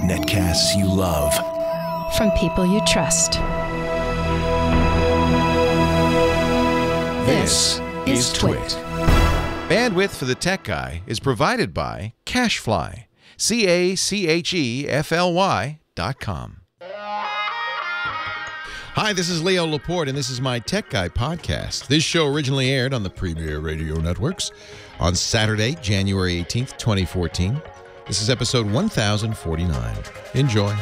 Netcasts you love. From people you trust. This is Twit. Bandwidth for the Tech Guy is provided by CacheFly. CacheFly.com. Hi, this is Leo Laporte, and this is my Tech Guy podcast. This show originally aired on the Premier Radio Networks on Saturday, January 18th, 2014. This is episode 1049. Enjoy.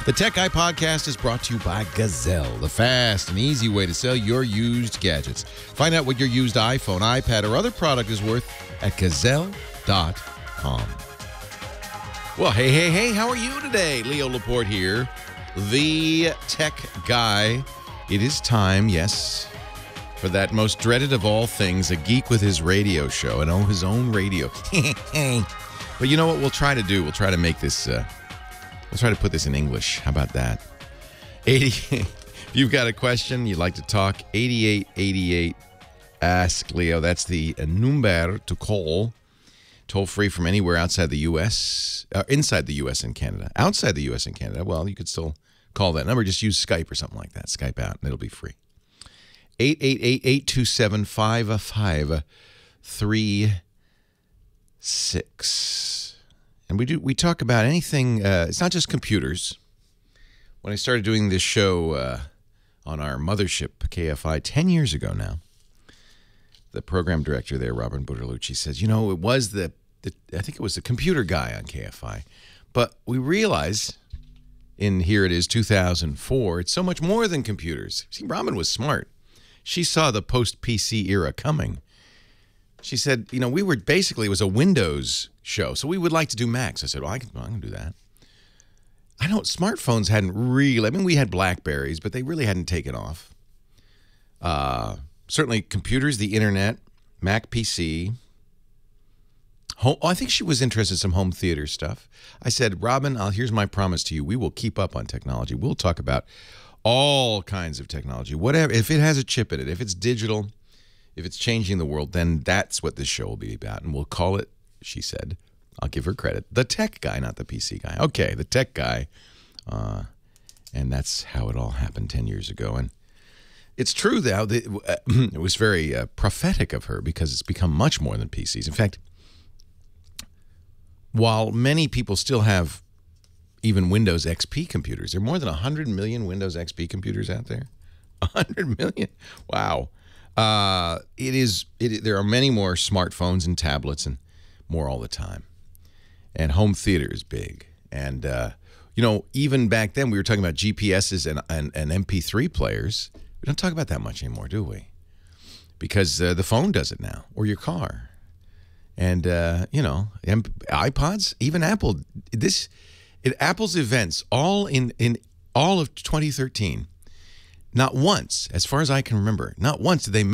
The Tech Guy podcast is brought to you by Gazelle, the fast and easy way to sell your used gadgets. Find out what your used iPhone, iPad, or other product is worth at Gazelle.com. Well, hey, how are you today? Leo Laporte here, the Tech Guy. It is time, yes, for that most dreaded of all things, a geek with his radio show and his own radio. But you know what we'll try to do? We'll try to make this, we'll try to put this in English. How about that? If you've got a question, you'd like to talk, 8888 Ask Leo. That's the number to call. Toll free from anywhere outside the U.S., inside the U.S. and Canada. Outside the U.S. and Canada, well, you could still call that number. Just use Skype or something like that. Skype out, and it'll be free. 888-827-5536. And we talk about anything. It's not just computers. When I started doing this show on our mothership, KFI, 10 years ago now, the program director there, Robin Buderlucci, says, you know, it was I think it was the computer guy on KFI. But we realize, here it is, 2004, it's so much more than computers. See, Robin was smart. She saw the post-PC era coming. She said, you know, it was a Windows show, so we would like to do Macs. I said, well, I can do that. Smartphones hadn't really, we had Blackberries, but they really hadn't taken off. Certainly computers, the internet, Mac PC. I think she was interested in some home theater stuff. I said, Robin, here's my promise to you. We will keep up on technology. We'll talk about all kinds of technology. Whatever, if it has a chip in it, if it's digital, if it's changing the world, then that's what this show will be about. And we'll call it, she said, I'll give her credit, the Tech Guy, not the PC Guy. Okay, the Tech Guy. And that's how it all happened 10 years ago. And it's true, though, it was very prophetic of her because it's become much more than PCs. In fact, while many people still have even Windows XP computers, there are more than 100 million Windows XP computers out there. 100 million? Wow. There are many more smartphones and tablets and more all the time. And home theater is big. And, you know, even back then we were talking about GPSs and MP3 players. We don't talk about that much anymore, do we? Because the phone does it now, or your car. And, you know, iPods, even Apple. Apple's events, all in all of 2013, not once, as far as I can remember, not once did they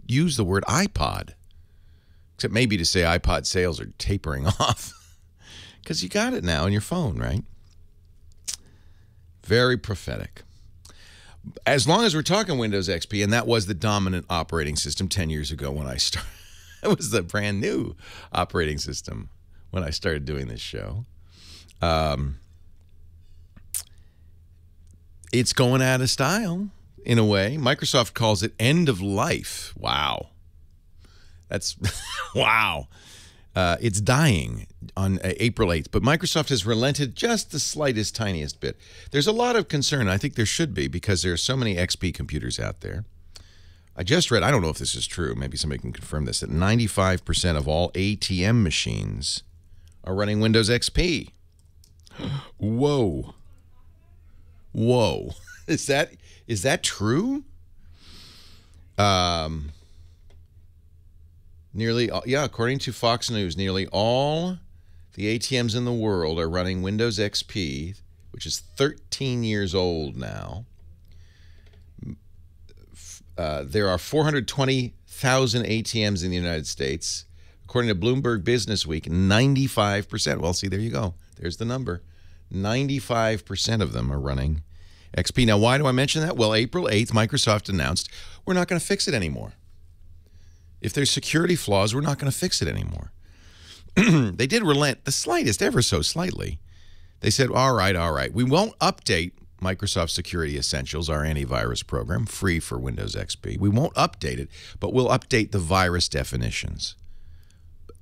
use the word iPod. Except maybe to say iPod sales are tapering off. Because you got it now on your phone, right? Very prophetic. As long as we're talking Windows XP, and that was the dominant operating system 10 years ago when I started. It was the brand new operating system when I started doing this show. It's going out of style, in a way. Microsoft calls it end of life. Wow. That's, wow. It's dying on April 8th, but Microsoft has relented just the slightest, tiniest bit. There's a lot of concern. I think there should be because there are so many XP computers out there. I just read, I don't know if this is true, maybe somebody can confirm this, that 95% of all ATM machines are running Windows XP. Whoa. Whoa. Is that true? According to Fox News, nearly all the ATMs in the world are running Windows XP, which is 13 years old now. There are 420,000 ATMs in the United States. According to Bloomberg Business Week, 95%. Well, see, there you go. There's the number. 95% of them are running XP. Now, why do I mention that? Well, April 8th, Microsoft announced we're not going to fix it anymore. If there's security flaws, we're not going to fix it anymore. they did relent the slightest, ever so slightly. They said, all right, we won't update Microsoft Security Essentials, our antivirus program, free for Windows XP. We won't update it, but we'll update the virus definitions.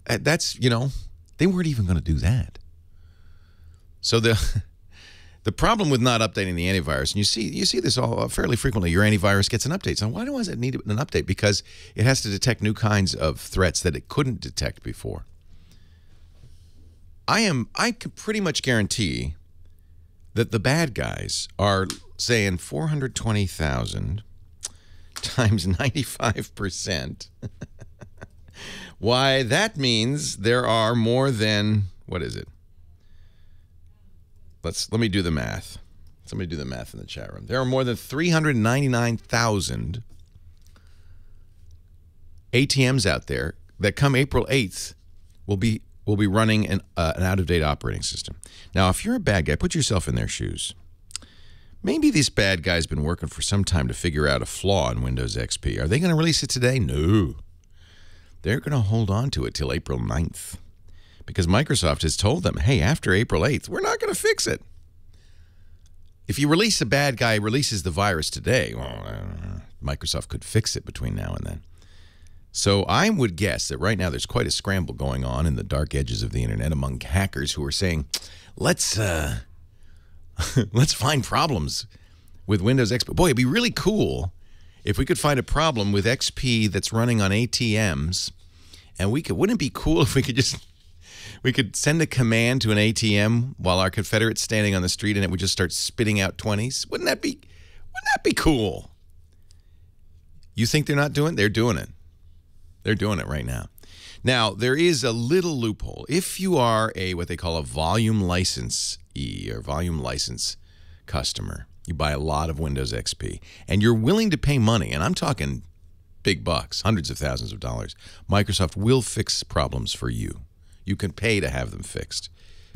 That's, they weren't even going to do that. So the problem with not updating the antivirus, and you see this all fairly frequently, your antivirus gets an update. So why does it need an update? Because it has to detect new kinds of threats that it couldn't detect before. I could pretty much guarantee that the bad guys are saying 420,000 times 95%. Why, that means there are more than, what is it? Let me do the math. Somebody do the math in the chat room. There are more than 399,000 ATMs out there that come April 8th will be running an out-of-date operating system. Now, if you're a bad guy, put yourself in their shoes. Maybe this bad guy's been working for some time to figure out a flaw in Windows XP. Are they going to release it today? No. They're going to hold on to it till April 9th because Microsoft has told them, hey, after April 8th, we're not going to fix it. If you release a bad guy releases the virus today, well, Microsoft could fix it between now and then. So I would guess that right now there's quite a scramble going on in the dark edges of the internet among hackers who are saying, let's find problems with Windows XP. Boy, it'd be really cool if we could find a problem with XP that's running on ATMs, and wouldn't it be cool if we could send a command to an ATM while our Confederate's standing on the street and it would just start spitting out 20s? Wouldn't that be cool? You think they're not doing it? They're doing it. They're doing it right now. Now, there is a little loophole. If you are what they call a volume licensee or volume license customer, you buy a lot of Windows XP, and you're willing to pay money, and I'm talking big bucks, hundreds of thousands of dollars, Microsoft will fix problems for you. You can pay to have them fixed,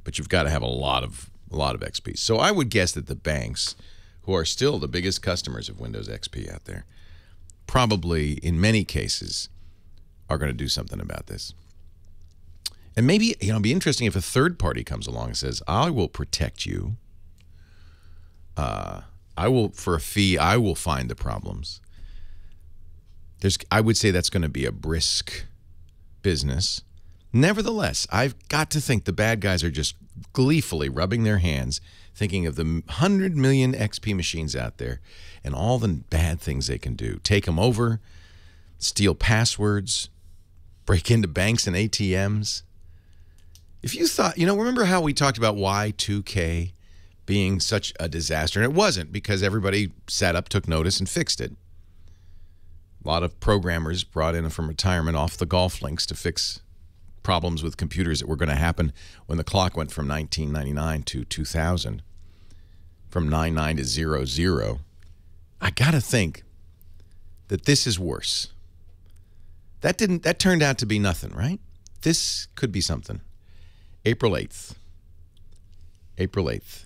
but you've got to have a lot of XP. So I would guess that the banks, who are still the biggest customers of Windows XP out there, probably in many cases are going to do something about this. And maybe, it'd be interesting if a third party comes along and says, I will protect you. For a fee, I will find the problems. I would say that's going to be a brisk business. Nevertheless, I've got to think the bad guys are just gleefully rubbing their hands, thinking of the 100 million XP machines out there and all the bad things they can do. Take them over, steal passwords, break into banks and ATMs. If you thought, remember how we talked about Y2K being such a disaster? And it wasn't, because everybody sat up, took notice, and fixed it. A lot of programmers brought in from retirement off the golf links to fix problems with computers that were going to happen when the clock went from 1999 to 2000, from 99 to 00. I got to think that this is worse. That turned out to be nothing, right? This could be something. April 8th. April 8th.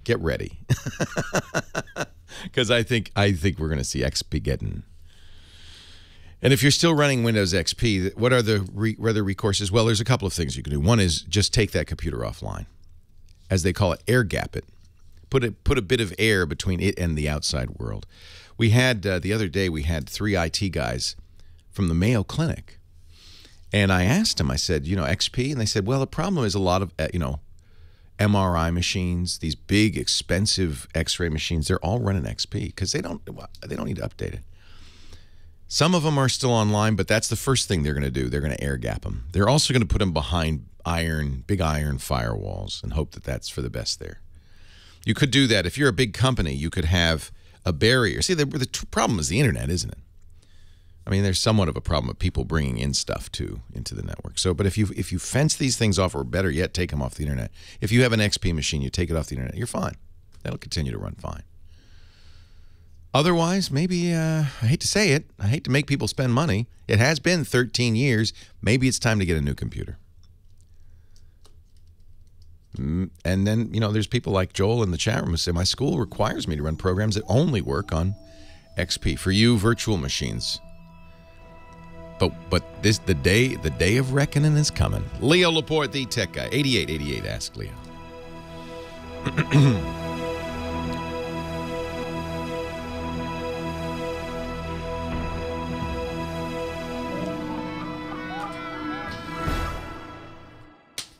Get ready. Because I think we're going to see XP getting. And if you're still running Windows XP, what are the other recourses? Well, there's a couple of things you can do. One is just take that computer offline. As they call it, air gap it. Put a bit of air between it and the outside world. We had, the other day, we had 3 IT guys from the Mayo Clinic. And I asked them, I said, XP? And they said, well, the problem is a lot of, MRI machines, these big, expensive X-ray machines, they're all running XP because they don't need to update it. Some of them are still online, but that's the first thing they're going to do. They're going to air gap them. They're also going to put them behind big iron firewalls and hope that that's for the best there. You could do that. If you're a big company, you could have a barrier. See, the problem is the internet, isn't it? I mean, there's somewhat of a problem of people bringing in stuff into the network. So, but if you fence these things off, or better yet, take them off the internet. If you have an XP machine, you take it off the internet, you're fine. That'll continue to run fine. Otherwise, maybe, I hate to say it, I hate to make people spend money. It has been 13 years. Maybe it's time to get a new computer. And then, there's people like Joel in the chat room who say, my school requires me to run programs that only work on XP. For you, virtual machines. But the day of reckoning is coming. Leo Laporte, the tech guy. 8888, ask Leo.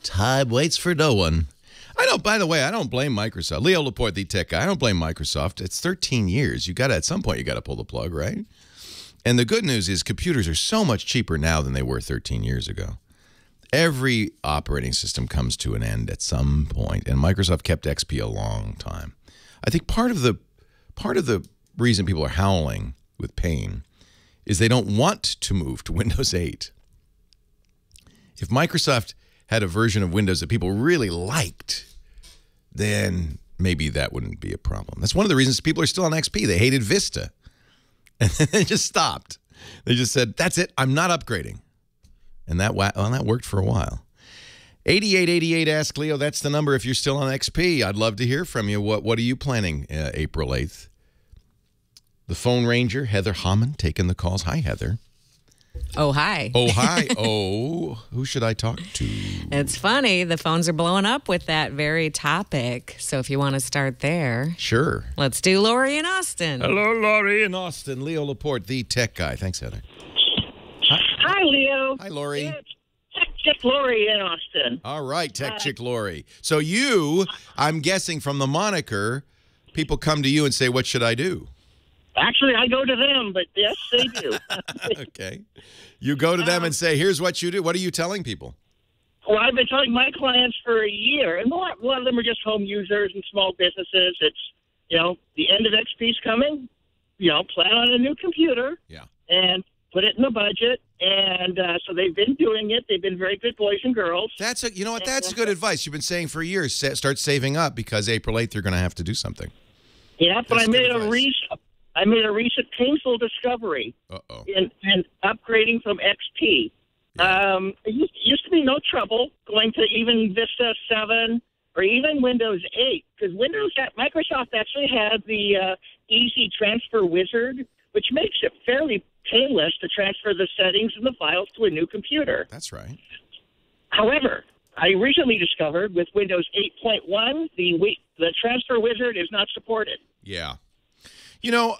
Time waits for no one. By the way, I don't blame Microsoft. Leo Laporte, the tech guy. I don't blame Microsoft. It's 13 years. At some point, you got to pull the plug, right? And the good news is computers are so much cheaper now than they were 13 years ago. Every operating system comes to an end at some point, and Microsoft kept XP a long time. I think part of the reason people are howling with pain is they don't want to move to Windows 8. If Microsoft had a version of Windows that people really liked, then maybe that wouldn't be a problem. That's one of the reasons people are still on XP. They hated Vista. And then they just stopped. They just said, that's it, I'm not upgrading. And that worked for a while. 8888, ask Leo. That's the number if you're still on XP. I'd love to hear from you. What are you planning April 8th? The phone ranger, Heather Hammond, taking the calls. Hi, Heather. Oh, hi. Oh, hi. Oh, who should I talk to? It's funny. The phones are blowing up with that very topic. So if you want to start there. Sure. Let's do Lori in Austin. Hello, Lori in Austin. Leo Laporte, the tech guy. Thanks, Heather. Hi, Leo. Hi, Lori. It's Tech Chick Lori in Austin. All right, Tech Chick Lori. So I'm guessing from the moniker, people come to you and say, what should I do? Actually, I go to them, but yes, they do. Okay. You go to them and say, here's what you do. What are you telling people? Well, I've been telling my clients for a year, and a lot of them are just home users and small businesses. It's, the end of XP's coming. Plan on a new computer. Yeah. And put it in the budget. And so they've been doing it. They've been very good boys and girls. That's good advice. You've been saying for years, start saving up because April 8th, you're going to have to do something. Yeah, but That's I made a recent painful discovery in upgrading from XP. Yeah. It used to be no trouble going to even Vista 7 or even Windows 8 because Microsoft actually had the Easy Transfer Wizard, which makes it fairly painless to transfer the settings and the files to a new computer. That's right. However, I recently discovered with Windows 8.1, the Transfer Wizard is not supported. Yeah.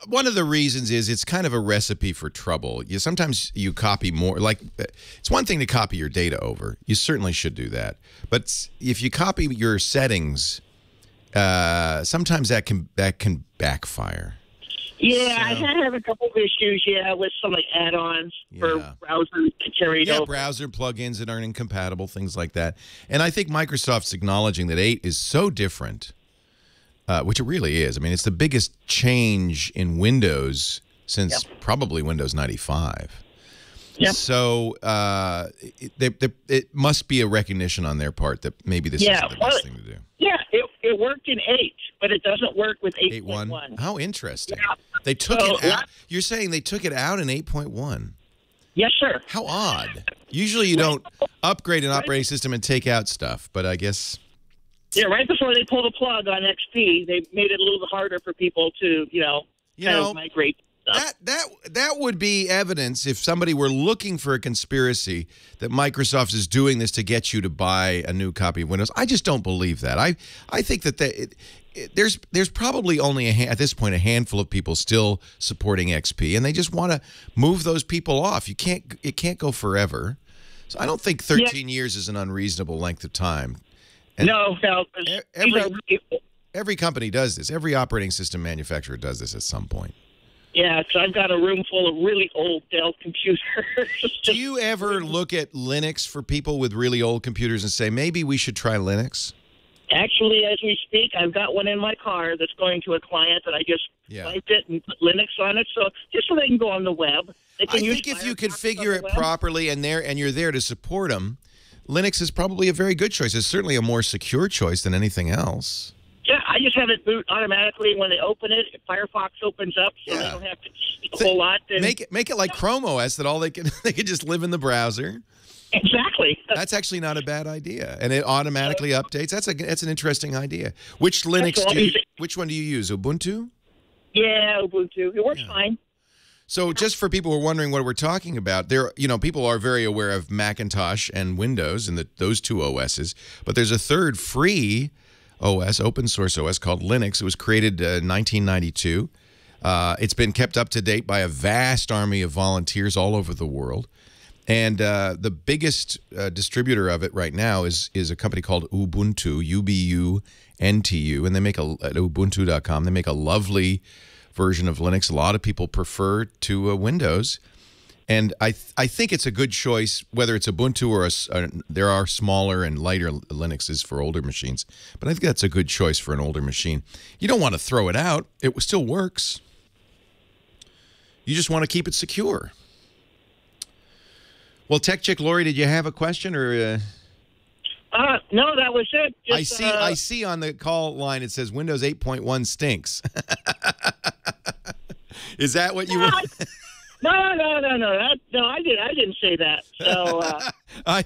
One of the reasons is it's kind of a recipe for trouble. Sometimes you copy more. Like, it's one thing to copy your data over. You certainly should do that. But if you copy your settings, sometimes that can backfire. Yeah, I had a couple of issues, with some add-ons for browsers to carry it over. Browser plugins that aren't incompatible, things like that. And I think Microsoft's acknowledging that 8 is so different. Which it really is. I mean, it's the biggest change in Windows since probably Windows 95. Yep. So it must be a recognition on their part that maybe this isn't the best thing to do. Yeah, it worked in 8, but it doesn't work with 8.1. How interesting. Yeah. They took it out. You're saying they took it out in 8.1? Yes, sir. How odd. Usually you don't upgrade an operating system and take out stuff, but I guess... Yeah, right before they pulled the plug on XP, they made it a little bit harder for people to, migrate stuff. That would be evidence if somebody were looking for a conspiracy that Microsoft is doing this to get you to buy a new copy of Windows. I just don't believe that. I think that there's probably only at this point a handful of people still supporting XP, and they just want to move those people off. It can't go forever. So I don't think 13 years is an unreasonable length of time. And no. Every company does this. Every operating system manufacturer does this at some point. Yeah, because I've got a room full of really old Dell computers. Do you ever look at Linux for people with really old computers and say, maybe we should try Linux? Actually, as we speak, I've got one in my car that's going to a client that I just wiped it and put Linux on it, just so they can go on the web. I think if you configure it properly and you're there to support them, Linux is probably a very good choice. It's certainly a more secure choice than anything else. Yeah, I just have it boot automatically when they open it. Firefox opens up, so they don't have to speak a whole lot. Make it like Chrome OS that they can just live in the browser. Exactly. That's actually not a bad idea, and it automatically updates. That's an interesting idea. Which Linux which one do you use? Ubuntu? Yeah, Ubuntu. It works fine. So just for people who are wondering what we're talking about, people are very aware of Macintosh and Windows and those two OSs, but there's a third free OS, open source OS called Linux. It was created in 1992. It's been kept up to date by a vast army of volunteers all over the world. And the biggest distributor of it right now is a company called Ubuntu, Ubuntu, and they make at Ubuntu.com. They make a lovely version of Linux. A lot of people prefer to Windows, and I think it's a good choice, whether it's Ubuntu or there are smaller and lighter Linuxes for older machines, but I think that's a good choice for an older machine. You don't want to throw it out. It still works. You just want to keep it secure. Well, Tech Chick Lori, did you have a question or? No, that was it. Just, I see on the call line it says Windows 8.1 stinks. Is that what you want? No. I didn't say that. So I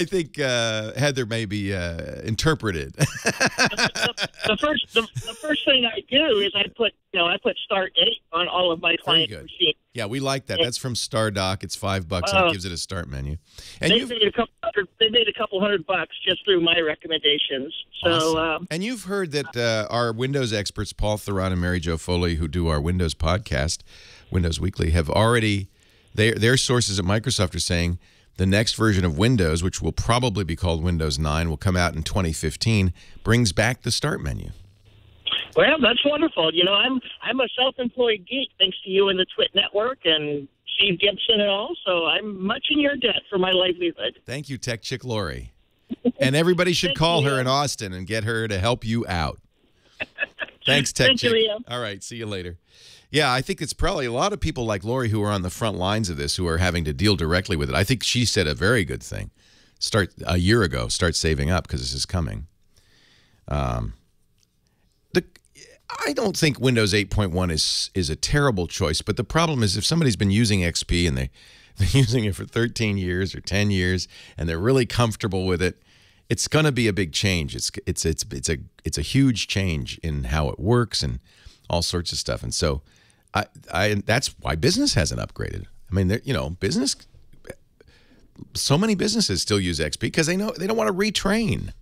think Heather may be interpreted. the first thing I do is I put Start 8 on all of my client machines. Yeah, we like that. That's from StarDoc. It's $5 and it gives it a start menu. And they made a couple $100 just through my recommendations. So awesome. And you've heard that our Windows experts, Paul Theron and Mary Jo Foley, who do our Windows podcast, Windows Weekly, have already their sources at Microsoft are saying the next version of Windows, which will probably be called Windows 9, will come out in 2015, brings back the start menu. Well, that's wonderful. I'm a self-employed geek thanks to you and the Twit Network and Steve Gibson and all, so I'm much in your debt for my livelihood. Thank you, Tech Chick Lori. And everybody should call her in Austin and get her to help you out. Thanks, Tech Chick. All right, see you later. Yeah, I think it's probably a lot of people like Lori who are on the front lines of this who are having to deal directly with it. I think she said a very good thing. Start saving up because this is coming. I don't think Windows 8.1 is a terrible choice, but the problem is if somebody's been using XP and they're using it for 13 years or 10 years and they're really comfortable with it, it's going to be a big change. It's a huge change in how it works and all sorts of stuff. And so that's why business hasn't upgraded. I mean, business. So many businesses still use XP because they know they don't want to retrain.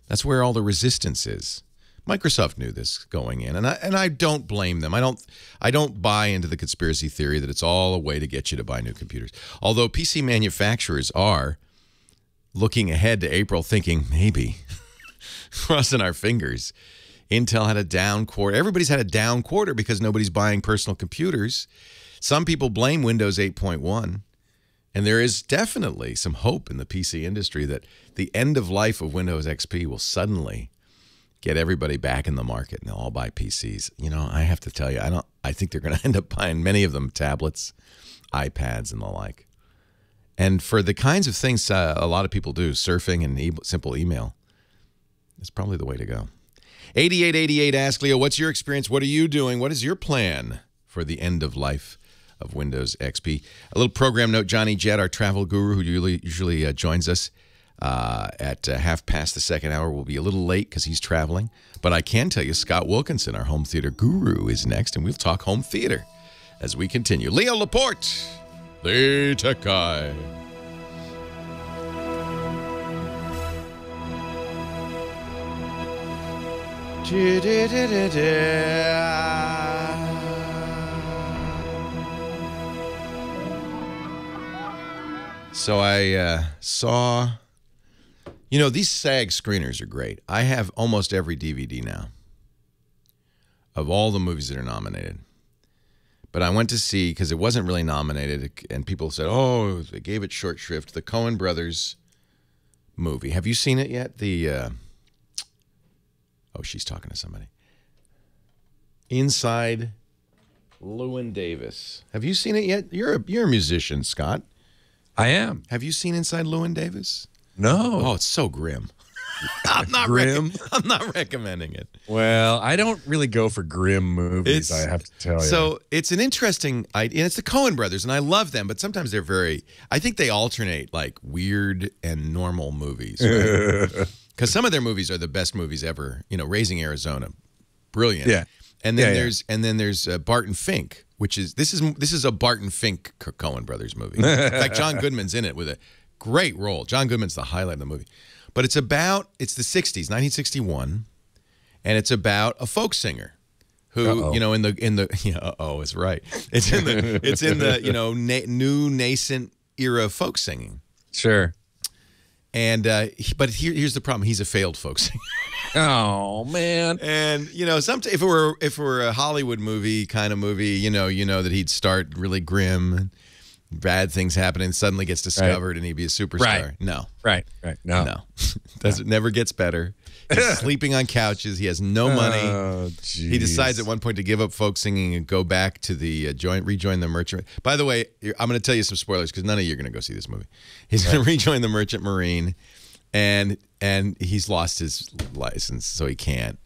That's where all the resistance is. Microsoft knew this going in, and I don't blame them. I don't buy into the conspiracy theory that it's all a way to get you to buy new computers. Although PC manufacturers are looking ahead to April, thinking maybe, crossing our fingers. Intel had a down quarter. Everybody's had a down quarter because nobody's buying personal computers. Some people blame Windows 8.1. And there is definitely some hope in the PC industry that the end of life of Windows XP will suddenly get everybody back in the market and they'll all buy PCs. I have to tell you, I think they're going to end up buying many of them tablets, iPads, and the like. And for the kinds of things a lot of people do, surfing and simple email, it's probably the way to go. 8888 Ask Leo, what's your experience? What are you doing? What is your plan for the end of life of Windows XP? A little program note, Johnny Jett, our travel guru who usually joins us at half past the second hour, will be a little late because he's traveling. But I can tell you Scott Wilkinson, our home theater guru, is next, and we'll talk home theater as we continue. Leo Laporte, the tech guy. So I saw, these SAG screeners are great. I have almost every DVD now of all the movies that are nominated. But I went to see, because it wasn't really nominated, and people said, oh, they gave it short shrift, the Coen Brothers movie. Have you seen it yet? Oh, she's talking to somebody. Inside Llewyn Davis. Have you seen it yet? You're a musician, Scott. I am. Have you seen Inside Llewyn Davis? No. Oh, it's so grim. I'm not recommending it. Well, I don't really go for grim movies, I have to tell you. So it's an interesting idea. And it's the Coen Brothers, and I love them, but sometimes they're I think they alternate like weird and normal movies, right? Because some of their movies are the best movies ever. Raising Arizona, brilliant. Yeah. And then there's Barton Fink, which is this is a Barton Fink Coen Brothers movie. In fact, John Goodman's in it with a great role. John Goodman's the highlight of the movie. But it's the 60s, 1961, and it's about a folk singer who, you know, in the it's right. It's in the you know, new nascent era of folk singing. Sure. And but here's the problem. He's a failed folk singer. Oh man. And you know, if it were a Hollywood movie kind of movie, you know that he'd start really grim, bad things happen, and suddenly gets discovered, and he'd be a superstar. Right. No. Right. No. It never gets better. He's sleeping on couches. He has no money. Oh, he decides at one point to give up folk singing and go back to the rejoin the Merchant. By the way, I'm going to tell you some spoilers because none of you are going to go see this movie. He's going to rejoin the Merchant Marine, and he's lost his license, so he can't.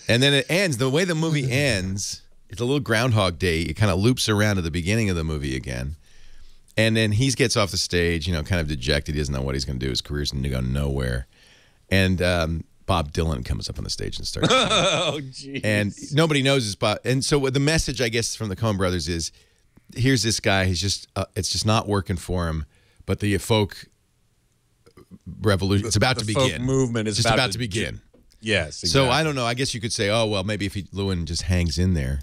And then it ends. The way the movie ends, it's a little Groundhog Day. It kind of loops around to the beginning of the movie again. And then he gets off the stage, you know, kind of dejected. He doesn't know what he's going to do. His career's going to go nowhere. And Bob Dylan comes up on the stage and starts singing. Oh, jeez. And nobody knows it's Bob. And so the message, I guess, from the Coen Brothers is, here's this guy. He's just, it's just not working for him. But the folk revolution, it's about to begin. Folk movement is just about to begin. Yes. Exactly. So I don't know. I guess you could say, oh, well, maybe if Lewin just hangs in there.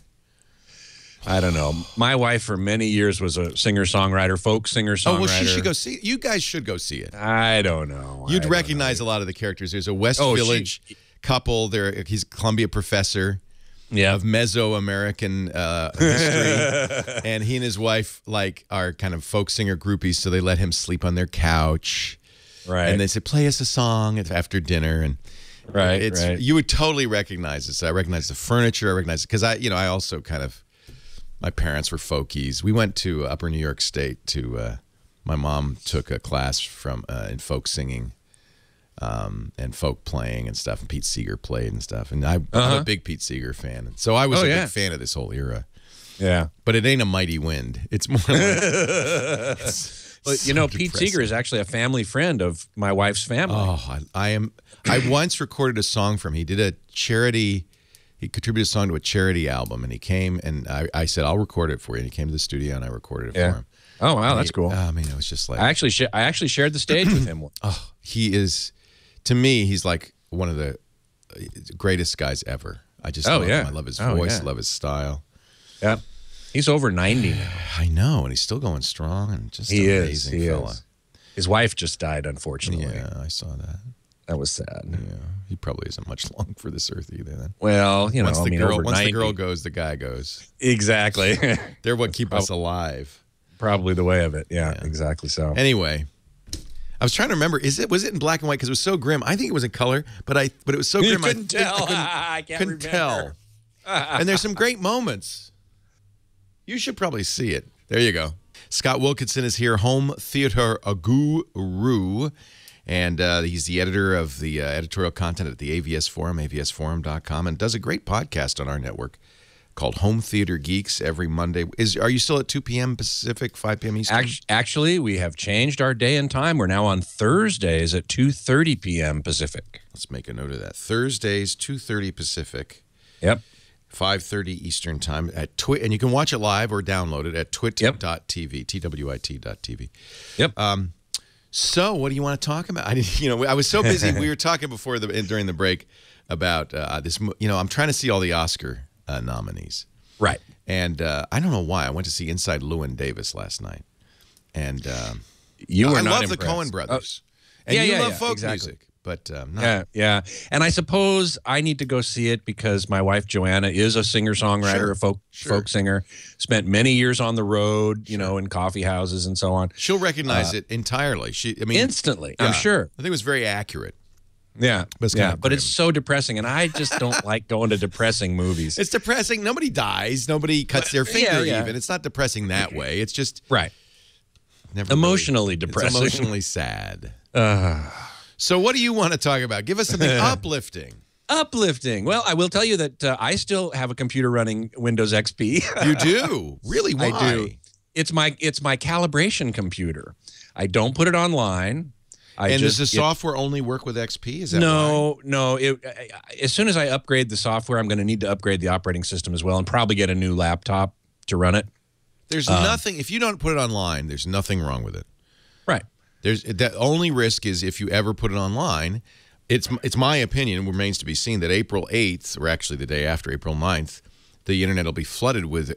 I don't know. My wife for many years was a singer-songwriter, folk singer-songwriter. Oh, well, she should go see it. You guys should go see it. I don't know. You'd recognize a lot of the characters. There's a West Village couple. He's a Columbia professor of Mesoamerican history. And he and his wife are kind of folk singer groupies, so they let him sleep on their couch. Right. And they say, play us a song after dinner. And you would totally recognize this. I recognize the furniture. I recognize it because I also kind of, my parents were folkies. We went to Upper New York State to, my mom took a class in folk singing and folk playing and stuff. And Pete Seeger played and stuff. And I'm a big Pete Seeger fan. And so I was a big fan of this whole era. Yeah. But it ain't a mighty wind. It's more like... But, you know, Pete Seeger is actually a family friend of my wife's family. Oh, I once recorded a song from him. He did a charity... He contributed a song to a charity album, and he came, and I said, I'll record it for you. And he came to the studio, and I recorded it for him. Oh, wow, that's cool. I mean, it was just like... I actually shared the stage with him. Oh, he is... To me, he's like one of the greatest guys ever. I just love him. I love his voice. I love his style. Yeah. He's over 90 now. I know, and he's still going strong, and just an amazing fella. His wife just died, unfortunately. Yeah, I saw that. That was sad. Yeah, he probably isn't much long for this earth either. Then, well, you know, once the girl goes, the guy goes. Exactly. They're what keep us alive. Probably the way of it. Yeah, exactly. So anyway, I was trying to remember. Was it in black and white? Because it was so grim. I think it was in color, but it was so grim. You couldn't tell. I couldn't tell. And there's some great moments. You should probably see it. There you go. Scott Wilkinson is here, home theater guru. And he's the editor of the editorial content at the AVS Forum, avsforum.com, and does a great podcast on our network called Home Theater Geeks every Monday. Are you still at 2 p.m. Pacific, 5 p.m. Eastern? Actually, we have changed our day and time. We're now on Thursdays at 2:30 p.m. Pacific. Let's make a note of that. Thursdays, 2:30 Pacific. Yep. 5:30 Eastern time at Twit, and you can watch it live or download it at twit.tv, twit.tv. Yep. So, what do you want to talk about? I was so busy. We were talking before during the break about this. You know, I'm trying to see all the Oscar nominees. Right. And I don't know why. I went to see Inside Llewyn Davis last night, and you were I not love the impressed. Coen Brothers, and you love folk music. But yeah. And I suppose I need to go see it because my wife Joanna is a singer-songwriter, a folk singer. Spent many years on the road, you know, in coffee houses and so on. She'll recognize it entirely. Instantly, I'm sure. I think it was very accurate. Yeah, but it's so depressing, and I just don't like going to depressing movies. It's depressing. Nobody dies. Nobody cuts their finger. Even it's not depressing that way. It's just emotionally depressing. It's emotionally sad. So what do you want to talk about? Give us something uplifting. Uplifting. Well, I will tell you that I still have a computer running Windows XP. You do? Really? Why? I do. It's my calibration computer. I don't put it online. Does the software only work with XP? Is that no? As soon as I upgrade the software, I'm going to need to upgrade the operating system as well, and probably get a new laptop to run it. There's nothing, if you don't put it online, there's nothing wrong with it. Right. The only risk is if you ever put it online. It's my opinion, and remains to be seen, that April 8th, or actually the day after, April 9th, the internet will be flooded with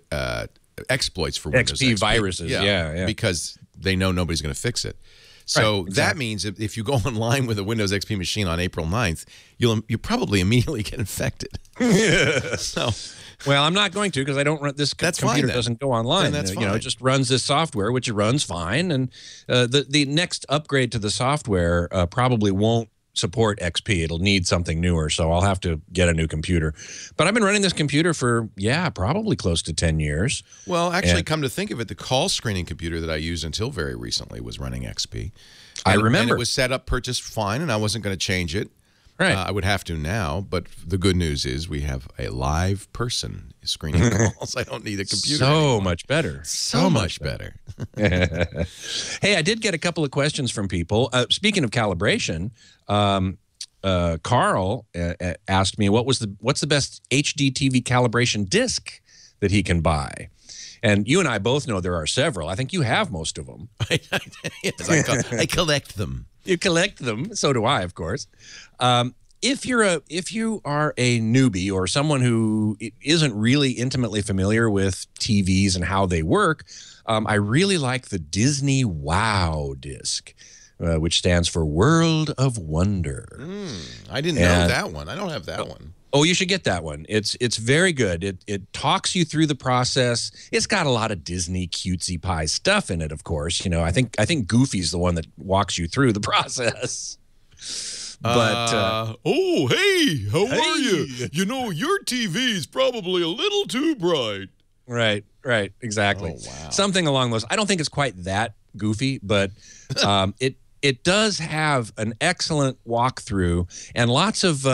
exploits for Windows XP viruses. Yeah. Because they know nobody's going to fix it. So that means if you go online with a Windows XP machine on April 9th, you'll probably immediately get infected. So, well, I'm not going to, because I don't run this computer doesn't go online. That's fine. You know, it just runs this software, which it runs fine, and the next upgrade to the software probably won't support XP. It'll need something newer, so I'll have to get a new computer. But I've been running this computer for, probably close to 10 years. Well, actually, come to think of it, the call screening computer that I used until very recently was running XP. I remember. And it was set up, purchased fine, and I wasn't going to change it. Right. I would have to now, but the good news is we have a live person screening calls. I don't need a computer anymore. Much better. So much better. Hey, I did get a couple of questions from people. Speaking of calibration, Carl asked me what's the best HD TV calibration disc that he can buy. And you and I both know there are several. I think you have most of them. Yes, I collect them. You collect them. So do I, of course. If you are a newbie or someone who isn't really intimately familiar with TVs and how they work, I really like the Disney Wow disc, which stands for World of Wonder. I didn't know that one. I don't have that one. Oh, you should get that one. It's very good. It talks you through the process. It's got a lot of Disney cutesy pie stuff in it, of course. You know, I think Goofy's the one that walks you through the process. But oh, hey, how are you? You know, your TV is probably a little too bright. Right, exactly. Oh, wow. Something along those. I don't think it's quite that goofy, but it does have an excellent walkthrough and lots of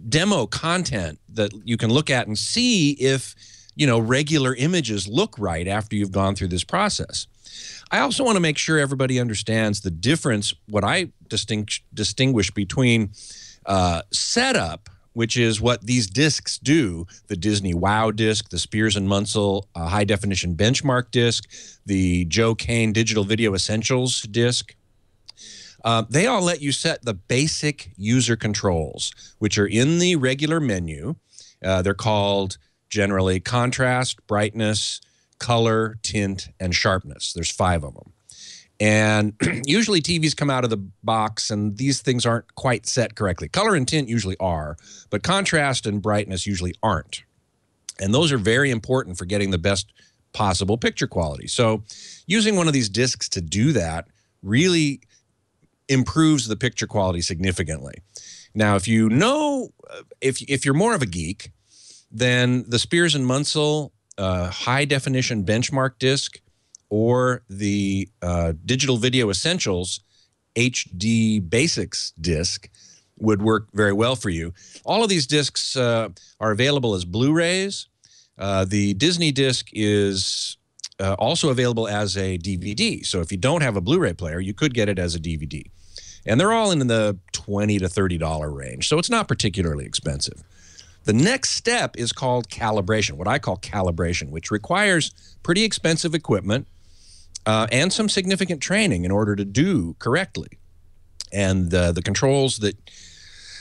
demo content that you can look at and see if, you know, regular images look right after you've gone through this process. I also want to make sure everybody understands the difference, what I distinguish between setup, which is what these discs do, the Disney Wow disc, the Spears and Munsell high-definition benchmark disc, the Joe Kane Digital Video Essentials disc. They all let you set the basic user controls, which are in the regular menu. They're called generally contrast, brightness, color, tint, and sharpness. There's 5 of them. And usually TVs come out of the box and these things aren't quite set correctly. Color and tint usually are, but contrast and brightness usually aren't. And those are very important for getting the best possible picture quality. So using one of these discs to do that really improves the picture quality significantly. Now, if you know, if you're more of a geek, then the Spears and Munsell high definition benchmark disc or the Digital Video Essentials HD Basics disc would work very well for you. All of these discs are available as Blu-rays. The Disney disc is also available as a DVD. So if you don't have a Blu-ray player, you could get it as a DVD. And they're all in the $20 to $30 range. So it's not particularly expensive. The next step is called calibration, what I call calibration, which requires pretty expensive equipment and some significant training in order to do correctly. And the controls that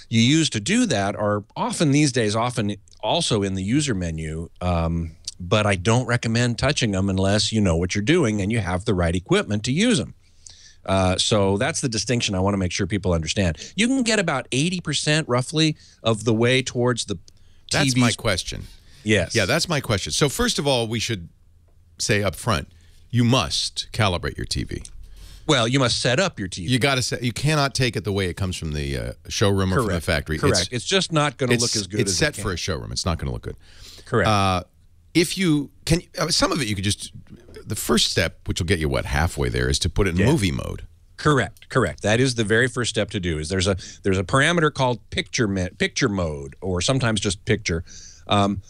you use to do that are often these days also in the user menu, but I don't recommend touching them unless you know what you're doing and you have the right equipment to use them. So that's the distinction I want to make sure people understand. You can get about 80% roughly of the way towards the TV's. That's my question. Yes. Yeah, that's my question. So first of all, we should say up front, you must calibrate your TV. Well, you must set up your TV. You got to set. You cannot take it the way it comes from the showroom or from the factory. Correct. It's just not going to look as good as it can. It's set for a showroom. It's not going to look good. Correct. If you can, some of it you could just. The first step, which will get you halfway there, is to put it in movie mode. Correct. That is the very first step to do. Is there's a parameter called picture mode, or sometimes just picture. And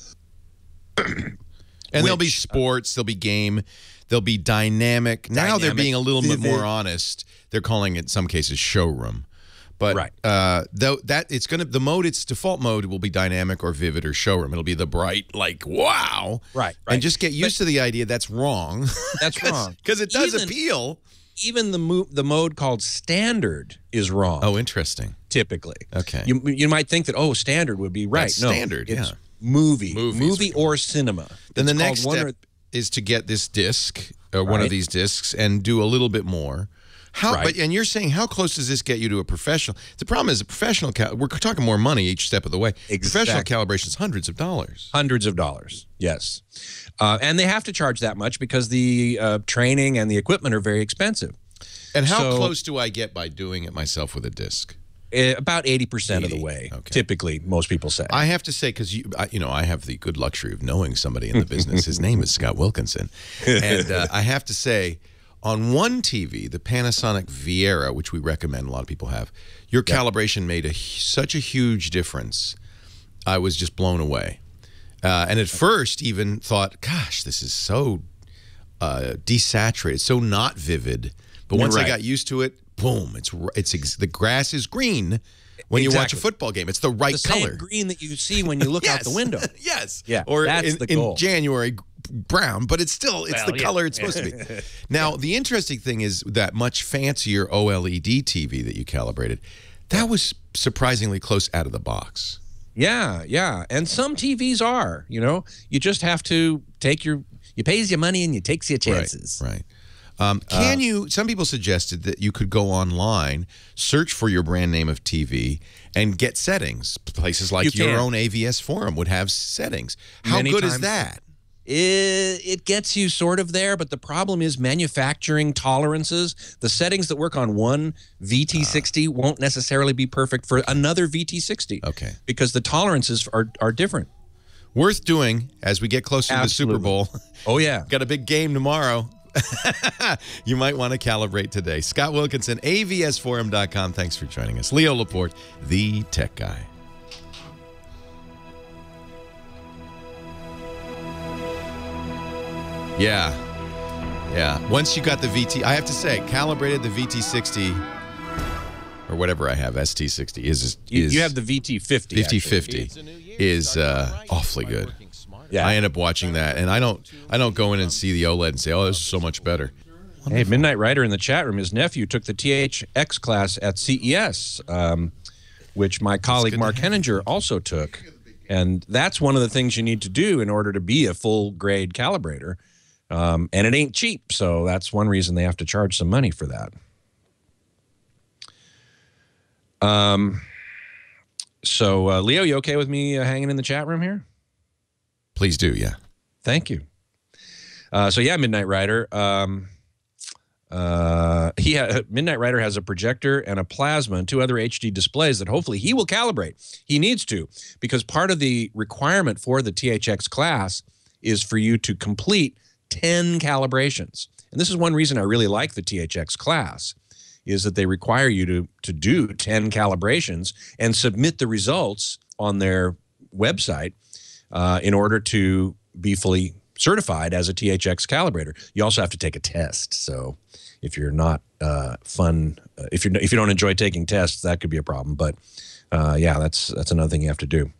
there'll be sports, there'll be game, there'll be dynamic. Now they're being a little bit more honest. They're calling it in some cases showroom. But though that it's going to its default mode will be dynamic or vivid or showroom. It'll be the bright, like wow, right. And just get used to the idea that's wrong. That's wrong because it does appeal. Even the mode called standard is wrong. Oh, interesting. Typically, okay. You might think that standard would be right. That's standard, it's yeah. Movie or cinema. Then the next step is to get this disc or one of these discs and do a little bit more. And you're saying, how close does this get you to a professional? The problem is a professional, we're talking more money each step of the way. Exactly. Professional calibration is hundreds of dollars. Hundreds of dollars, yes. And they have to charge that much because the training and the equipment are very expensive. And how close do I get by doing it myself with a disc? About 80% of the way, typically, most people say. I have to say, because I have the good luxury of knowing somebody in the business. His name is Scott Wilkinson. And I have to say, on one TV, the Panasonic Viera, which we recommend, a lot of people have, your calibration made such a huge difference. I was just blown away. And at first even thought, gosh, this is so desaturated, so not vivid. But once I got used to it, boom, it's the grass is green when you watch a football game. It's the right color. Same green that you see when you look out the window. Yes. Yeah, or that's the goal. In January, brown, but it's the color it's supposed to be. Now, the interesting thing is that much fancier OLED TV that you calibrated, that was surprisingly close out of the box. Yeah. And some TVs are, you just have to you pays your money and you takes your chances. Right. Some people suggested that you could go online, search for your brand name of TV, and get settings. Places like your own AVS forum would have settings. How good is that? It gets you sort of there, but the problem is manufacturing tolerances. The settings that work on one VT60 won't necessarily be perfect for another VT60. Okay. Because the tolerances are different. Worth doing as we get closer to the Super Bowl. Oh, yeah. Got a big game tomorrow. You might want to calibrate today. Scott Wilkinson, avsforum.com. Thanks for joining us. Leo Laporte, the tech guy. Yeah. Once you got the VT, I have to say, calibrated the VT60 or whatever I have, ST60 is you have the VT50. VT50 is awfully good. Yeah. I end up watching that, and I don't go in and see the OLED and say, oh, this is so much better. Wonderful. Hey, Midnight Rider in the chat room, his nephew took the THX class at CES, which my colleague Mark Henninger also took. And that's one of the things you need to do in order to be a full-grade calibrator. And it ain't cheap, so that's one reason they have to charge some money for that. Leo, you okay with me hanging in the chat room here? Please do, yeah. Thank you. Midnight Rider. Midnight Rider has a projector and a plasma and 2 other HD displays that hopefully he will calibrate. He needs to, because part of the requirement for the THX class is for you to complete 10 calibrations. And this is one reason I really like the THX class, is that they require you to do 10 calibrations and submit the results on their website in order to be fully certified as a THX calibrator. You also have to take a test. So if you're not if you don't enjoy taking tests, that could be a problem. But that's another thing you have to do.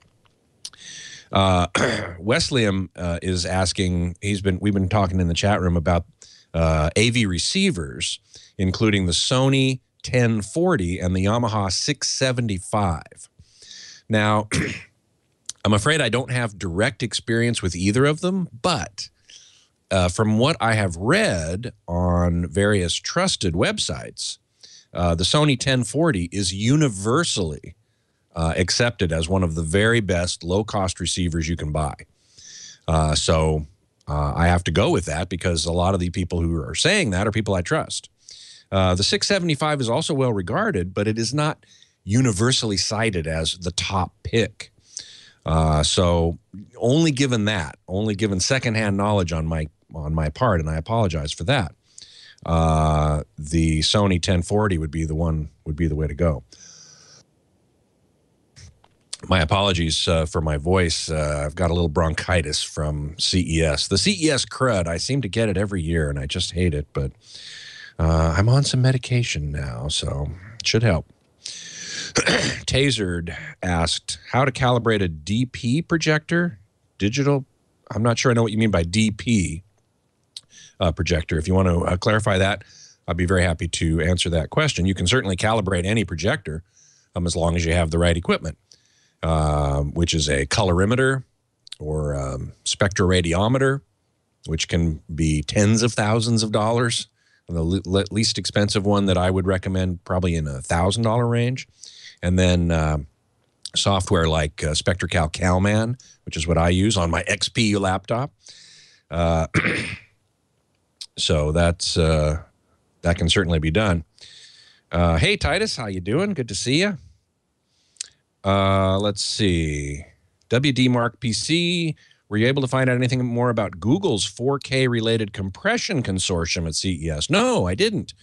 Wesleyan is asking. We've been talking in the chat room about AV receivers, including the Sony 1040 and the Yamaha 675. Now, I'm afraid I don't have direct experience with either of them, but from what I have read on various trusted websites, the Sony 1040 is universally accepted as one of the very best low-cost receivers you can buy. So I have to go with that because a lot of the people who are saying that are people I trust. The 675 is also well regarded, but it is not universally cited as the top pick. So only given secondhand knowledge on my part, and I apologize for that, the Sony 1040 would be the way to go. My apologies for my voice. I've got a little bronchitis from CES. The CES crud, I seem to get it every year, and I just hate it. But I'm on some medication now, so it should help. Tasered asked how to calibrate a DP projector, digital. I'm not sure I know what you mean by DP projector. If you want to clarify that, I'd be very happy to answer that question. You can certainly calibrate any projector as long as you have the right equipment, which is a colorimeter or spectroradiometer, which can be tens of thousands of dollars. The least expensive one that I would recommend probably in $1,000 range. And then software like SpectraCal CalMan, which is what I use on my XP laptop. So that's that can certainly be done. Hey, Titus, how you doing? Good to see you. Let's see. WD Mark PC, were you able to find out anything more about Google's 4K-related compression consortium at CES? No, I didn't.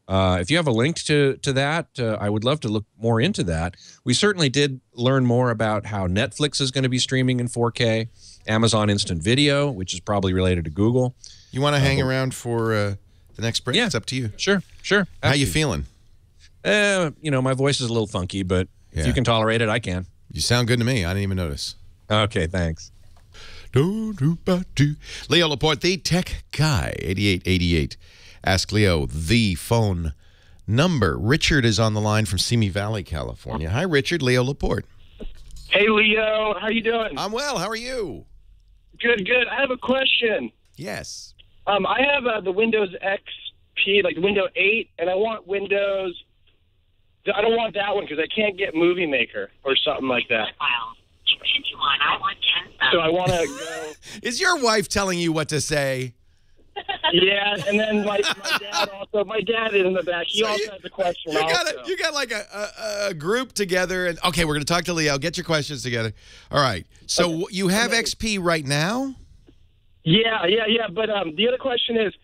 If you have a link to that, I would love to look more into that. We certainly did learn more about how Netflix is going to be streaming in 4K, Amazon Instant Video, which is probably related to Google. You want to hang around for the next break? Yeah. It's up to you. Sure. How you feeling? My voice is a little funky, but if you can tolerate it, I can. You sound good to me. I didn't even notice. Okay, thanks. Leo Laporte, the tech guy, 8888. Ask Leo the phone number. Richard is on the line from Simi Valley, California. Hi, Richard. Leo Laporte. Hey, Leo. How you doing? I'm well. How are you? Good. I have a question. Yes. I have the Windows XP, like the Windows 8, and I want Windows. I don't want that one because I can't get Movie Maker or something like that. So I want to go. Is your wife telling you what to say? Yeah, and then my dad also. My dad is in the back. He also has a question. You got like a group together, and okay, we're going to talk to Leo. Get your questions together. All right. So you have XP right now? Yeah. But the other question is,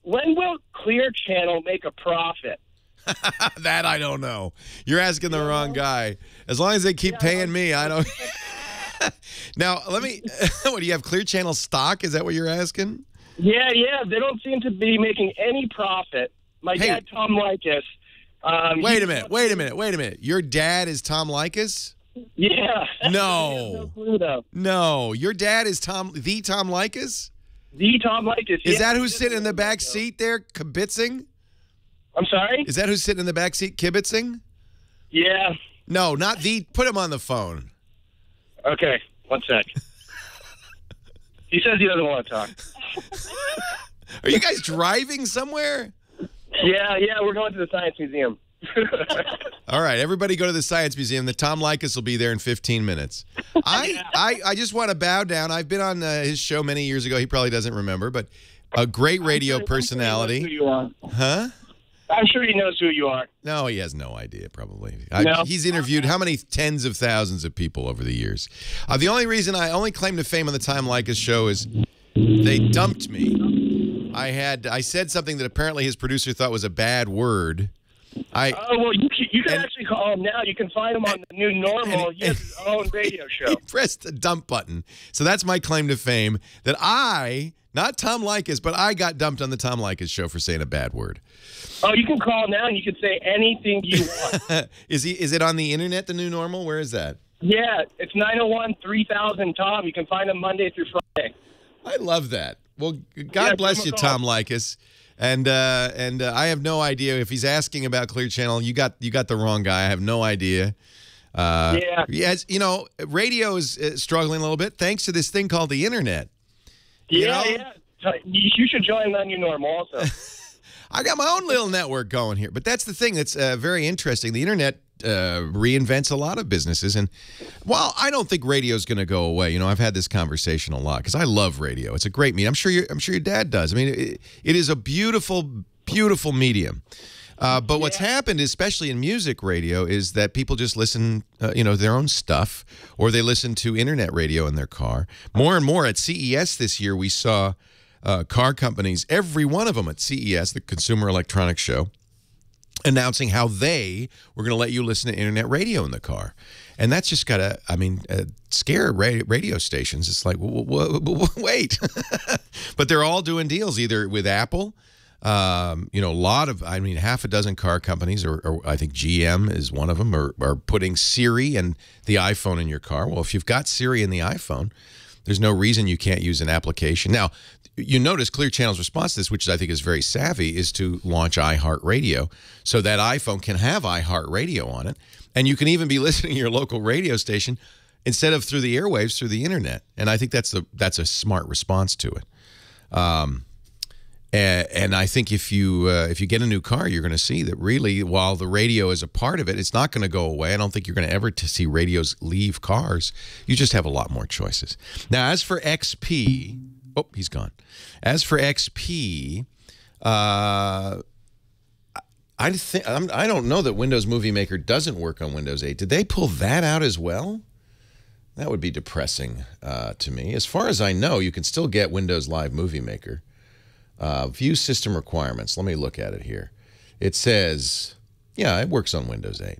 when will Clear Channel make a profit? That I don't know. You're asking the wrong guy. As long as they keep paying me, I don't. Now, let me. What do you have? Clear Channel stock? Is that what you're asking? Yeah. They don't seem to be making any profit. My dad, Tom Likas. Wait a minute. Your dad is Tom Likas? Yeah. No. No clue, though. No. Your dad is Tom Likas? The Tom Likas. Is that who's sitting in the back seat there kibitzing? I'm sorry? Is that who's sitting in the back seat kibitzing? Yeah. No, not the. Put him on the phone. Okay. 1 sec. He says he doesn't want to talk. Are you guys driving somewhere? Yeah, we're going to the Science Museum. All right, everybody go to the Science Museum. The Tom Likas will be there in 15 minutes. I just want to bow down. I've been on his show many years ago. He probably doesn't remember, but a great radio personality. I'm sure he knows who you are. Huh? I'm sure he knows who you are. No, he has no idea, probably. No? He's interviewed how many tens of thousands of people over the years. The only reason I only claim to fame on the Tom Likas show is they dumped me. I said something that apparently his producer thought was a bad word. Well, you can actually call him now. You can find him on the New Normal. He has his own radio show. He pressed the dump button. So that's my claim to fame, that not Tom Likas, but I got dumped on the Tom Likas show for saying a bad word. Oh, you can call now and you can say anything you want. Is it on the internet, the New Normal? Where is that? Yeah, it's 901-3000 Tom. You can find him Monday through Friday. I love that. Well, God bless you, Tom Likas. And I have no idea if he's asking about Clear Channel. You got the wrong guy. I have no idea. Yes, radio is struggling a little bit thanks to this thing called the internet. Yeah. You should join the New Normal also. I got my own little network going here. But that's the thing that's very interesting. The internet reinvents a lot of businesses. And while I don't think radio is going to go away, I've had this conversation a lot because I love radio. It's a great medium. I'm sure your dad does. I mean, it is a beautiful, beautiful medium. But what's happened, especially in music radio, is that people just listen, their own stuff, or they listen to internet radio in their car. More and more at CES this year, we saw car companies, every one of them at CES, the Consumer Electronics Show, announcing how they were going to let you listen to internet radio in the car. And that's just got to, scare radio stations. It's like, wait. But they're all doing deals either with Apple, You know, a lot of, I mean, half a dozen car companies, or I think GM is one of them, are putting Siri and the iPhone in your car. Well, if you've got Siri and the iPhone, there's no reason you can't use an application. Now, you notice Clear Channel's response to this, which I think is very savvy, is to launch iHeartRadio, so that iPhone can have iHeartRadio on it. And you can even be listening to your local radio station instead of through the airwaves, through the internet. And I think that's a smart response to it. And I think if you get a new car, you're going to see that really, while the radio is a part of it, it's not going to go away. I don't think you're going to ever see radios leave cars. You just have a lot more choices. Now, as for XP, oh, he's gone. As for XP, I don't know that Windows Movie Maker doesn't work on Windows 8. Did they pull that out as well? That would be depressing to me. As far as I know, you can still get Windows Live Movie Maker. View system requirements. Let me look at it here. It says, yeah, it works on Windows 8.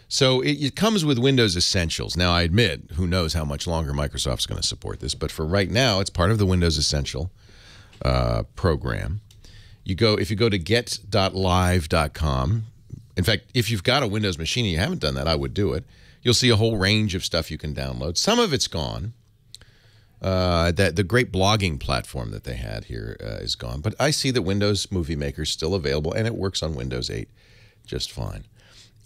So it comes with Windows Essentials. Now, I admit, who knows how much longer Microsoft's going to support this, but for right now, it's part of the Windows Essential program. If you go to get.live.com, in fact, if you've got a Windows machine and you haven't done that, I would do it. You'll see a whole range of stuff you can download. Some of it's gone. The great blogging platform that they had here is gone. But I see that Windows Movie Maker is still available, and it works on Windows 8 just fine.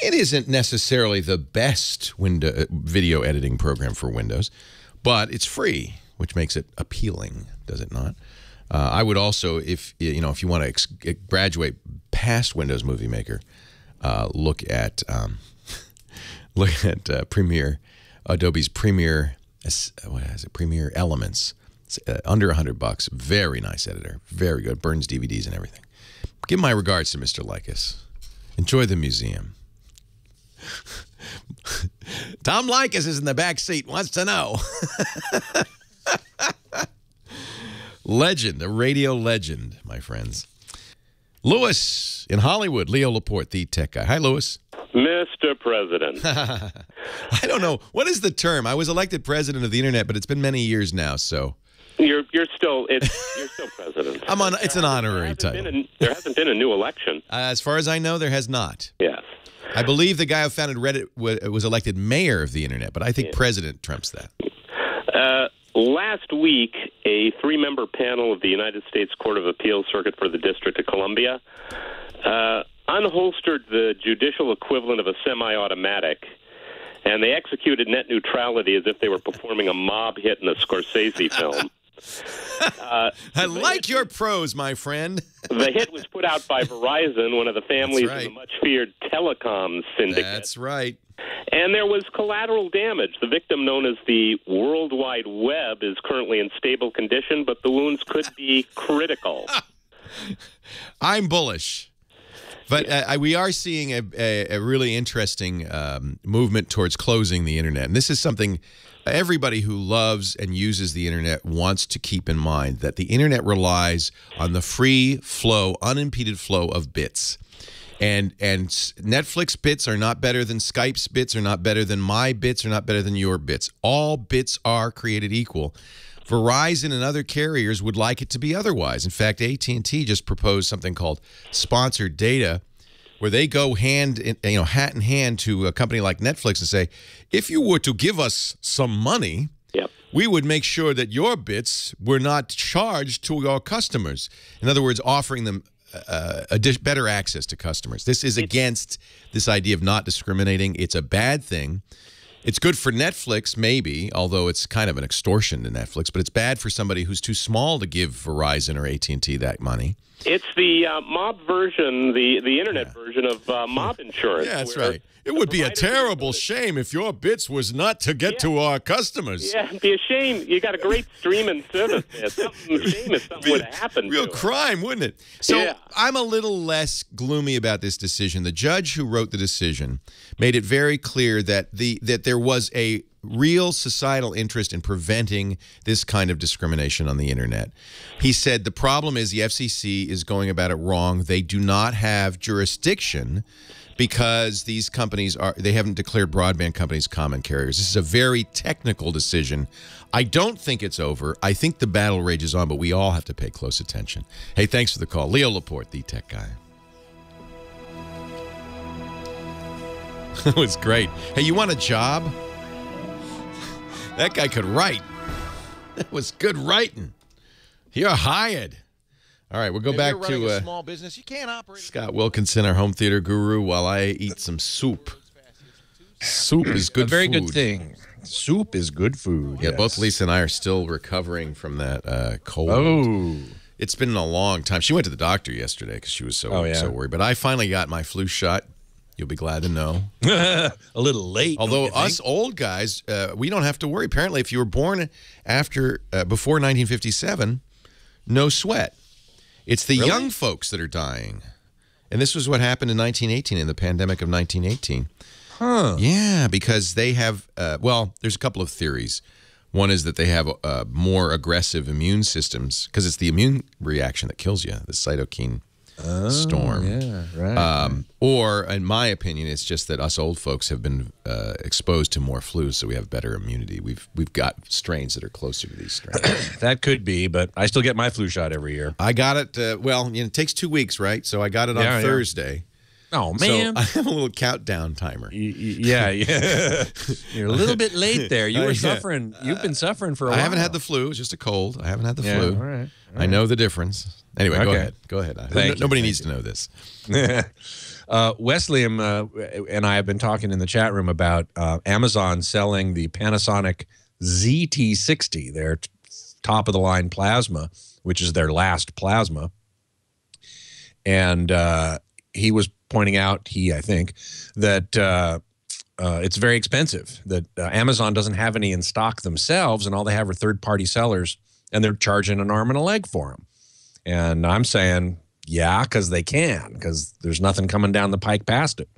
It isn't necessarily the best video editing program for Windows, but it's free, which makes it appealing, does it not? I would also, if you want to graduate past Windows Movie Maker, look at Premiere, Adobe's Premiere. What is it? Premiere Elements. It's under $100. Very nice editor. Very good. Burns DVDs and everything. Give my regards to Mr. Likas. Enjoy the museum. Tom Likas is in the back seat. Wants to know. Legend. A radio legend, my friends. Lewis in Hollywood. Leo Laporte, the tech guy. Hi, Lewis. Mr. President. I don't know. What is the term? I was elected president of the internet, but it's been many years now, so. You're still president. It's an honorary title. There hasn't been a new election. As far as I know, there has not. Yes. I believe the guy who founded Reddit was elected mayor of the internet, but I think president trumps that. Last week, a 3-member panel of the United States Court of Appeals Circuit for the District of Columbia unholstered the judicial equivalent of a semi-automatic, and they executed net neutrality as if they were performing a mob hit in a Scorsese film. I like your prose, my friend. The hit was put out by Verizon, one of the families of the much-feared telecom syndicate. That's right. And there was collateral damage. The victim, known as the World Wide Web, is currently in stable condition, but the wounds could be critical. I'm bullish. But we are seeing a really interesting movement towards closing the internet. And this is something everybody who loves and uses the internet wants to keep in mind, that the internet relies on the free flow, unimpeded flow of bits. And Netflix bits are not better than Skype's bits, are not better than my bits, are not better than your bits. All bits are created equal. Verizon and other carriers would like it to be otherwise. In fact, AT&T just proposed something called sponsored data, where they go hat in hand to a company like Netflix and say, if you were to give us some money, we would make sure that your bits were not charged to your customers. In other words, offering them better access to customers. This is against this idea of not discriminating. It's a bad thing. It's good for Netflix, maybe, although it's kind of an extortion to Netflix, but it's bad for somebody who's too small to give Verizon or AT&T that money. It's the mob version, the internet version of mob insurance. Yeah, that's right. It would be a terrible shame if your bits was not to get to our customers. Yeah, it'd be a shame. You got a great streaming service there. It's a shame if something would have happened. Real crime, wouldn't it? So I'm a little less gloomy about this decision. The judge who wrote the decision made it very clear that there was a real societal interest in preventing this kind of discrimination on the internet. He said the problem is the FCC is going about it wrong. They do not have jurisdiction because these companies they haven't declared broadband companies common carriers. This is a very technical decision. I don't think it's over. I think the battle rages on, but we all have to pay close attention. Hey, thanks for the call. Leo Laporte, the tech guy. It was great. Hey, you want a job? That guy could write. That was good writing. You're hired. All right, we'll go back to a small business. You can't operate. Scott Wilkinson, our home theater guru, while I eat some soup. Soup is good. A very food. good thing. Soup is good food. Yeah, yes. both Lisa and I are still recovering from that cold. Oh. It's been a long time. She went to the doctor yesterday because she was so worried. But I finally got my flu shot. You'll be glad to know. A little late. Although us old guys, we don't have to worry. Apparently, if you were born before 1957, no sweat. It's the young folks that are dying. And this was what happened in 1918, in the pandemic of 1918. Huh. Yeah, because they have, well, there's a couple of theories. One is that they have more aggressive immune systems, because it's the immune reaction that kills you, the cytokine storm. Yeah, right. Or, in my opinion, it's just that us old folks have been exposed to more flu, so we have better immunity. We've got strains that are closer to these strains. That could be, but I still get my flu shot every year. I got it, well, it takes 2 weeks, right? So I got it on Thursday. Oh, man. So I have a little countdown timer. Yeah. You're a little bit late there. You were suffering. You've been suffering for a while. I haven't had the flu. It's just a cold. I haven't had the flu. All right. I know the difference. Anyway, Okay. Go ahead. Nobody needs to know this. Wesley and I have been talking in the chat room about Amazon selling the Panasonic ZT60, their top-of-the-line plasma, which is their last plasma. And he was pointing out, I think, that it's very expensive, that Amazon doesn't have any in stock themselves, and all they have are third-party sellers, and they're charging an arm and a leg for them. And I'm saying, yeah, because they can, because there's nothing coming down the pike past it.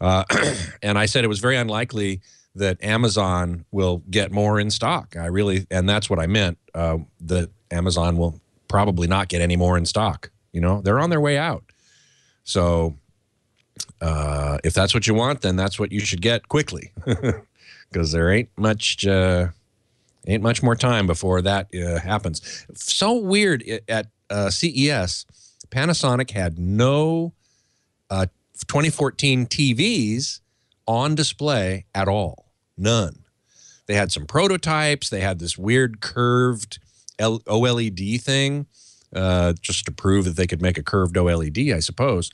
And I said it was very unlikely that Amazon will get more in stock. And that's what I meant, that Amazon will probably not get any more in stock. You know, they're on their way out. So if that's what you want, then that's what you should get quickly, because there ain't much more time before that happens. So weird at CES, Panasonic had no 2014 TVs on display at all. None. They had some prototypes. They had this weird curved OLED thing, just to prove that they could make a curved OLED, I suppose.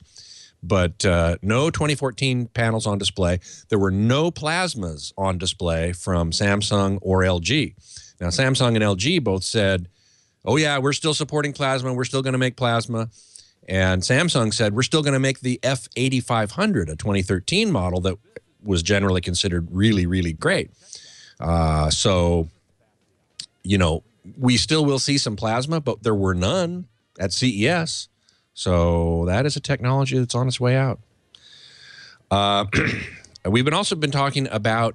But no 2014 panels on display. There were no plasmas on display from Samsung or LG. Now, Samsung and LG both said, oh, yeah, we're still supporting plasma. We're still going to make plasma. And Samsung said, we're still going to make the F8500, a 2013 model that was generally considered really, really great. So, you know, we still will see some plasma, but there were none at CES. So that is a technology that's on its way out. We've also been talking about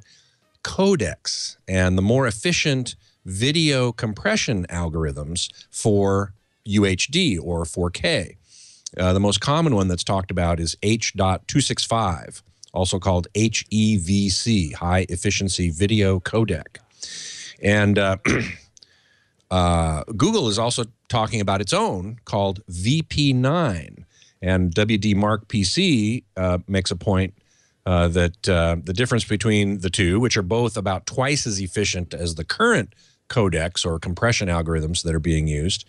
codecs and the more efficient video compression algorithms for UHD or 4K. The most common one that's talked about is H.265, also called HEVC, High Efficiency Video Codec. And Google is also talking about its own called VP9. And WD Mark PC makes a point that the difference between the two, which are both about twice as efficient as the current codecs or compression algorithms that are being used,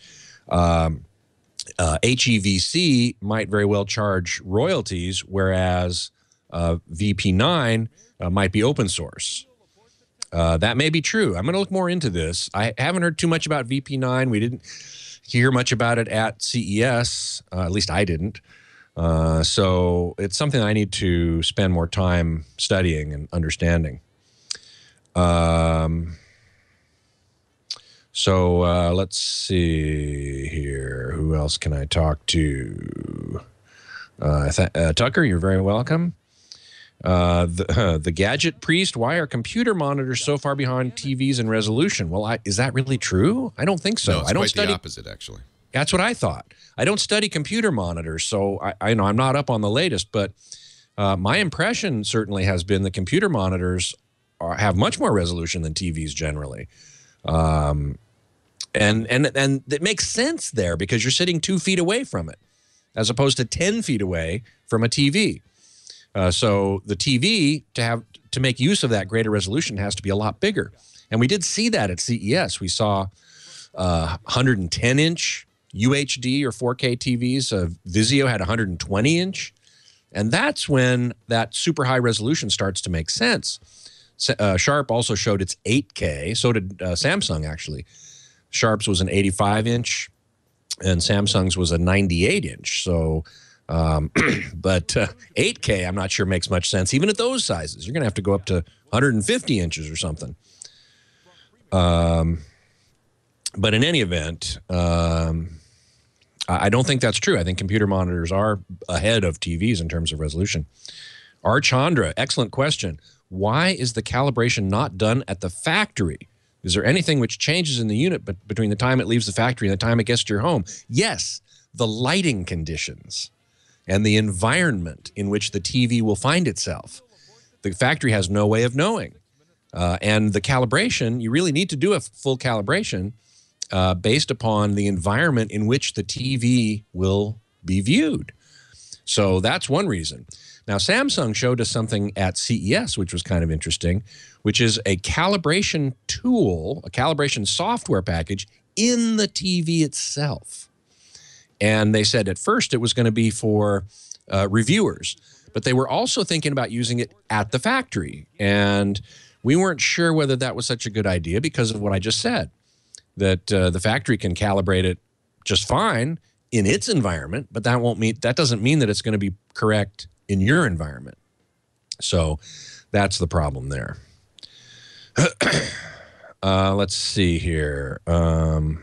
HEVC might very well charge royalties, whereas VP9 might be open source. That may be true. I'm going to look more into this. I haven't heard too much about VP9. We didn't hear much about it at CES. At least I didn't. So it's something I need to spend more time studying and understanding. So let's see here. Who else can I talk to? Tucker, you're very welcome. The Gadget Priest, why are computer monitors so far behind TVs in resolution? Well, is that really true? I don't think so. No, it's I don't quite study the opposite, actually. That's what I thought. I don't study computer monitors, so I know I'm not up on the latest, but My impression certainly has been that computer monitors have much more resolution than TVs generally. And it makes sense there because you're sitting 2 feet away from it as opposed to 10 feet away from a TV. So the TV, to make use of that greater resolution, has to be a lot bigger. And we did see that at CES. We saw 110-inch UHD or 4K TVs. Vizio had 120-inch. And that's when that super high resolution starts to make sense. Sharp also showed its 8K. So did Samsung, actually. Sharp's was an 85-inch, and Samsung's was a 98-inch. So, but 8K, I'm not sure makes much sense. Even at those sizes, you're going to have to go up to 150 inches or something. But in any event, I don't think that's true. I think computer monitors are ahead of TVs in terms of resolution. Archandra, excellent question. Why is the calibration not done at the factory? Is there anything which changes in the unit between the time it leaves the factory and the time it gets to your home? Yes, the lighting conditions and the environment in which the TV will find itself. The factory has no way of knowing. And the calibration, you really need to do a full calibration based upon the environment in which the TV will be viewed. So that's one reason. Now, Samsung showed us something at CES, which was kind of interesting, which is a calibration tool, a calibration software package in the TV itself. And they said at first it was going to be for reviewers, but they were also thinking about using it at the factory. And we weren't sure whether that was such a good idea because of what I just said, that the factory can calibrate it just fine in its environment, but that doesn't mean that it's going to be correct in your environment. So that's the problem there. Let's see here. iPhone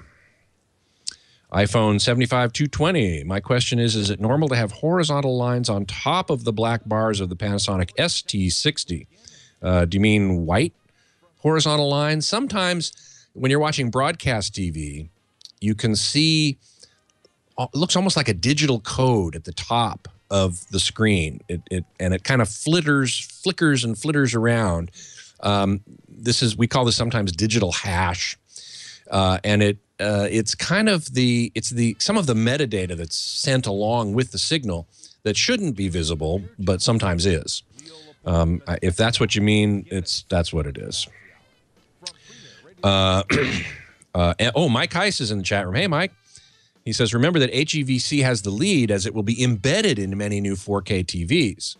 75-220. My question is it normal to have horizontal lines on top of the black bars of the Panasonic ST60? Do you mean white horizontal lines? Sometimes when you're watching broadcast TV, you can see, it looks almost like a digital code at the top of the screen. It kind of flickers and flitters around. We call this sometimes digital hash, and it's kind of some of the metadata that's sent along with the signal that shouldn't be visible, but sometimes is. If that's what you mean, that's what it is. Mike Heiss is in the chat room. Hey, Mike. He says, remember that HEVC has the lead as it will be embedded in many new 4K TVs.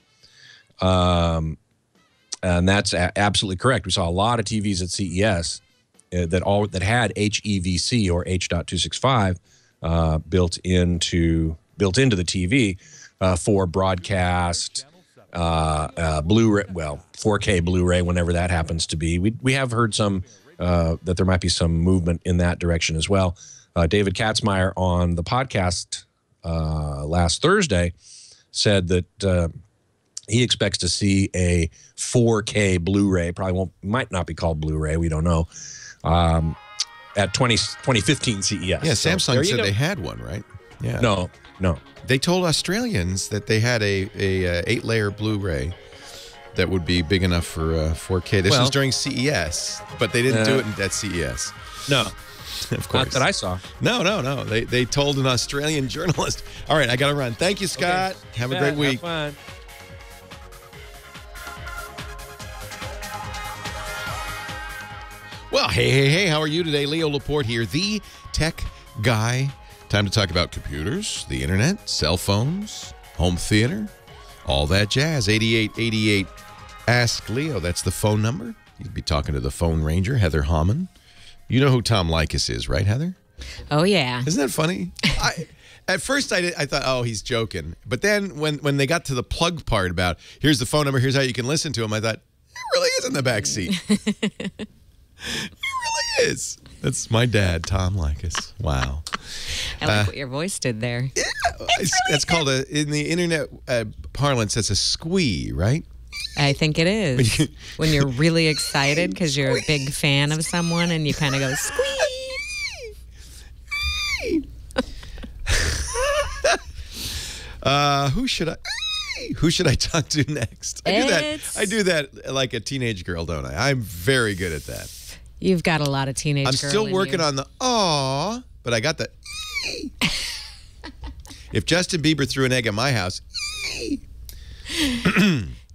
And that's absolutely correct. We saw a lot of TVs at CES that had HEVC or H.265 built into the TV for broadcast, Blu-ray, 4K Blu-ray, whenever that happens to be. We have heard some that there might be some movement in that direction as well. David Katzmeyer on the podcast last Thursday said that he expects to see a 4K Blu-ray, might not be called Blu-ray, we don't know, at 2015 CES. Yeah, Samsung said they had one, right? Yeah. No. They told Australians that they had a 8-layer Blu-ray that would be big enough for 4K. This was during CES, but they didn't do it at CES. No. Of course. Not that I saw. No. They told an Australian journalist. All right, I got to run. Thank you, Scott. Okay. Have a great week. Have fun. Well, hey, how are you today? Leo Laporte here, the tech guy. Time to talk about computers, the internet, cell phones, home theater, all that jazz. 8888 Ask Leo. That's the phone number. You'd be talking to the phone ranger, Heather Hammond. You know who Tom Likas is, right, Heather? Oh, yeah. Isn't that funny? At first, I thought, oh, he's joking. But then when they got to the plug part about, here's the phone number, here's how you can listen to him, I thought, it really is in the back seat. It really is. That's my dad, Tom Likas. Wow. I like what your voice did there. Yeah. That's called, in the internet parlance, that's a squee, right? I think it is. When you're really excited because you're a big fan of someone and you kind of go, squee. Who should I? Who should I talk to next? I do that like a teenage girl, don't I? I'm very good at that. You've got a lot of teenage I'm girl still in working you. on the aw, but I got the If Justin Bieber threw an egg at my house,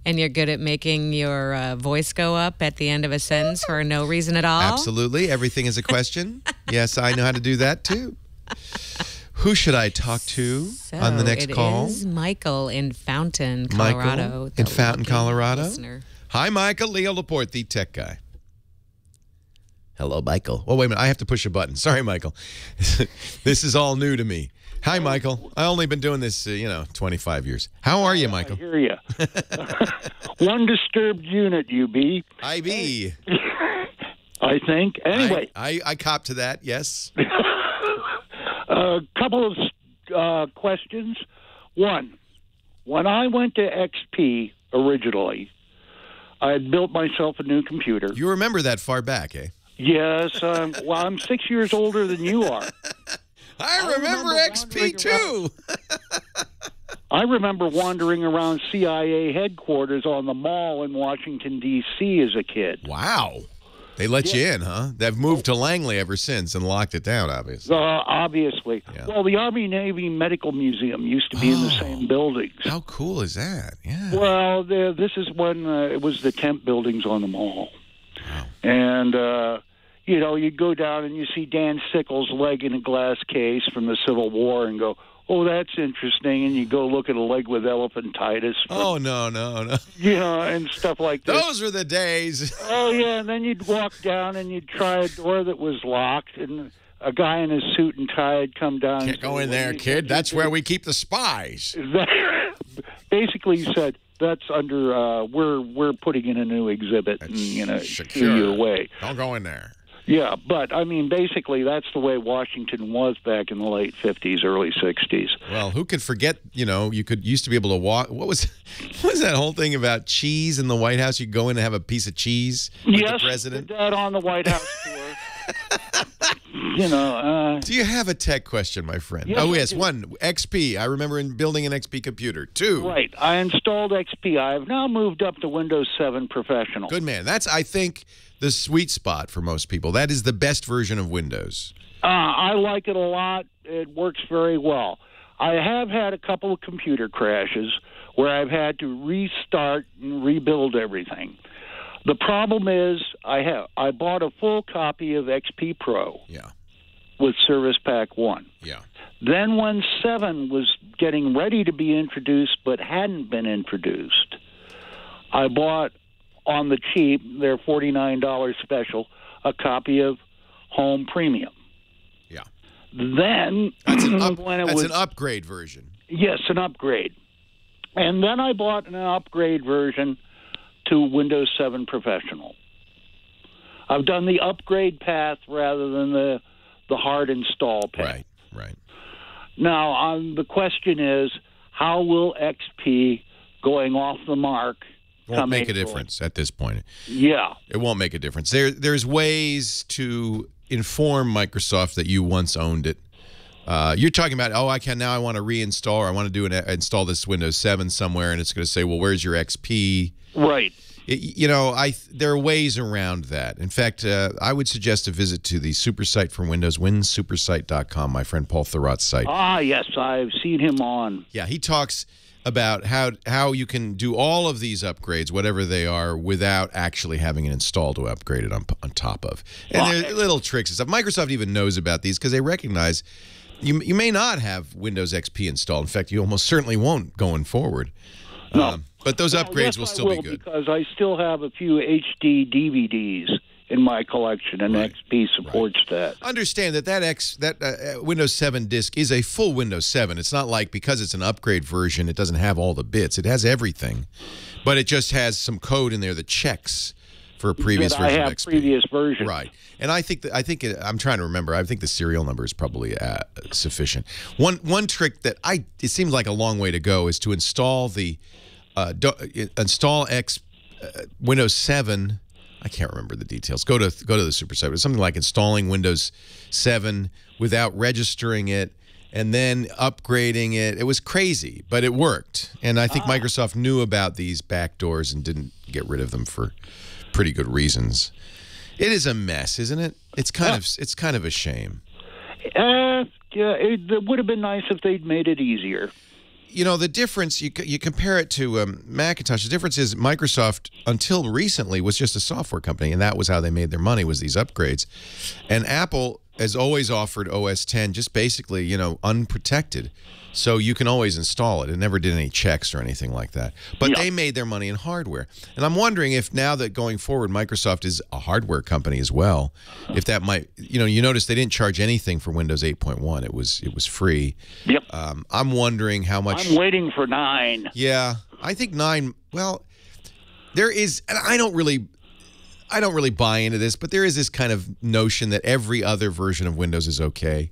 And you're good at making your voice go up at the end of a sentence for no reason at all? absolutely. Everything is a question. Yes, I know how to do that too. Who should I talk to on the next call? It is Michael in Fountain, Colorado. Michael in Fountain, lucky Colorado. listener. Hi, Michael. Leo Laporte, the tech guy. Hello, Michael. Oh, wait a minute. I have to push a button. Sorry, Michael. This is all new to me. Hi, Michael. I've only been doing this, 25 years. How are you, Michael? I hear you. One disturbed unit, UB. IB. I think. Anyway, I cop to that, yes. a couple of questions. One, when I went to XP originally, I had built myself a new computer. You remember that far back, eh? Yes. Well, I'm 6 years older than you are. I remember XP, too. I remember wandering around CIA headquarters on the mall in Washington, D.C. as a kid. Wow. They let you in, huh? They've moved to Langley ever since and locked it down, obviously. Obviously. Yeah. Well, the Army-Navy Medical Museum used to be in the same buildings. How cool is that? Yeah. Well, this is when it was the temp buildings on the mall. Wow. And, you'd go down and you see Dan Sickles' leg in a glass case from the Civil War and go, oh, that's interesting. And you go look at a leg with elephantitis. Oh, no. And stuff like that. Those were the days. Oh, yeah, and then you'd walk down and you'd try a door that was locked, and a guy in his suit and tie had come down. Can't go in there, kid. That's where we keep the spies. Basically, he said, that's under, we're putting in a new exhibit, and, secure. your way. Don't go in there. Yeah, but, I mean, basically, that's the way Washington was back in the late 50s, early 60s. Well, who could forget, you used to be able to walk. What was that whole thing about cheese in the White House? You go in and have a piece of cheese with the president? Yes, did that on the White House tour. Do you have a tech question, my friend? Yes, oh, I yes. do. 1, XP. I remember building an XP computer. 2. Right. I installed XP. I have now moved up to Windows 7 Professional. Good man. That's, I think, the sweet spot for most people. That is the best version of Windows. I like it a lot. It works very well. I have had a couple of computer crashes where I've had to restart and rebuild everything. The problem is I bought a full copy of XP Pro. Yeah. With Service Pack 1. Yeah. Then when 7 was getting ready to be introduced but hadn't been introduced, I bought on the cheap, their $49 special, a copy of Home Premium. Yeah. Then That's an an upgrade version. Yes, an upgrade. And then I bought an upgrade version to Windows 7 Professional. I've done the upgrade path rather than the hard install path. Right. Now, the question is, how will XP going off the mark won't make a difference at this point. Yeah. It won't make a difference. There's ways to inform Microsoft that you once owned it. You're talking about, I want to reinstall, or I want to install this Windows 7 somewhere, and it's going to say, well, where's your XP? Right. There are ways around that. In fact, I would suggest a visit to the super site for Windows, winsupersite.com, my friend Paul Thurrott's site. Ah, yes, I've seen him on. Yeah, he talks about how you can do all of these upgrades, whatever they are, without actually having it installed to upgrade it on top of. And there are little tricks and stuff. Microsoft even knows about these because they recognize you may not have Windows XP installed. In fact, you almost certainly won't going forward. No. But those upgrades will still be good. Because I still have a few HD DVDs in my collection, and XP supports that. Understand that Windows 7 disk is a full Windows 7. It's not like because it's an upgrade version, it doesn't have all the bits. It has everything, but it just has some code in there that checks for a previous version of XP. Previous version. Right. And I'm trying to remember. I think the serial number is probably sufficient. One trick that it seems like a long way to go is to install the Windows 7. I can't remember the details. Go to the super site. It's something like installing Windows 7 without registering it and then upgrading it. It was crazy, but it worked. And I think Microsoft knew about these backdoors and didn't get rid of them for pretty good reasons. It is a mess, isn't it? It's kind of a shame. Yeah, it would have been nice if they'd made it easier. You know, the difference, you compare it to Macintosh, the difference is Microsoft, until recently, was just a software company, and that was how they made their money, was these upgrades. And Apple has always offered OS X just basically, you know, unprotected. So you can always install it. It never did any checks or anything like that. But they made their money in hardware. And I'm wondering if now that going forward, Microsoft is a hardware company as well, if that might, you know, you notice they didn't charge anything for Windows 8.1. It was free. Yep. I'm wondering how much. I'm waiting for 9. Yeah, I think 9. Well, there is, and I don't really buy into this, but there is this kind of notion that every other version of Windows is okay.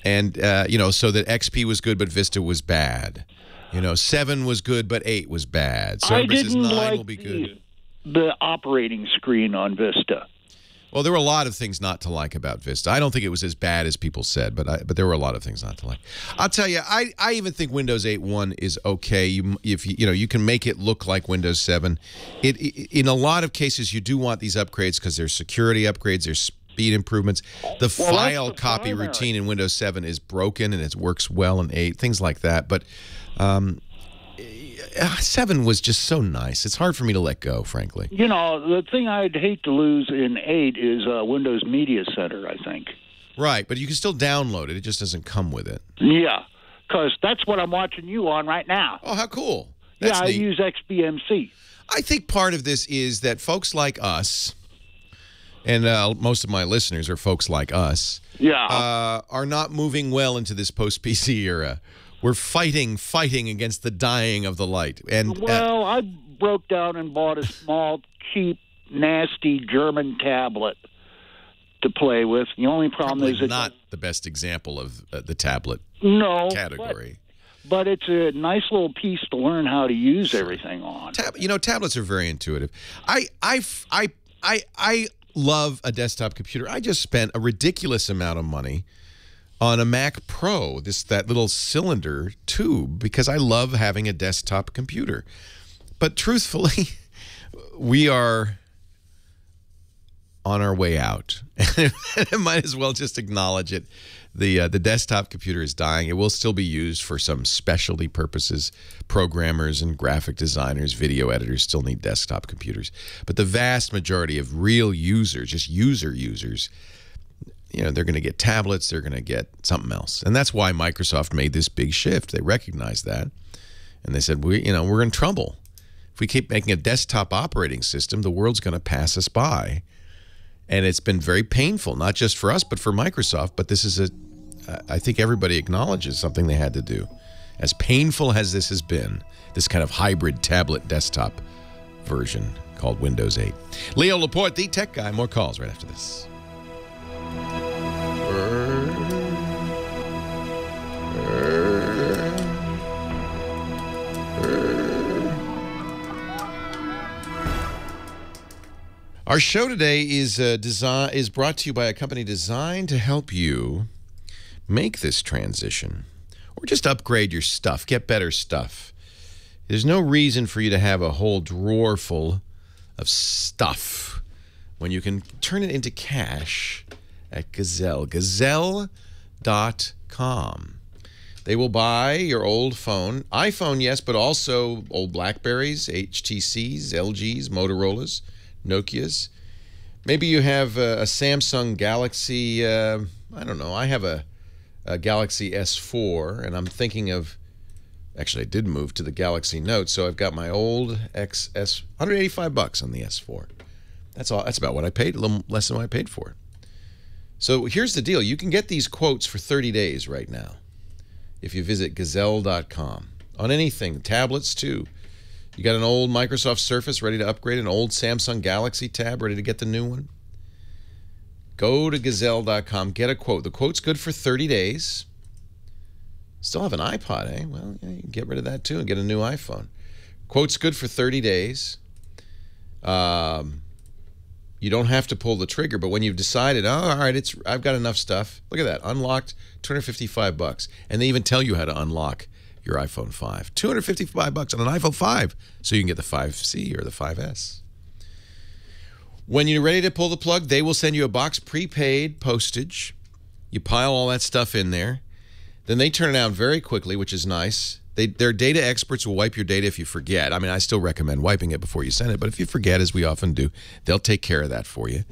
And, you know, so that XP was good, but Vista was bad. You know, 7 was good, but 8 was bad. So I everybody says didn't 9 like will be good. the operating screen on Vista. Well, there were a lot of things not to like about Vista. I don't think it was as bad as people said, but there were a lot of things not to like. I'll tell you, I even think Windows 8.1 is okay. You can make it look like Windows 7. In a lot of cases, you do want these upgrades because there's security upgrades, there's speed improvements. The file copy routine in Windows 7 is broken, and it works well in 8, things like that. But 7 was just so nice. It's hard for me to let go, frankly. You know, the thing I'd hate to lose in 8 is Windows Media Center, I think. Right, but you can still download it. It just doesn't come with it. Yeah, because that's what I'm watching you on right now. Oh, how cool. That's I neat. use XBMC. I think part of this is that folks like us, and most of my listeners are folks like us, are not moving well into this post-PC era. We're fighting against the dying of the light. And well, I broke down and bought a small, cheap, nasty German tablet to play with. The only problem is it's not the best example of the tablet category. But it's a nice little piece to learn how to use everything on. You know, tablets are very intuitive. I love a desktop computer. I just spent a ridiculous amount of money on a Mac Pro, that little cylinder tube, because I love having a desktop computer. But truthfully, we are on our way out. I might as well just acknowledge it. The desktop computer is dying. It will still be used for some specialty purposes. Programmers and graphic designers, video editors still need desktop computers. But the vast majority of real users, just users, you know, they're going to get tablets, they're going to get something else. And that's why Microsoft made this big shift. They recognized that. And they said, we're in trouble. If we keep making a desktop operating system, the world's going to pass us by. And it's been very painful, not just for us, but for Microsoft. But this is I think everybody acknowledges something they had to do. As painful as this has been, this kind of hybrid tablet desktop version called Windows 8. Leo Laporte, the tech guy. More calls right after this. Our show today is brought to you by a company designed to help you make this transition or just upgrade your stuff, get better stuff. There's no reason for you to have a whole drawer full of stuff when you can turn it into cash at Gazelle, gazelle.com. They will buy your old phone, iPhone, yes, but also old Blackberries, HTCs, LGs, Motorola's, Nokia's. Maybe you have a Samsung Galaxy, I don't know, I have a Galaxy S4, and I'm thinking of, actually I did move to the Galaxy Note, so I've got my old XS, $185 on the S4. That's all. That's about what I paid, a little less than what I paid for it. So here's the deal. You can get these quotes for 30 days right now if you visit gazelle.com. On anything, tablets too. You got an old Microsoft Surface ready to upgrade, an old Samsung Galaxy Tab ready to get the new one? Go to gazelle.com, get a quote. The quote's good for 30 days. Still have an iPod, eh? Well, yeah, you can get rid of that too and get a new iPhone. Quote's good for 30 days. You don't have to pull the trigger, but when you've decided, all right, I've got enough stuff. Look at that, unlocked, $255, and they even tell you how to unlock your iPhone 5. $255 on an iPhone 5, so you can get the 5C or the 5S. When you're ready to pull the plug, they will send you a box, prepaid postage. You pile all that stuff in there. Then they turn it out very quickly, which is nice. Their data experts will wipe your data if you forget. I mean, I still recommend wiping it before you send it, but if you forget, as we often do, they'll take care of that for you.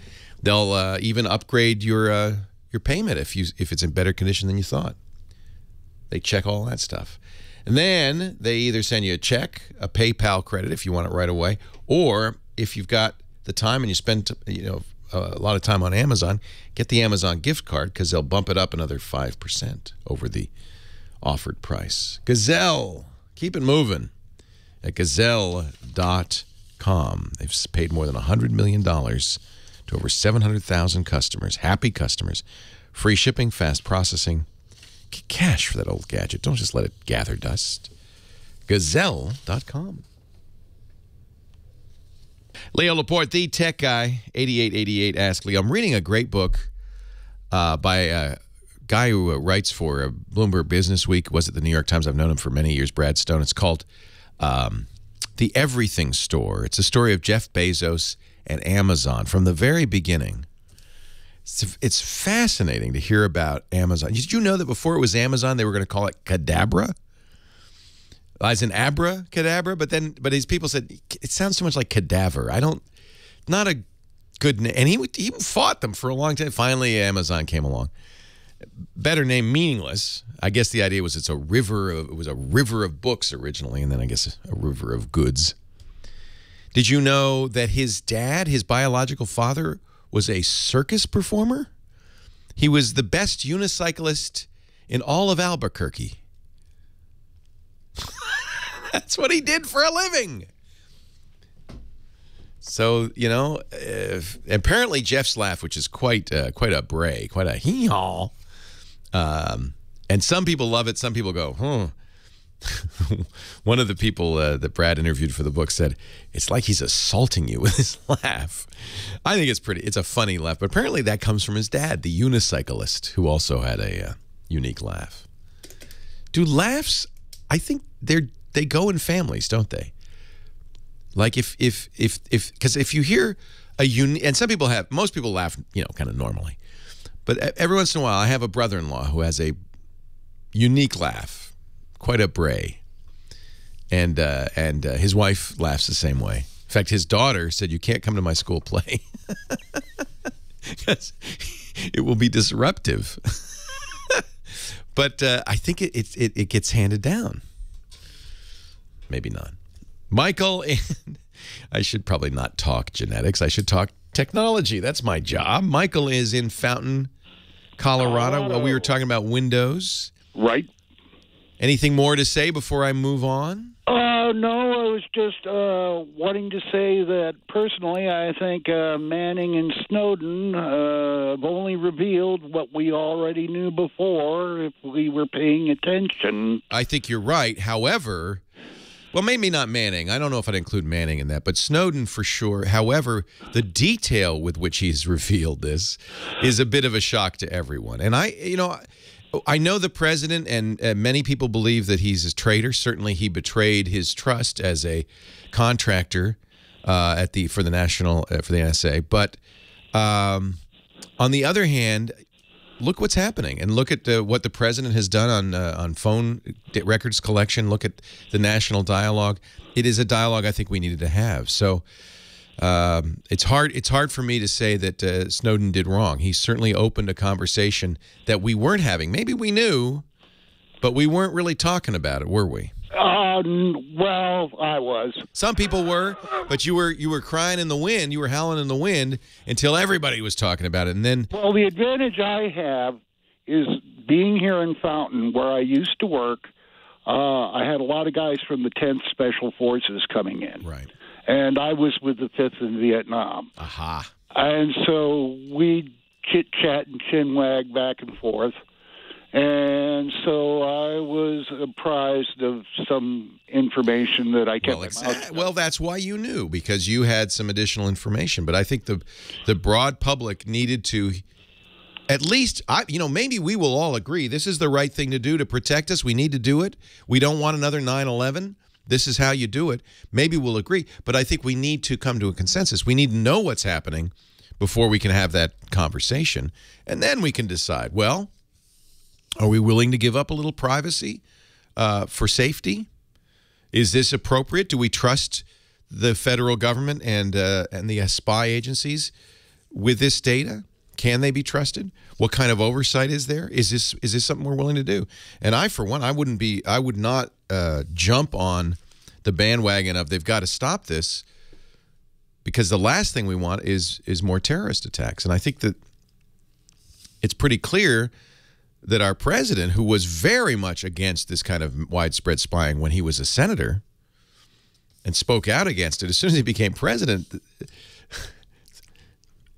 They'll even upgrade your payment if it's in better condition than you thought. They check all that stuff. And then they either send you a check, a PayPal credit if you want it right away, or if you've got the time and you spend a lot of time on Amazon, get the Amazon gift card because they'll bump it up another 5% over the offered price. Gazelle, keep it moving at Gazelle.com. They've paid more than $100 million to over 700,000 customers, happy customers, free shipping, fast processing. Get cash for that old gadget. Don't just let it gather dust. Gazelle.com. Leo Laporte, the tech guy, 8888 Ask Leo. I'm reading a great book by a guy who writes for Bloomberg Business Week, was at the New York Times. I've known him for many years, Brad Stone. It's called The Everything Store. It's a story of Jeff Bezos and Amazon from the very beginning. It's fascinating to hear about Amazon. Did you know that before it was Amazon, they were going to call it Cadabra? As in abracadabra, but these people said it sounds too much like cadaver. Not a good name. And he fought them for a long time. Finally, Amazon came along. Better name, meaningless. I guess the idea was it was a river of books originally, and then I guess a river of goods. Did you know that his dad, his biological father, was a circus performer? He was the best unicyclist in all of Albuquerque. That's what he did for a living. So, apparently Jeff's laugh, which is quite a bray, quite a hee-haw. And some people love it. Some people go, One of the people that Brad interviewed for the book said, it's like he's assaulting you with his laugh. I think it's a funny laugh. But apparently that comes from his dad, the unicyclist, who also had a unique laugh. Do laughs, I think they go in families, don't they? Like because if you hear and most people laugh, kind of normally. But every once in a while, I have a brother-in-law who has a unique laugh, quite a bray. And his wife laughs the same way. In fact, his daughter said, "You can't come to my school play because it will be disruptive." But I think it gets handed down. Maybe not. Michael, and I should probably not talk genetics. I should talk technology. That's my job. Michael is in Fountain, Colorado. Well, we were talking about Windows. Right. Anything more to say before I move on? No, I was just wanting to say that personally, I think Manning and Snowden have only revealed what we already knew before if we were paying attention. I think you're right. However, well, maybe not Manning. I don't know if I'd include Manning in that, but Snowden for sure. However, the detail with which he's revealed this is a bit of a shock to everyone. And I know the president and many people believe that he's a traitor. Certainly, he betrayed his trust as a contractor for the NSA. But on the other hand, look what's happening, and look at what the president has done on phone records collection. Look at the national dialogue. It is a dialogue I think we needed to have. So it's hard for me to say that Snowden did wrong. He certainly opened a conversation that we weren't having. Maybe we knew, but we weren't really talking about it, were we? Well, I was. Some people were, but you were crying in the wind. You were howling in the wind until everybody was talking about it, and then. Well, the advantage I have is being here in Fountain, where I used to work. I had a lot of guys from the 10th Special Forces coming in. Right. And I was with the 5th in Vietnam. Aha. And so we chit-chat and chin-wag back and forth. And so I was apprised of some information that I kept. Well, that's why you knew, because you had some additional information. But I think the broad public needed to, at least, maybe we will all agree this is the right thing to do to protect us. We need to do it. We don't want another 9/11. This is how you do it. Maybe we'll agree. But I think we need to come to a consensus. We need to know what's happening before we can have that conversation. And then we can decide, well, are we willing to give up a little privacy for safety? Is this appropriate? Do we trust the federal government and the spy agencies with this data? Can they be trusted? What kind of oversight is there? Is this something we're willing to do? And I, for one, I would not jump on the bandwagon of they've got to stop this, because the last thing we want is more terrorist attacks. And I think that it's pretty clear that our president, who was very much against this kind of widespread spying when he was a senator and spoke out against it, as soon as he became president,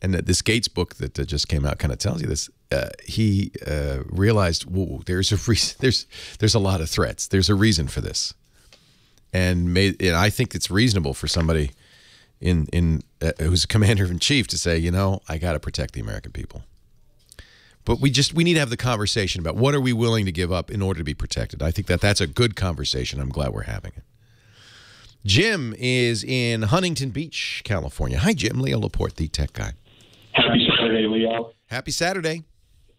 and this Gates book that just came out kind of tells you this, he realized, whoa, there's a reason, there's a lot of threats. There's a reason for this. And I think it's reasonable for somebody who's commander-in-chief to say, I got to protect the American people. But we need to have the conversation about what are we willing to give up in order to be protected. I think that's a good conversation. I'm glad we're having it. Jim is in Huntington Beach, California. Hi, Jim. Leo Laporte, the tech guy. Happy Saturday, Leo. Happy Saturday.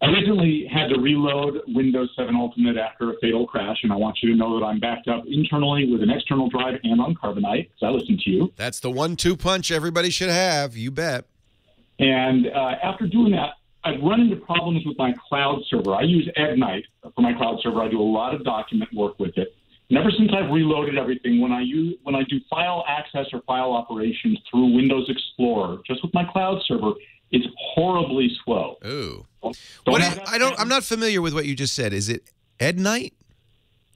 I recently had to reload Windows 7 Ultimate after a fatal crash, and I want you to know that I'm backed up internally with an external drive and on Carbonite, because I listen to you. That's the 1-2 punch everybody should have. You bet. And after doing that, I've run into problems with my cloud server. I use Ignite for my cloud server. I do a lot of document work with it. And ever since I've reloaded everything, when I do file access or file operations through Windows Explorer, just with my cloud server, it's horribly slow. Ooh. I'm not familiar with what you just said. Is it Ignite?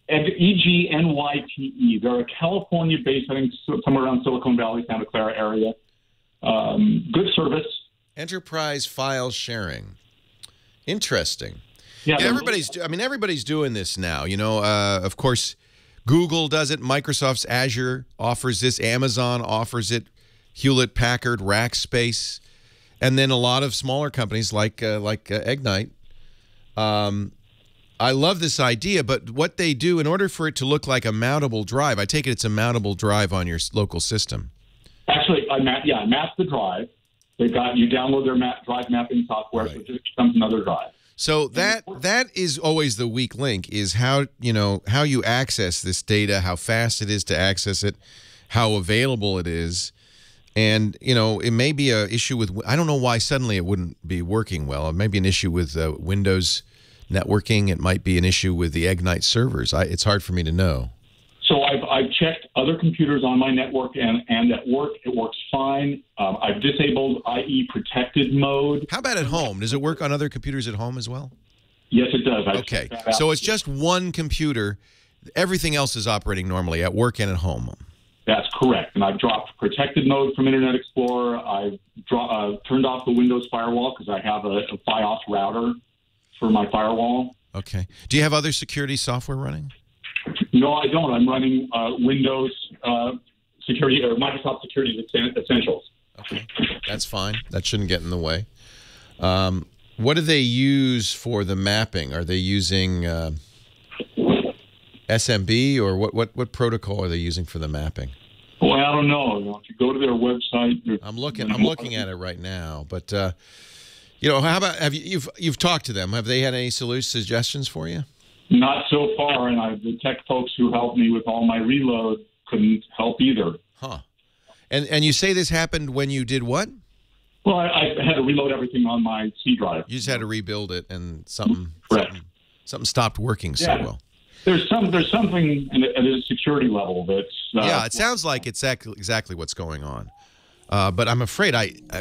Egnyte. They're a California-based, I think somewhere around Silicon Valley, Santa Clara area. Good service. Enterprise file sharing. Interesting. Yeah, everybody's doing this now. Of course, Google does it. Microsoft's Azure offers this. Amazon offers it. Hewlett-Packard, Rackspace, and then a lot of smaller companies like Ignite. I love this idea, but what they do in order for it to look like a mountable drive, I take it it's a mountable drive on your local system. Actually, I map the drive. You download their drive mapping software, right. So it just becomes another drive. So that is always the weak link, is how you access this data, how fast it is to access it, how available it is. And, it may be an issue with, I don't know why suddenly it wouldn't be working well. It may be an issue with Windows networking. It might be an issue with the Ignite servers. It's hard for me to know. So I've checked other computers on my network, and at work it works fine. I've disabled IE protected mode. How about at home? Does it work on other computers at home as well? Yes, it does. Okay, so it's just one computer. Everything else is operating normally at work and at home. That's correct. And I've dropped protected mode from Internet Explorer. I've turned off the Windows firewall because I have a FiOS router for my firewall. Okay. Do you have other security software running? No, I don't. I'm running Windows Security or Microsoft Security Essentials. Okay, that's fine. That shouldn't get in the way. What do they use for the mapping? Are they using SMB, or what protocol are they using for the mapping? Well, I don't know. If you go to their website, I'm looking at it right now. But how about you've talked to them? Have they had any suggestions for you? Not so far, and the tech folks who helped me with all my reload couldn't help either. Huh. And you say this happened when you did what? Well, I had to reload everything on my C drive. You just had to rebuild it, and something stopped working so well. There's something at a security level that's... it sounds like it's exactly what's going on. But I'm afraid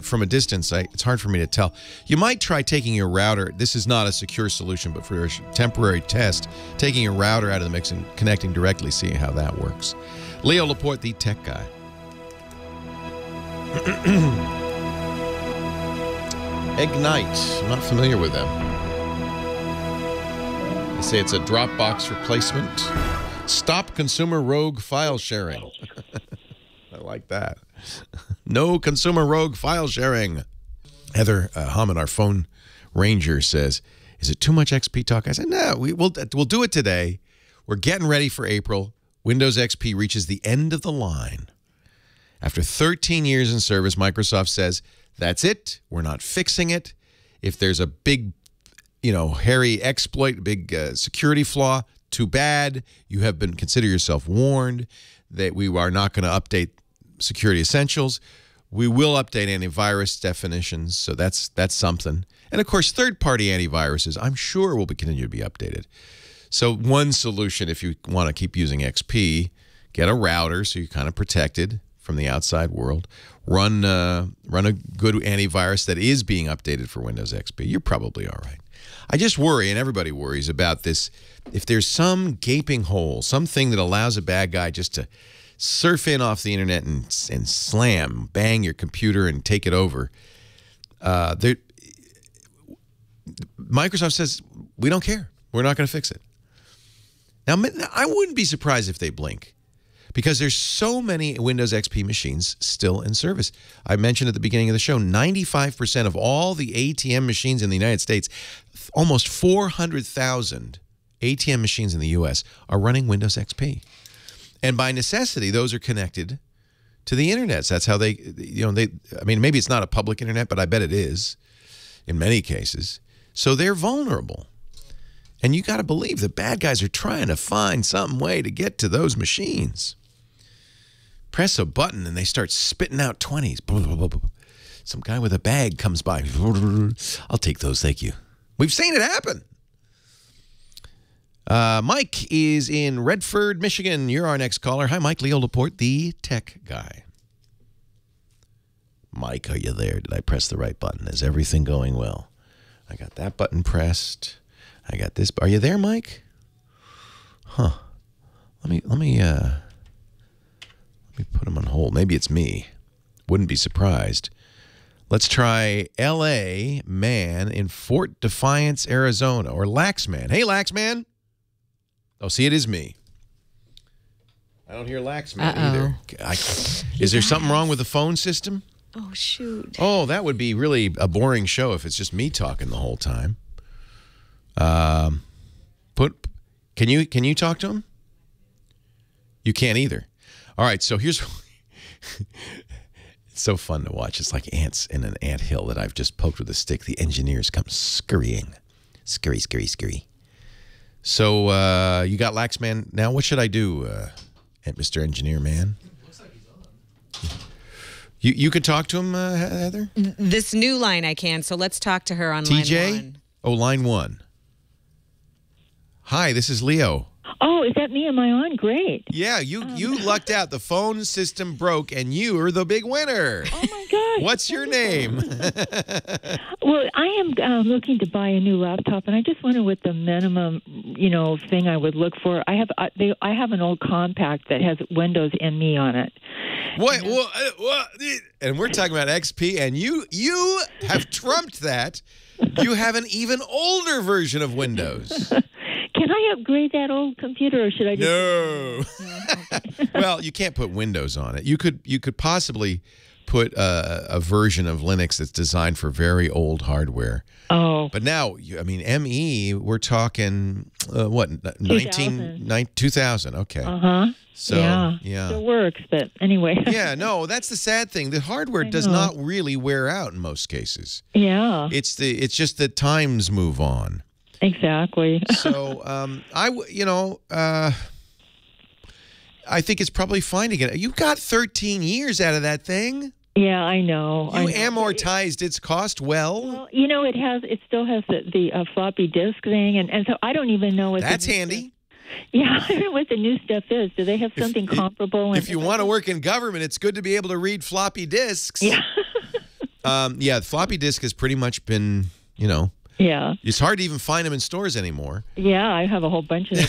from a distance, it's hard for me to tell. You might try taking your router. This is not a secure solution, but for a temporary test, taking your router out of the mix and connecting directly, seeing how that works. Leo Laporte, the tech guy. Ignite. I'm not familiar with them. say it's a Dropbox replacement. Stop consumer rogue file sharing. I like that. No consumer rogue file sharing. Heather Hammond, our phone ranger, says, is it too much XP talk? I said, no, we'll do it today. We're getting ready for April. Windows XP reaches the end of the line. After 13 years in service, Microsoft says, that's it. We're not fixing it. If there's a big, hairy exploit, big security flaw, too bad. You have been, consider yourself warned that we are not going to update security essentials. We will update antivirus definitions, so that's something. And, of course, third-party antiviruses, I'm sure, will continue to be updated. So one solution, if you want to keep using XP, get a router so you're kind of protected from the outside world. Run a good antivirus that is being updated for Windows XP. You're probably all right. I just worry, and everybody worries about this, if there's some gaping hole, something that allows a bad guy just to surf in off the internet and bang your computer and take it over. Microsoft says, we don't care. We're not going to fix it. Now, I wouldn't be surprised if they blink, because there's so many Windows XP machines still in service. I mentioned at the beginning of the show, 95% of all the ATM machines in the United States, almost 400,000 ATM machines in the U.S. are running Windows XP. And by necessity, those are connected to the internet. So that's how I mean, maybe it's not a public internet, but I bet it is in many cases. So they're vulnerable. And you got to believe the bad guys are trying to find some way to get to those machines. Press a button and they start spitting out 20s. Some guy with a bag comes by. I'll take those, thank you. We've seen it happen. Mike is in Redford, Michigan. You're our next caller. Hi, Mike. Leo Laporte, the tech guy. Mike, are you there? Did I press the right button? Is everything going well? I got that button pressed. I got this. Are you there, Mike? Huh. Let me put him on hold. Maybe it's me. Wouldn't be surprised. Let's try L.A. man in Fort Defiance, Arizona, or Laxman. Hey, Laxman. Oh, see, it is me. I don't hear Laxman either. Is there something wrong with the phone system? Oh, shoot. Oh, that would be really a boring show if it's just me talking the whole time. Can you talk to him? You can't either. All right, so here's it's so fun to watch. It's like ants in an anthill that I've just poked with a stick. The engineers come scurrying. Scurry, scurry, scurry. So you got Laxman now. What should I do, Mr. Engineer Man? Looks like he's on. You could talk to him, Heather? This new line I can, so let's talk to her on TJ? line 1. Oh, line 1. Hi, this is Leo. Oh, is that me? Am I on? Great. Yeah, you lucked out. The phone system broke, and you are the big winner. Oh, my gosh. What's your name? Well, I am looking to buy a new laptop, and I just wonder what the minimum, thing I would look for. I have an old compact that has Windows ME on it. What? And we're talking about XP, and you have trumped that. You have an even older version of Windows. Can I upgrade that old computer, or should I just... No. Well, you can't put Windows on it. You could possibly put a version of Linux that's designed for very old hardware. Oh. But now, ME, we're talking, 2000. Okay. Uh-huh. So, yeah. It works, but anyway. Yeah, no, that's the sad thing. The hardware does not really wear out in most cases. Yeah. It's just that times move on. Exactly. So, I think it's probably fine to get. You got 13 years out of that thing. Yeah, I know. You amortized its cost well. Well, it still has the floppy disk thing, and so I don't even know what. That's handy. Yeah, I don't know what the new stuff is. Do they have something comparable? If you want to work in government, it's good to be able to read floppy disks. Yeah. The floppy disk has pretty much been, Yeah. It's hard to even find them in stores anymore. Yeah, I have a whole bunch of them.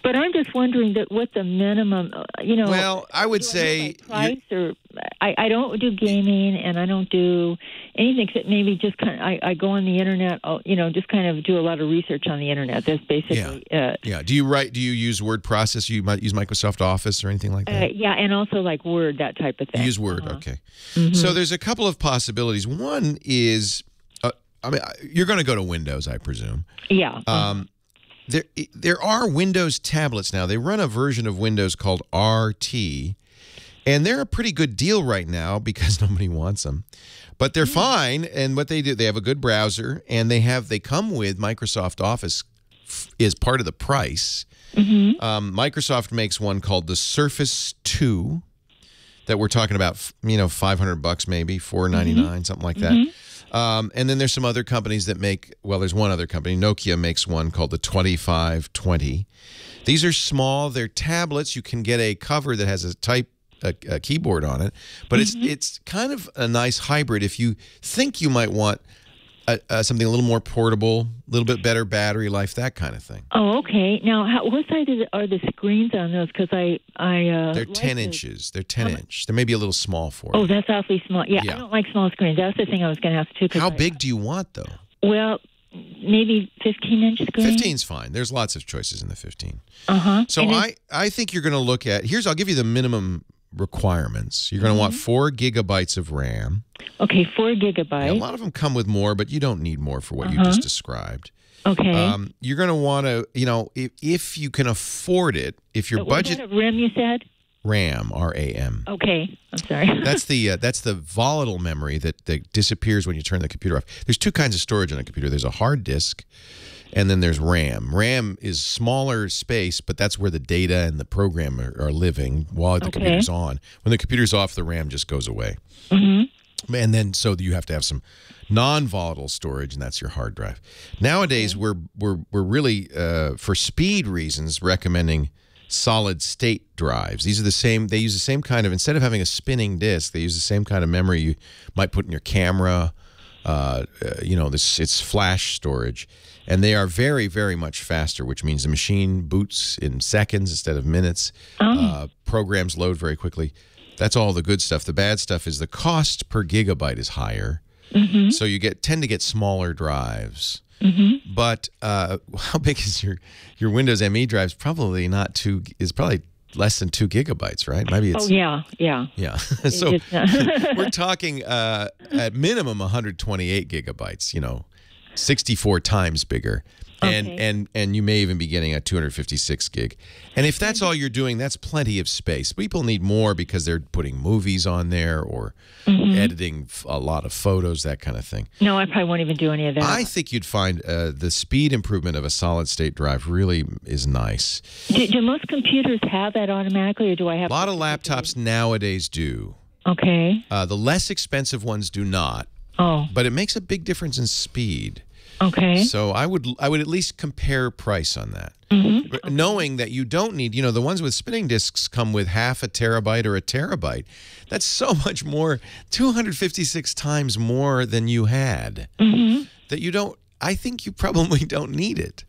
But I'm just wondering what the minimum, Well, I would say price, or I don't do gaming, and I don't do anything except maybe just I go on the internet, just kind of do a lot of research on the internet. That's basically it. Yeah. Do you use word processor? You might use Microsoft Office or anything like that? Yeah, and also like Word, that type of thing. You use Word, okay. So there's a couple of possibilities. One is, you're going to go to Windows, I presume. Yeah. There are Windows tablets now. They run a version of Windows called RT, and they're a pretty good deal right now because nobody wants them. But they're fine, and what they do, they have a good browser, and they come with Microsoft Office is part of the price. Microsoft makes one called the Surface 2 that we're talking about, $500 maybe, $499, something like that. And then there's some other companies that make, there's one other company, Nokia makes one called the 2520. These are small, they're tablets. You can get a cover that has a keyboard on it, but it's kind of a nice hybrid if you think you might want something a little more portable, a little bit better battery life, that kind of thing. Oh, okay. Now, what size are the screens on those? Because they're 10 inches. They're 10 inch. They may be a little small for you. Oh, that's awfully small. Yeah, I don't like small screens. That's the thing I was going to ask too. How big do you want, though? Well, maybe 15-inch screen. 15's fine. There's lots of choices in the 15. So I think you're going to look at, I'll give you the minimum requirements. You're going to want 4 gigabytes of RAM. Okay, 4 gigabytes. Yeah, a lot of them come with more, but you don't need more for what you just described. Okay. You're going to want to, if you can afford it, if your budget. Was that a RAM you said? RAM, RAM. Okay, I'm sorry. That's the volatile memory that disappears when you turn the computer off. There's two kinds of storage on a computer. There's a hard disk, and then there's RAM. RAM is smaller space, but that's where the data and the program are living while the computer's on. When the computer's off, the RAM just goes away. And then so you have to have some non-volatile storage, and that's your hard drive. Nowadays, we're really for speed reasons recommending solid state drives. These are the same. They use the same kind of, instead of having a spinning disk, they use the same kind of memory you might put in your camera. It's flash storage, and they are very, very much faster, which means the machine boots in seconds instead of minutes. Programs load very quickly. That's all the good stuff. The bad stuff is the cost per gigabyte is higher, so you tend to get smaller drives. But how big is your Windows ME drive? Probably probably less than 2 gigabytes, right? Maybe it's. Oh yeah. So we're talking at minimum 128 gigabytes. 64 times bigger. And you may even be getting a 256 gig. And if that's all you're doing, that's plenty of space. People need more because they're putting movies on there or editing a lot of photos, that kind of thing. No, I probably won't even do any of that. I think you'd find the speed improvement of a solid-state drive really is nice. Do most computers have that automatically, or do I have... A lot of laptops nowadays do. Okay. The less expensive ones do not. Oh. But it makes a big difference in speed. Okay. So I would at least compare price on that. Knowing that you don't need, the ones with spinning disks come with half a terabyte or a terabyte. That's so much more, 256 times more than you had. That you don't, I think you probably don't need it.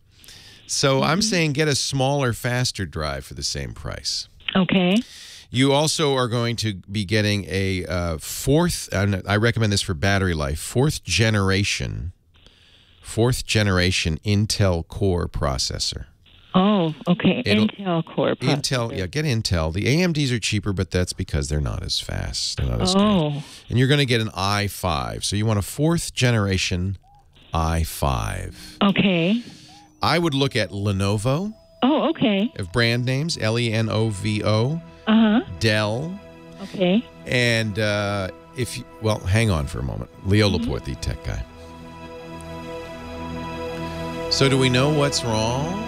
So I'm saying get a smaller, faster drive for the same price. Okay. You also are going to be getting a fourth, I recommend this for battery life, fourth generation Intel Core processor. Oh, okay. Intel Core processor. Intel, get Intel. The AMDs are cheaper, but that's because they're not as fast. They're not as good. And you're going to get an i5. So you want a fourth generation i5. Okay. I would look at Lenovo. Oh, okay. Of brand names, Lenovo. Dell. Okay. And hang on for a moment. Leo Laporte, the tech guy. So do we know what's wrong?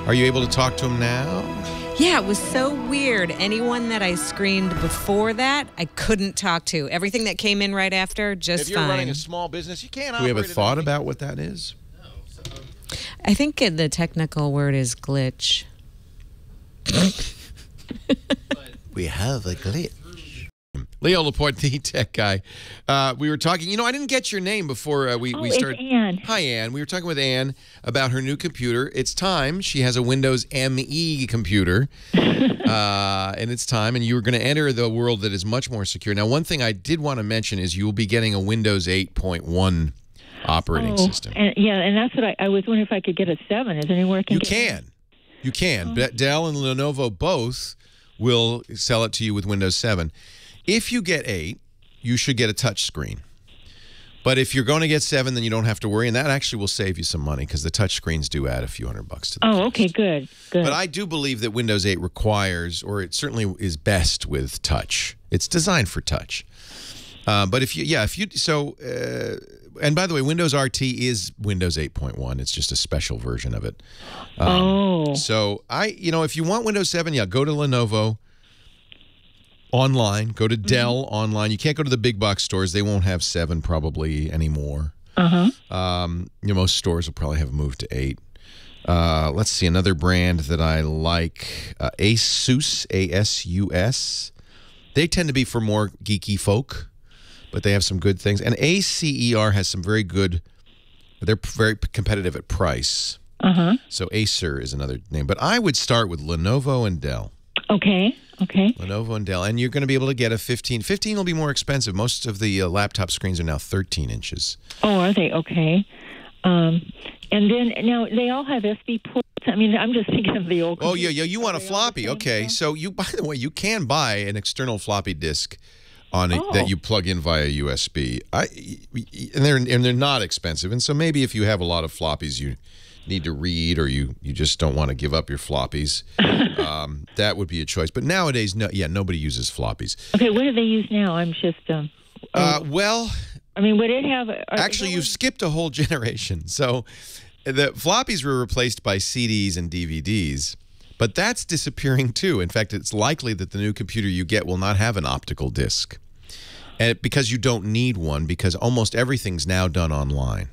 Are you able to talk to him now? Yeah, it was so weird. Anyone that I screened before that, I couldn't talk to. Everything that came in right after, just fine. If you're running a small business, you can't operate. Do we have a thought about what that is? I think the technical word is glitch. We have a glitch. Leo Laporte, the tech guy. We were talking, I didn't get your name before we started. It's Ann. Hi, Ann. We were talking with Ann about her new computer. It's time. She has a Windows ME computer. And it's time. And you're going to enter the world that is much more secure. Now, one thing I did want to mention is you will be getting a Windows 8.1 operating system. And that's what I was wondering if I could get a 7. Is there anywhere I can get can. You can. Dell and Lenovo both will sell it to you with Windows 7. If you get 8, you should get a touch screen. But if you're going to get 7, then you don't have to worry, and that actually will save you some money because the touch screens do add a few $100 to the cost. Okay, good. But I do believe that Windows 8 requires, or it certainly is best with touch. It's designed for touch. But and by the way, Windows RT is Windows 8.1. It's just a special version of it. So if you want Windows 7, go to Lenovo online, go to Dell online. You can't go to the big box stores. They won't have 7 probably anymore. Most stores will probably have moved to 8. Let's see, another brand that I like, Asus, A-S-U-S. They tend to be for more geeky folk, but they have some good things. And ACER has some very good, they're very competitive at price. So Acer is another name. But I would start with Lenovo and Dell. Okay. Lenovo and Dell. And you're going to be able to get a 15. 15 will be more expensive. Most of the laptop screens are now 13 inches. Oh, are they? Okay. And then, now, they all have SD ports. I mean, I'm just thinking of the old... Oh, yeah, you want a floppy. Okay, so by the way, you can buy an external floppy disk that you plug in via USB. And they're not expensive. And so maybe if you have a lot of floppies you need to read, or you just don't want to give up your floppies, that would be a choice. But nowadays, nobody uses floppies. Okay, what do they use now? I'm just... well... I mean, would it have... Actually, you've skipped a whole generation. So the floppies were replaced by CDs and DVDs, but that's disappearing too. In fact, it's likely that the new computer you get will not have an optical disc, and because you don't need one, because almost everything's now done online.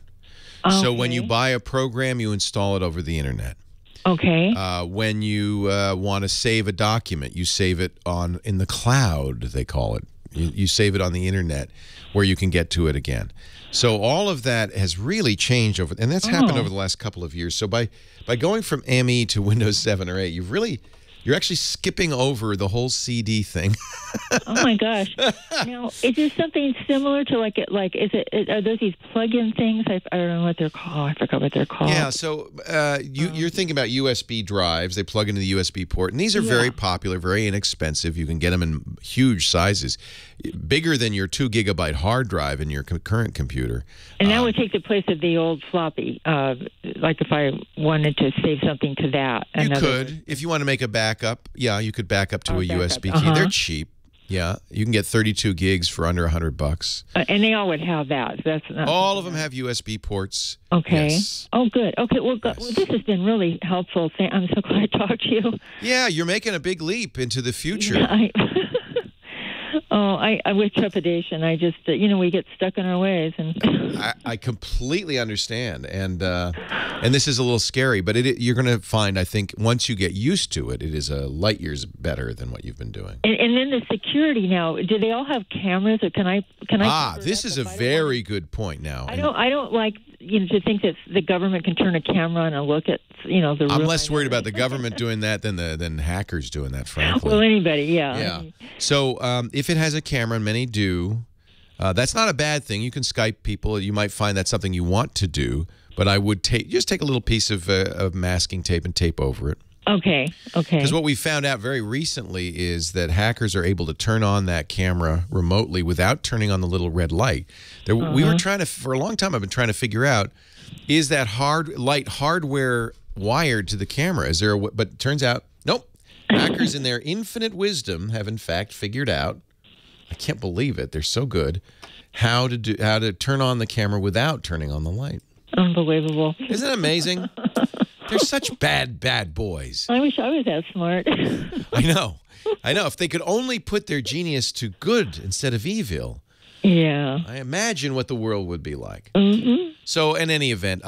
Okay. So when you buy a program, you install it over the internet. Okay. When you want to save a document, you save it in the cloud, they call it. You save it on the internet where you can get to it again. So all of that has really changed and that's happened over the last couple of years. So by going from ME to Windows 7 or 8, you're actually skipping over the whole CD thing. Oh my gosh! Now, is there something similar to are those these plug-in things? I don't know what they're called. I forgot what they're called. Yeah. So you're thinking about USB drives. They plug into the USB port, and these are very popular, very inexpensive. You can get them in huge sizes, bigger than your 2 GB hard drive in your current computer. And that would take the place of the old floppy. Like if I wanted to save something to that. You could, if you want to make a backup. Yeah, you could back up to a USB key. They're cheap. Yeah, you can get 32 gigs for under $100. And they all would have that. So that's not all of them have USB ports. Okay. Yes. Oh, good. Okay. Well, this has been really helpful. I'm so glad I talked to you. Yeah, you're making a big leap into the future. Yeah, I with trepidation. I just, we get stuck in our ways, and I completely understand, and this is a little scary, but you're going to find, I think, once you get used to it, it is light years better than what you've been doing. And then the security now. Do they all have cameras, or can I? This is a very good point. Now, I don't like to think that the government can turn a camera on and look at the room. I'm less worried about the government doing that than hackers doing that, frankly. Well, anybody, yeah. Yeah. So if it has a camera, and many do, that's not a bad thing. You can Skype people. You might find that's something you want to do, but I would just take a little piece of masking tape and tape over it. Okay. Because what we found out very recently is that hackers are able to turn on that camera remotely without turning on the little red light. We were trying to, for a long time, I've been trying to figure out, is that hardware wired to the camera? But it turns out, nope. Hackers in their infinite wisdom have in fact figured out, I can't believe it, they're so good, how to turn on the camera without turning on the light. Unbelievable. Isn't it amazing? They're such bad boys. I wish I was that smart. I know. If they could only put their genius to good instead of evil, Yeah. I imagine what the world would be like. Mm-hmm. So in any event,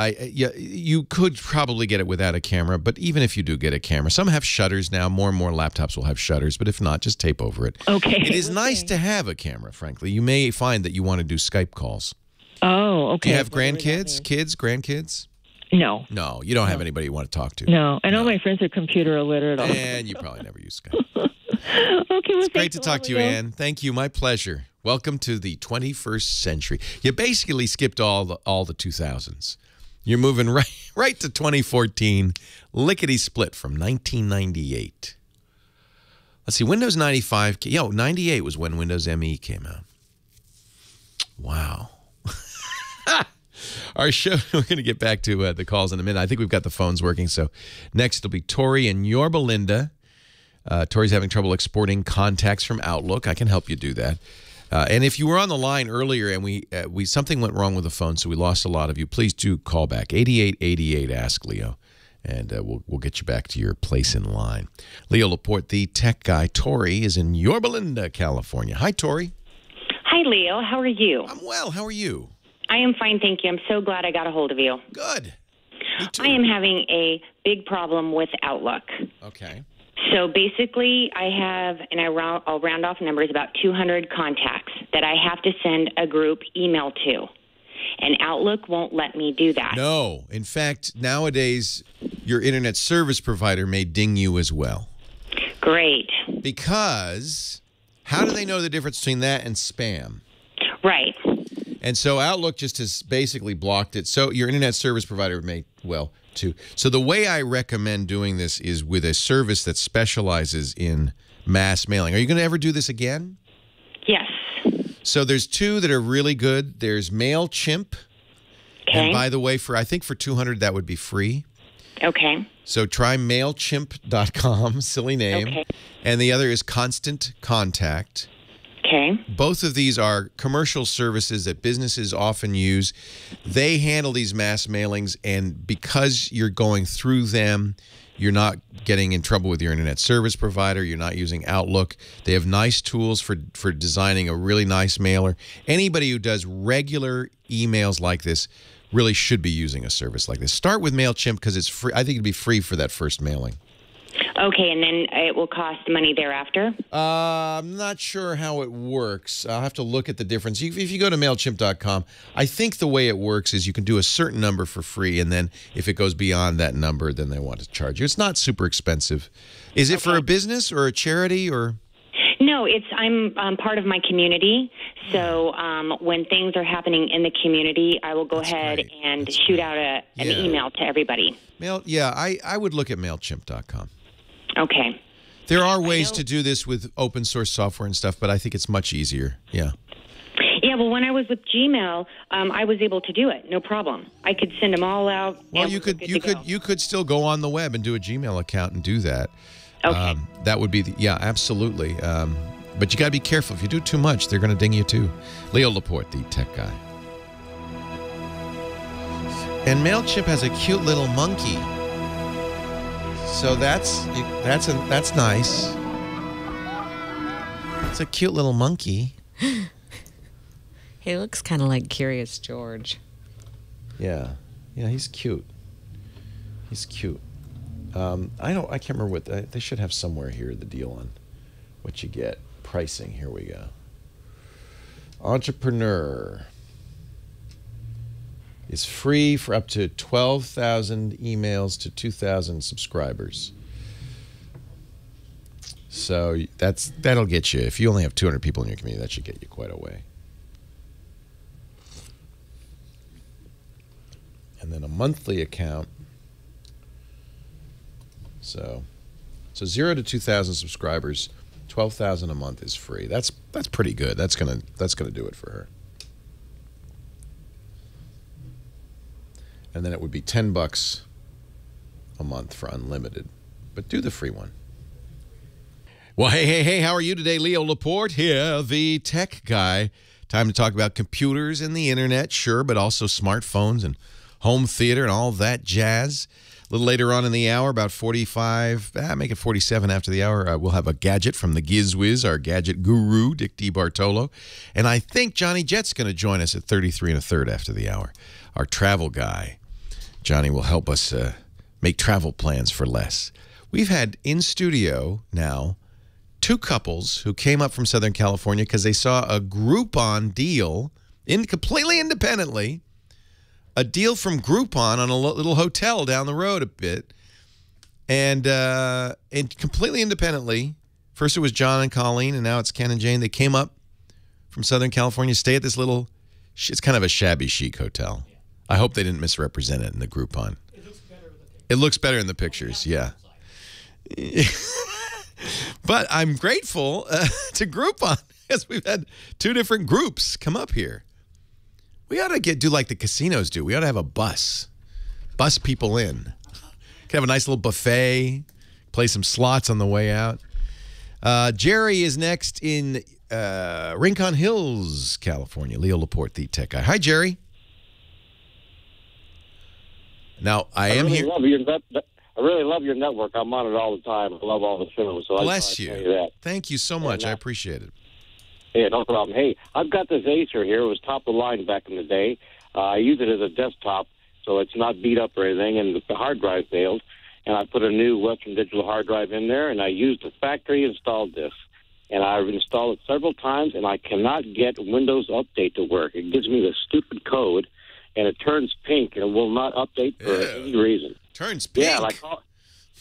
you could probably get it without a camera, but even if you do get a camera, some have shutters now. More and more laptops will have shutters, but if not, just tape over it. Okay. It is nice to have a camera, frankly. You may find that you want to do Skype calls. Oh, okay. Do you have grandkids, grandkids? No. No, you don't have anybody you want to talk to. No. And all my friends are computer illiterate. And you probably never use Skype. Okay, well, It's great to talk to you, Ann. Thank you. My pleasure. Welcome to the 21st century. You basically skipped all the 2000s. You're moving right to 2014, lickety-split from 1998. Let's see, Windows 95. 98 was when Windows ME came out. Wow. Our show, we're going to get back to the calls in a minute. I think we've got the phones working. So next will be Tori in Yorba Linda. Tori's having trouble exporting contacts from Outlook. I can help you do that. And if you were on the line earlier and we something went wrong with the phone, so we lost a lot of you, please do call back. 8888 Ask Leo, and we'll get you back to your place in line. Leo Laporte, the tech guy. Tori is in Yorba Linda, California. Hi, Tori. Hi, Leo. How are you? I'm well. How are you? I am fine, thank you. I'm so glad I got a hold of you. Good. Me too. I am having a big problem with Outlook. Okay. So basically, I have, and I'll round off numbers, about 200 contacts that I have to send a group email to. And Outlook won't let me do that. No. In fact, nowadays, your internet service provider may ding you as well. Great. Because how do they know the difference between that and spam? Right. And so Outlook just has basically blocked it. So your internet service provider may, well, too. So the way I recommend doing this is with a service that specializes in mass mailing. Are you going to ever do this again? Yes. So there's two that are really good. There's MailChimp. Okay. And by the way, I think for 200 that would be free. Okay. So try MailChimp.com, silly name. Okay. And the other is Constant Contact. Okay. Both of these are commercial services that businesses often use. They handle these mass mailings, and because you're going through them, you're not getting in trouble with your internet service provider. You're not using Outlook. They have nice tools for designing a really nice mailer. Anybody who does regular emails like this really should be using a service like this. Start with MailChimp because it's free. I think it'd be free for that first mailing. Okay, and then it will cost money thereafter? I'm not sure how it works. I'll have to look at the difference. If you go to MailChimp.com, I think the way it works is you can do a certain number for free, and then if it goes beyond that number, then they want to charge you. It's not super expensive. Is it for a business or a charity or? No, I'm part of my community. So when things are happening in the community, I will go ahead and shoot out an email to everybody. I would look at MailChimp.com. Okay. There are ways to do this with open source software and stuff, but I think it's much easier. Yeah. Yeah, well, when I was with Gmail, I was able to do it, no problem. I could send them all out. Well, you could still go on the web and do a Gmail account and do that. Okay. That would be absolutely. But you got to be careful. If you do too much, they're going to ding you too. Leo Laporte, the tech guy. And MailChimp has a cute little monkey. So that's nice. It's a cute little monkey. He looks kind of like Curious George. Yeah, he's cute. He's cute. I can't remember what they should have somewhere here. The deal on what you get, pricing. Here we go. Entrepreneur is free for up to 12,000 emails to 2,000 subscribers. So that'll get you. If you only have 200 people in your community, that should get you quite a way. And then a monthly account. So 0 to 2,000 subscribers, 12,000 a month is free. That's pretty good. That's gonna do it for her. And then it would be $10 a month for unlimited. But do the free one. Well, hey, how are you today? Leo Laporte here, the tech guy. Time to talk about computers and the internet, sure, but also smartphones and home theater and all that jazz. A little later on in the hour, about 45, make it 47 after the hour, we'll have a gadget from the Giz Wiz, our gadget guru, Dick DiBartolo. And I think Johnny Jett's going to join us at 33 1/3 after the hour, our travel guy. Johnny will help us make travel plans for less. We've had in studio now 2 couples who came up from Southern California because they saw a Groupon deal, completely independently, a deal from Groupon on a little hotel down the road a bit. And completely independently, first it was John and Colleen, and now it's Ken and Jane. They came up from Southern California, stay at this little, it's kind of a shabby chic hotel. I hope they didn't misrepresent it in the Groupon. It looks better in the pictures, yeah. But I'm grateful to Groupon because we've had 2 different groups come up here. We ought to do like the casinos do. We ought to have a bus people in. Could have a nice little buffet, play some slots on the way out. Jerry is next in Rincon Hills, California. Leo Laporte, the tech guy. Hi, Jerry. Now, I am here. I really love your network. I'm on it all the time. I love all the shows. So Bless you. Tell you that. Thank you so much. I appreciate it. Yeah, no problem. Hey, I've got this Acer here. It was top of the line back in the day. I use it as a desktop, so it's not beat up or anything, and the hard drive failed. And I put a new Western Digital hard drive in there, and I used the factory installed disk. And I've installed it several times, and I cannot get Windows Update to work. It gives me the stupid code, and it turns pink, and it will not update for any reason. Turns pink?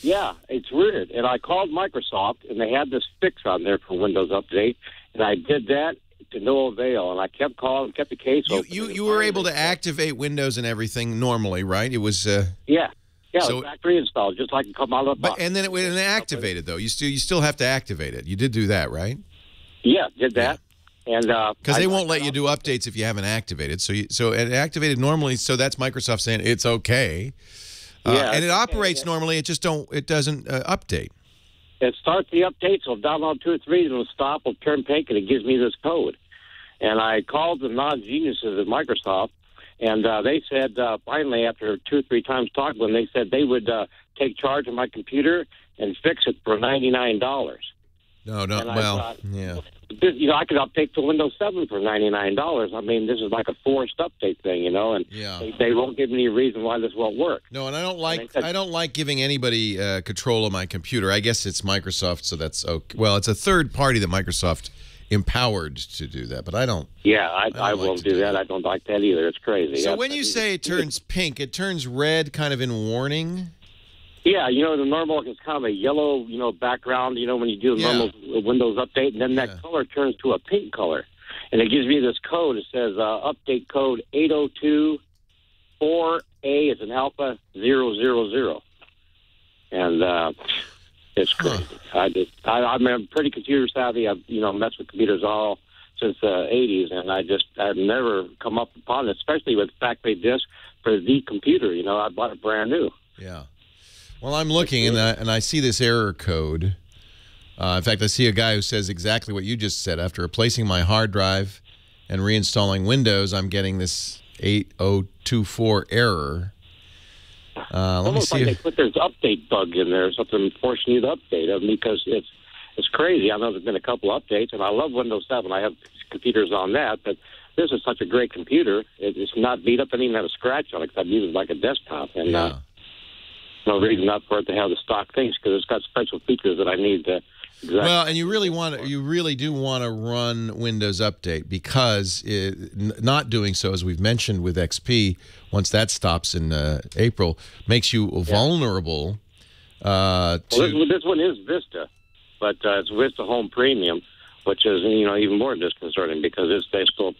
Yeah, it's weird. And I called Microsoft, and they had this fix on there for Windows Update. And I did that to no avail, and I kept calling, kept the case open. You were able to activate Windows and everything normally, right? It was yeah, so, it was factory installed, just like it come out of the box. And then it went activated though. You still have to activate it. You did do that, right? Yeah, did that. Yeah. And because they won't let you do updates if you haven't activated. So it activated normally. So that's Microsoft saying it's okay. Yeah, and it operates normally. It doesn't update. It starts the update, so I'll download 2 or 3, and it'll stop, it'll turn pink, and it gives me this code. And I called the non-geniuses at Microsoft, and they said, finally, after 2 or 3 times talking to them, they said they would take charge of my computer and fix it for $99. No, and yeah. I could update to Windows 7 for $99. I mean, this is like a forced update thing, and they won't give me a reason why this won't work. No, and I don't like giving anybody control of my computer. I guess it's Microsoft, so that's okay. Well, it's a third party that Microsoft empowered to do that, but I don't. Yeah, I won't do that. I don't like that either. It's crazy. So when you say it turns pink, it turns red, kind of in warning. Yeah, the normal is kind of a yellow, background, when you do a normal Windows update, and then that color turns to a pink color. And it gives me this code. It says update code 802-4A as an alpha 000. And it's crazy. I'm pretty computer savvy. I've, messed with computers all since the 80s, and I've never come up upon it, especially with factory disk for the computer. I bought it brand new. Yeah. Well, I'm looking, and I see this error code. In fact, I see a guy who says exactly what you just said. After replacing my hard drive and reinstalling Windows, I'm getting this 8024 error. Let me see. Like they put this update bug in there, something forcing you to update them because it's crazy. I know there's been a couple updates, and I love Windows 7. I have computers on that, but this is such a great computer. It's not beat up. I didn't even have a scratch on it because I've used it like a desktop. And no reason not for it to have the stock things because it's got special features that I need to. Exactly. Well, and you really do want to run Windows Update because not doing so, as we've mentioned with XP, once that stops in April, makes you vulnerable. This one is Vista, but it's Vista Home Premium, which is even more disconcerting because they're still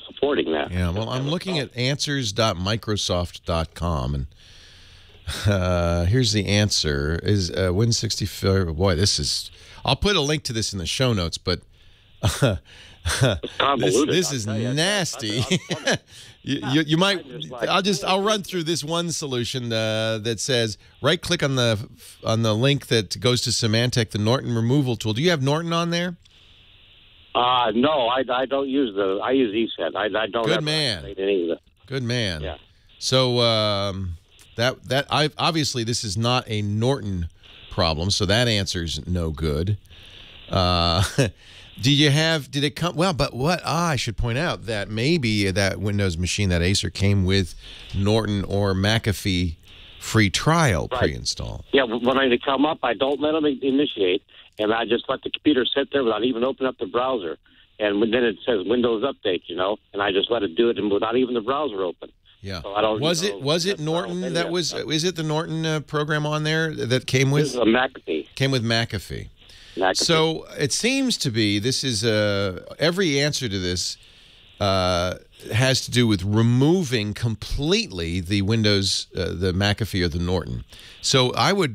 supporting that. Yeah. Well, I'm looking at answers.microsoft.com and. Here's the answer. Is Win64? Boy, this is. I'll put a link to this in the show notes, but this is nasty. You might. I'll run through this one solution that says right-click on the link that goes to Symantec, the Norton removal tool. Do you have Norton on there? No, I don't use I use ESET. I don't. Good man. Either. Good man. Yeah. So. Obviously this is not a Norton problem, so that answer's no good. Did it come? Well, but what I should point out that maybe that Windows machine, that Acer, came with Norton or McAfee free trial pre-installed. Yeah, when they come up, I don't let them initiate, and I just let the computer sit there without even opening up the browser. And then it says Windows Update, and I just let it do it and without even the browser open. Yeah. So I don't. Was it Norton that was? Is it the Norton program on there that came with? This is a McAfee. Came with McAfee. So it seems to be this is every answer to this has to do with removing completely the Windows, the McAfee or the Norton. So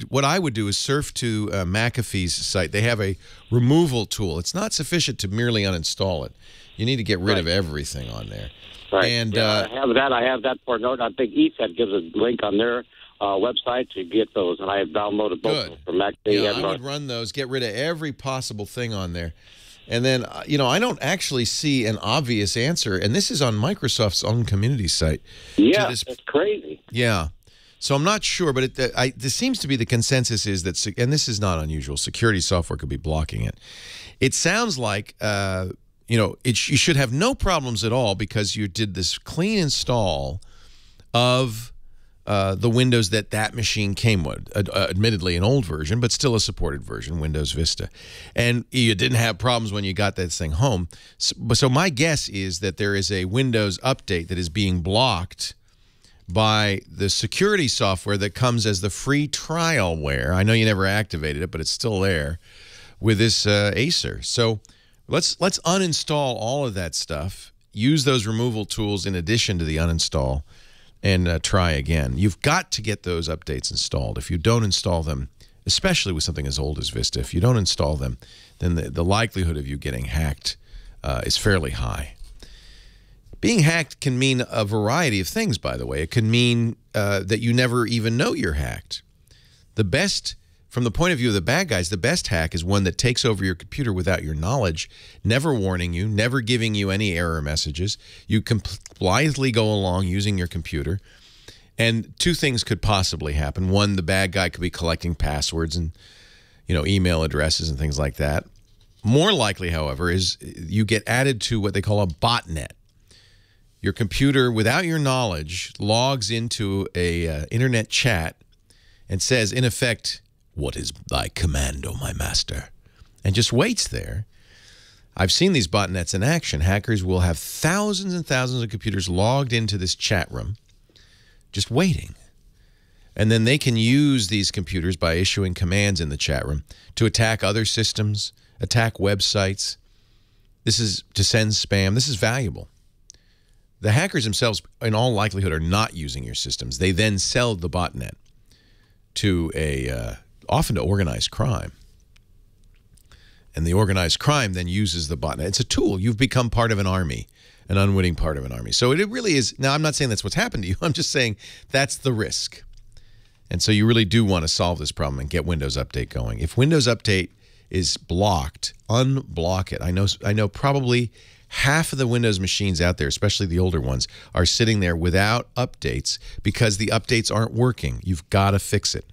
what I would do is surf to McAfee's site. They have a removal tool. It's not sufficient to merely uninstall it. You need to get rid of everything on there. Right. And I have that for Norton. I think ESET gives a link on their website to get those, and I have downloaded both of them for McAfee. Yeah, I would run those, get rid of every possible thing on there. And then, I don't actually see an obvious answer, and this is on Microsoft's own community site. Yeah, it's crazy. Yeah. So I'm not sure, but this seems to be the consensus is that, and this is not unusual, security software could be blocking it. It sounds like, you should have no problems at all because you did this clean install of the Windows that machine came with, admittedly an old version, but still a supported version, Windows Vista. And you didn't have problems when you got that thing home. So my guess is that there is a Windows update that is being blocked by the security software that comes as the free trialware. I know you never activated it, but it's still there with this Acer. So let's uninstall all of that stuff, use those removal tools in addition to the uninstall, and try again. You've got to get those updates installed. If you don't install them, especially with something as old as Vista, if you don't install them, then the likelihood of you getting hacked is fairly high. Being hacked can mean a variety of things, by the way. It can mean that you never even know you're hacked. From the point of view of the bad guys, the best hack is one that takes over your computer without your knowledge, never warning you, never giving you any error messages. You can blithely go along using your computer, and two things could possibly happen. One, the bad guy could be collecting passwords and email addresses and things like that. More likely, however, is you get added to what they call a botnet. Your computer, without your knowledge, logs into a internet chat and says, in effect, "What is thy command, O my master?" and just waits there. I've seen these botnets in action. Hackers will have thousands and thousands of computers logged into this chat room, just waiting. And then they can use these computers by issuing commands in the chat room to attack other systems, attack websites. This is to send spam. This is valuable. The hackers themselves, in all likelihood, are not using your systems. They then sell the botnet to often to organized crime. And the organized crime then uses the botnet. It's a tool. You've become part of an army, an unwitting part of an army. So it really is. Now, I'm not saying that's what's happened to you. I'm just saying that's the risk. And so you really do want to solve this problem and get Windows Update going. If Windows Update is blocked, unblock it. I know probably half of the Windows machines out there, especially the older ones, are sitting there without updates because the updates aren't working. You've got to fix it.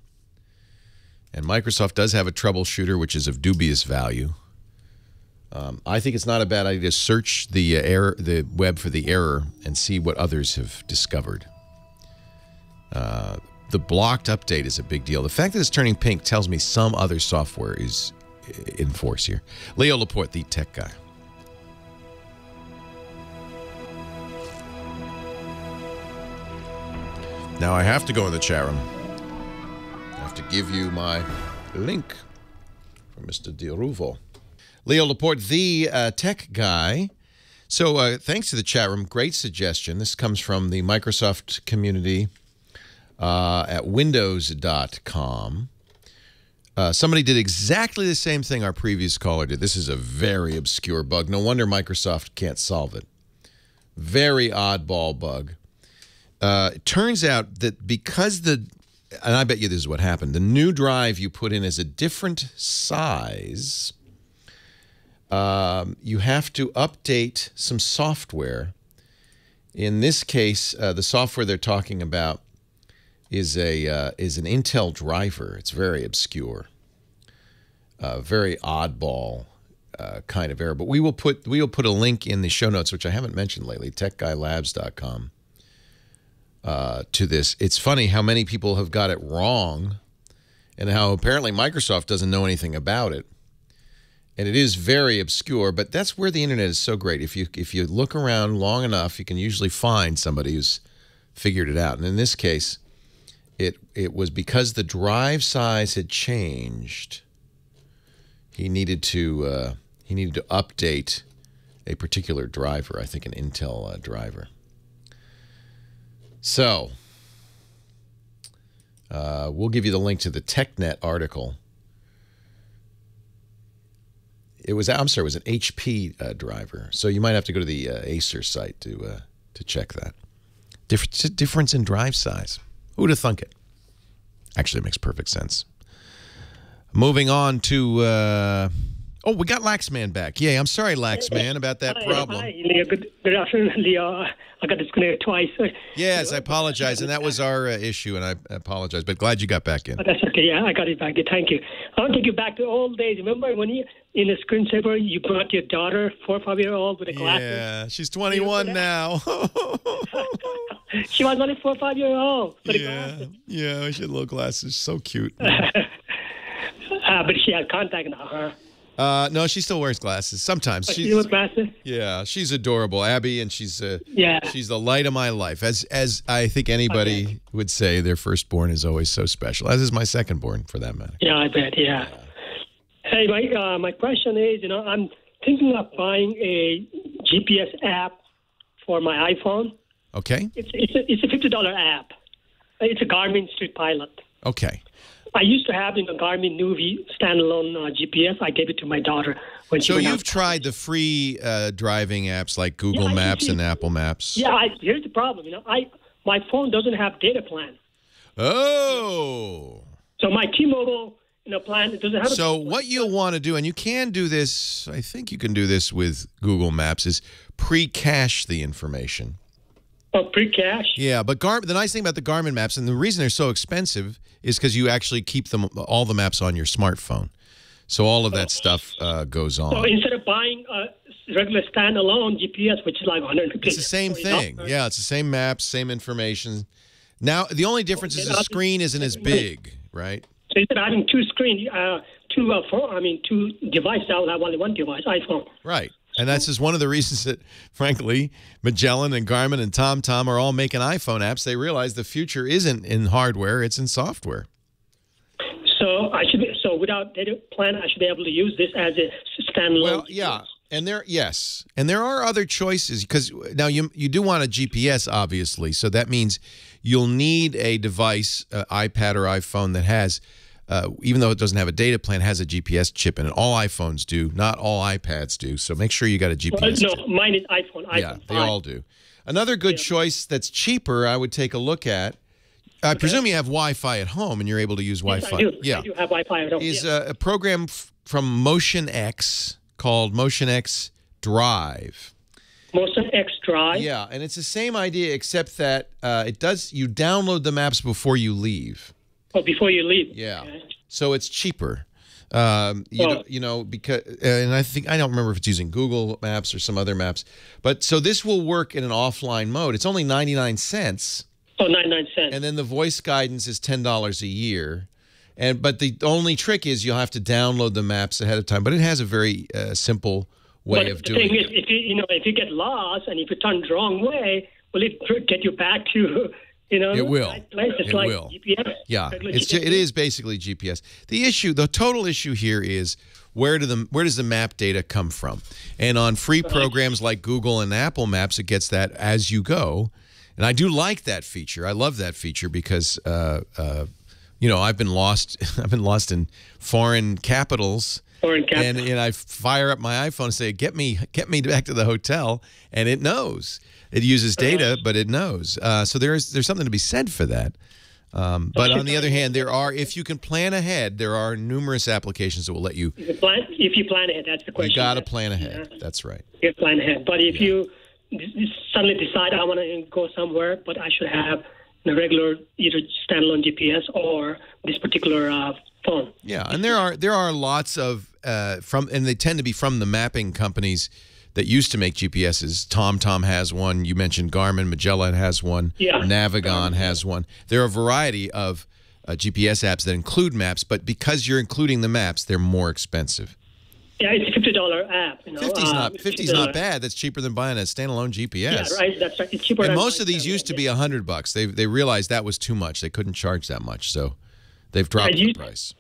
And Microsoft does have a troubleshooter, which is of dubious value. I think it's not a bad idea to search the web for the error and see what others have discovered. The blocked update is a big deal. The fact that it's turning pink tells me some other software is in force here. Leo Laporte, the tech guy. Now I have to go in the chat room. To give you my link from Mr. Diruvo. Leo Laporte, the tech guy. So thanks to the chat room. Great suggestion. This comes from the Microsoft community at windows.com. Somebody did exactly the same thing our previous caller did. This is a very obscure bug. No wonder Microsoft can't solve it. Very oddball bug. It turns out that because and I bet you this is what happened. The new drive you put in is a different size. You have to update some software. In this case, the software they're talking about is an Intel driver. It's very obscure, very oddball kind of error. But we will put a link in the show notes, which I haven't mentioned lately, techguylabs.com, to this. It's funny how many people have got it wrong, and how apparently Microsoft doesn't know anything about it. And it is very obscure, but that's where the internet is so great. If you look around long enough, you can usually find somebody who's figured it out. And in this case, it was because the drive size had changed. He needed to update a particular driver, I think an Intel driver. So we'll give you the link to the TechNet article. It was an HP driver, so you might have to go to the Acer site to check that. Difference in drive size. Who'd have thunk it? Actually, it makes perfect sense. Moving on to we got Laxman back. Yeah, I'm sorry, Laxman, about that problem. Hi, Leo. Good afternoon, Leo. I got disconnected twice. Yes, I apologize, and that was our issue, and I apologize, but glad you got back in. Oh, that's okay. Yeah, I got it back. Thank you. I want to take you back to old days. Remember when you, in the screensaver, you brought your daughter, 4 or 5 year old, with the glasses? Yeah, she's 21 now. She was only 4 or 5 year old with the glasses. Yeah, she had little glasses. So cute. But she had contact now, huh? No, she still wears glasses sometimes. She wears glasses. Yeah, she's adorable, Abby, and she's she's the light of my life. As I think anybody would say, their firstborn is always so special. As is my secondborn, for that matter. Yeah, I bet. Yeah. Hey, my question is, I'm thinking of buying a GPS app for my iPhone. Okay. It's a $50 app. It's a Garmin Street Pilot. Okay. I used to have Garmin Nuvi standalone GPS. I gave it to my daughter when she went out. So you've tried the free driving apps like Google Maps and Apple Maps? Yeah, here's the problem. My phone doesn't have data plan. Oh. So my T-Mobile plan, it doesn't have So what you'll want to do, and you can do this, I think you can do this with Google Maps, is pre-cache the information. Oh, pre-cache? Yeah, but the nice thing about the Garmin maps, and the reason they're so expensive, is because you actually keep all the maps on your smartphone. So all of that stuff goes on. So instead of buying a regular standalone GPS, which is like $150. It's the same thing. Yeah, it's the same maps, same information. Now, the only difference is the screen isn't as big, right? So instead of having two devices, I will have only one device, iPhone. Right. And that's just one of the reasons that, frankly, Magellan and Garmin and TomTom are all making iPhone apps. They realize the future isn't in hardware, it's in software. So without data plan, I should be able to use this as a standalone. Well, yeah. And there are other choices, because now you do want a GPS, obviously. So that means you'll need a device, iPad or iPhone, that has even though it doesn't have a data plan, has a GPS chip in it. All iPhones do. Not all iPads do. So make sure you got a GPS chip. No, mine is iPhone. Yeah, they all do. Another good choice that's cheaper, I would take a look at. I presume you have Wi-Fi at home and you're able to use Wi-Fi. Yes, I do. Yeah. I do have Wi-Fi at home. Is a program from MotionX called MotionX Drive. MotionX Drive? Yeah, and it's the same idea, except that you download the maps before you leave. Oh, before you leave. Yeah. Okay. So it's cheaper. Because and I don't remember if it's using Google Maps or some other maps. But so this will work in an offline mode. It's only 99 cents. Oh, 99 cents. And then the voice guidance is $10 a year. But the only trick is you'll have to download the maps ahead of time. But it has a very simple way of doing it. The thing is, if you get lost and if you turn the wrong way, will it get you back to... it will. It will. GPS. Yeah, it is basically GPS. The total issue here is where does the map data come from? And on free programs like Google and Apple Maps, it gets that as you go. And I do like that feature. I love that feature because I've been lost. I've been lost in foreign capitals. And I fire up my iPhone and say, "Get me back to the hotel," and it knows. It uses data, but it knows. So there's something to be said for that. But on the other hand, if you can plan ahead, there are numerous applications that will let you. If you plan ahead, that's the question. You got to plan ahead. Yeah. That's right. You plan ahead. But if you suddenly decide I want to go somewhere, but I should have the regular either standalone GPS or this particular phone. Yeah, and there are lots of and they tend to be from the mapping companies that used to make GPSs. TomTom has one. You mentioned Garmin. Magellan has one. Yeah. Navigon has one. There are a variety of GPS apps that include maps, but because you're including the maps, they're more expensive. Yeah, it's a $50 app. You know, 50's not bad. That's cheaper than buying a standalone GPS. Yeah, right. That's right. It's cheaper. And than most of these used to be $100. They realized that was too much. They couldn't charge that much, so they've dropped the price.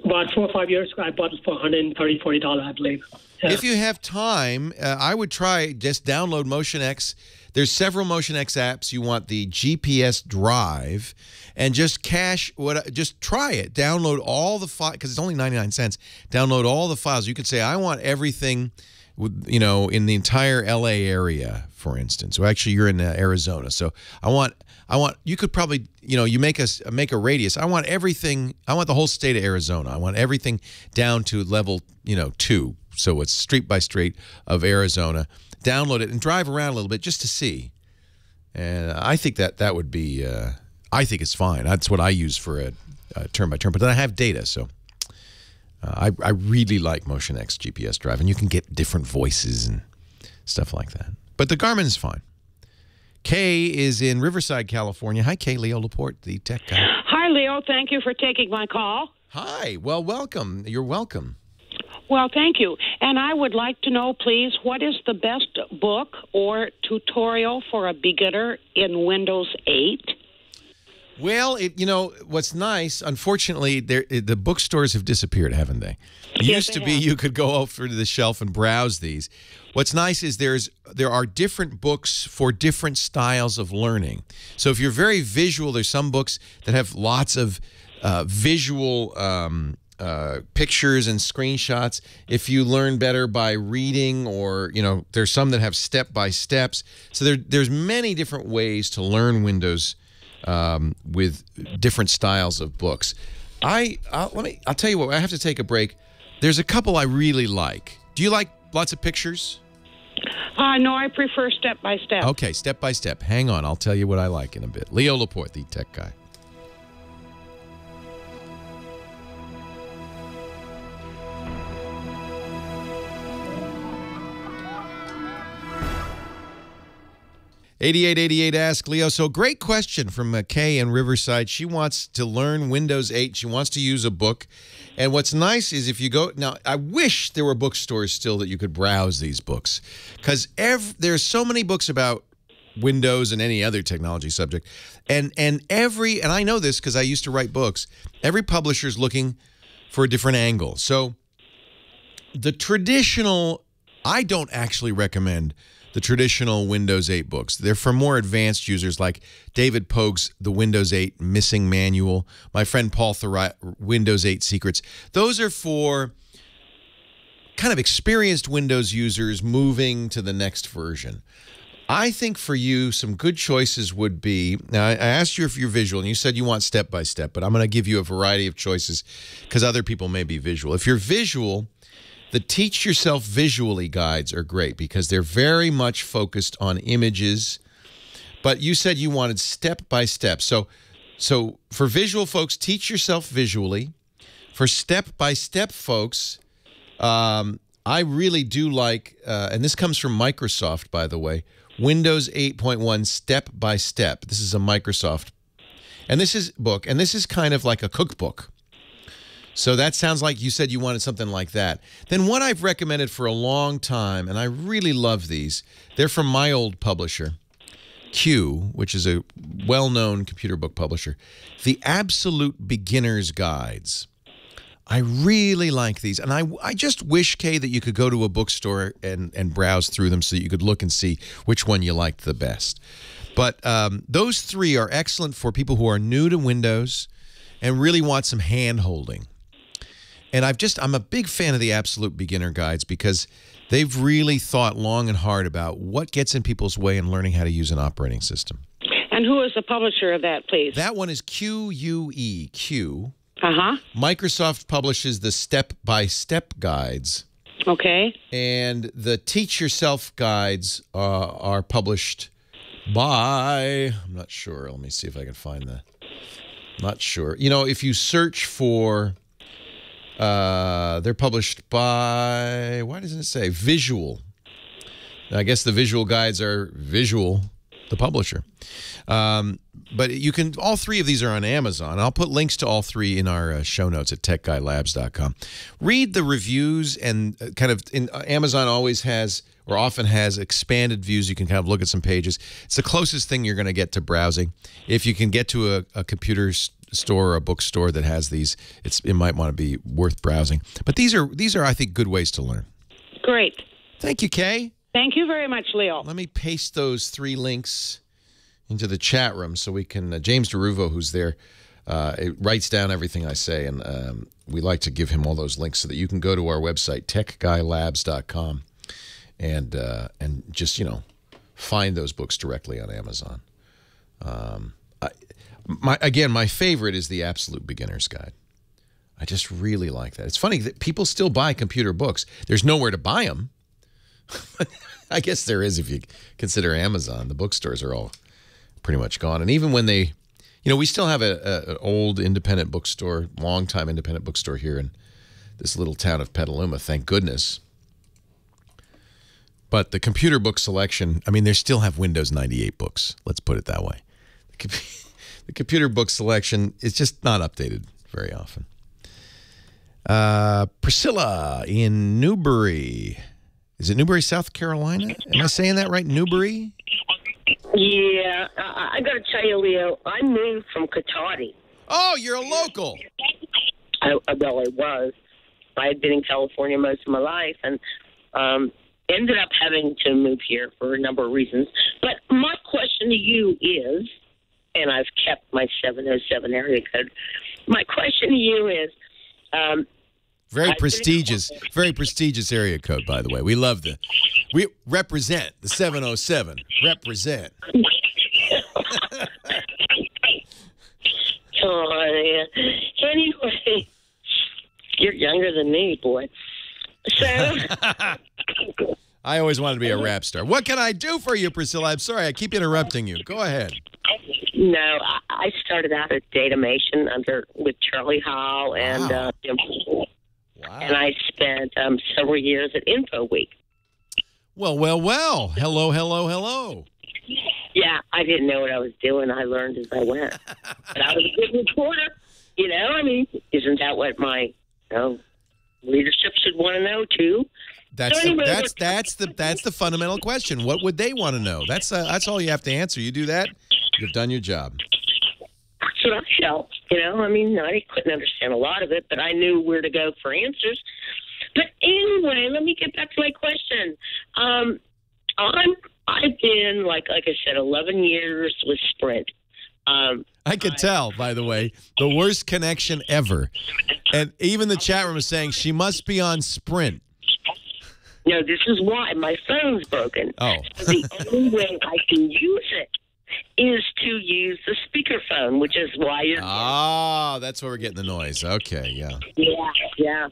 About 4 or 5 years ago, I bought it for $130, $40, I believe. Yeah. If you have time, I would try just download MotionX. There's several MotionX apps. You want the GPS drive, and just just try it. Download all the files because it's only 99 cents. Download all the files. You could say I want everything, in the entire LA area, for instance. Well, actually, you're in Arizona, so I want. You could probably, you make a radius. I want everything. I want the whole state of Arizona. I want everything down to level, 2. So it's street by street of Arizona. Download it and drive around a little bit just to see. And I think that would be. I think it's fine. That's what I use for a turn by turn. But then I have data, so I really like MotionX GPS drive, and you can get different voices and stuff like that. But the Garmin is fine. Kay is in Riverside, California. Hi, Kay. Leo Laporte, the tech guy. Hi, Leo. Thank you for taking my call. Hi. Well, welcome. You're welcome. Well, thank you. And I would like to know, please, what is the best book or tutorial for a beginner in Windows 8? Well, what's nice, unfortunately, the bookstores have disappeared, haven't they? It used to be you could go over to the shelf and browse these. What's nice is there are different books for different styles of learning. So if you're very visual, there's some books that have lots of visual pictures and screenshots. If you learn better by reading, or there's some that have step-by-steps. So there's many different ways to learn Windows with different styles of books. I'll tell you what, I have to take a break. There's a couple I really like. Do you like lots of pictures? No, I prefer step-by-step. Okay, step-by-step. Hang on, I'll tell you what I like in a bit. Leo Laporte, the tech guy. '8888 Ask Leo. So great question from Kay in Riverside. She wants to learn Windows 8. She wants to use a book. And what's nice is if you go now, I wish there were bookstores still that you could browse these books, because there's so many books about Windows and any other technology subject, and I know this because I used to write books. Every publisher's looking for a different angle. So the traditional, I don't actually recommend the traditional Windows 8 books. They're for more advanced users like David Pogue's The Windows 8 Missing Manual, my friend Paul Thurrott, Windows 8 Secrets. Those are for kind of experienced Windows users moving to the next version. I think for you, some good choices would be, now I asked you if you're visual, and you said you want step-by-step, but I'm going to give you a variety of choices because other people may be visual. If you're visual, the Teach Yourself Visually guides are great because they're very much focused on images, but you said you wanted step-by-step. So for visual folks, Teach Yourself Visually. For step-by-step folks, I really do like, and this comes from Microsoft, by the way, Windows 8.1 Step-by-Step. This is a Microsoft, and this is book, and this is kind of like a cookbook. So that sounds like you said you wanted something like that. Then what I've recommended for a long time, and I really love these, they're from my old publisher, Q, which is a well-known computer book publisher, the Absolute Beginner's Guides. I really like these, and I just wish, Kay, that you could go to a bookstore and browse through them so that you could look and see which one you liked the best. But those three are excellent for people who are new to Windows and really want some hand-holding. And I'm a big fan of the Absolute Beginner Guides because they've really thought long and hard about what gets in people's way in learning how to use an operating system. And who is the publisher of that, please? That one is QUE, Q. Uh-huh. Microsoft publishes the step-by-step guides. Okay. And the Teach Yourself guides are published by, I'm not sure. Let me see if I can find the, not sure. You know, if you search for, they're published by, why doesn't it say Visual? I guess the visual guides are Visual, the publisher. But you can, all three of these are on Amazon. I'll put links to all three in our show notes at techguylabs.com. Read the reviews, and Amazon always has, or often has, expanded views. You can kind of look at some pages. It's the closest thing you're going to get to browsing. If you can get to a computer store or a bookstore that has these, it might want to be worth browsing. But these are, I think, good ways to learn. Great. Thank you, Kay. Thank you very much, Leo. Let me paste those 3 links into the chat room so we can, James DeRuvo, who's there, writes down everything I say, and we like to give him all those links so that you can go to our website, techguylabs.com, and just, find those books directly on Amazon. My favorite is the Absolute Beginner's Guide. I just really like that. It's funny that people still buy computer books. There's nowhere to buy them. I guess there is if you consider Amazon. The bookstores are all pretty much gone. And even when they, we still have an old independent bookstore, long-time independent bookstore here in this little town of Petaluma, thank goodness. But the computer book selection, they still have Windows 98 books. Let's put it that way. The computer book selection is just not updated very often. Priscilla in Newbury. Is it Newbury, South Carolina? Am I saying that right? Newbury? Yeah, I got to tell you, Leo, I moved from Cotati. Oh, you're a local. I was. I had been in California most of my life, and ended up having to move here for a number of reasons. But my question to you is, and I've kept my 707 area code, my question to you is... very prestigious area code, by the way. We love we represent the 707. Represent. Oh, anyway, you're younger than me, boy. So I always wanted to be a rap star. What can I do for you, Priscilla? I'm sorry, I keep interrupting you. Go ahead. No, I started out at Datamation with Charlie Hall and and I spent several years at InfoWeek. Well. Hello. Yeah, I didn't know what I was doing. I learned as I went. But I was a good reporter. Isn't that what my leadership should want to know too? That's the fundamental question. What would they want to know? That's all you have to answer. You do that, you've done your job. That's what I felt. I couldn't understand a lot of it, but I knew where to go for answers. But anyway, let me get back to my question. I've been, like I said, 11 years with Sprint. I could tell, by the way, the worst connection ever. And even the chat room is saying she must be on Sprint. No, this is why. My phone's broken. Oh. So the only way I can use it is to use the speakerphone, which is why you're... Ah, that's where we're getting the noise. Okay, yeah. Yeah.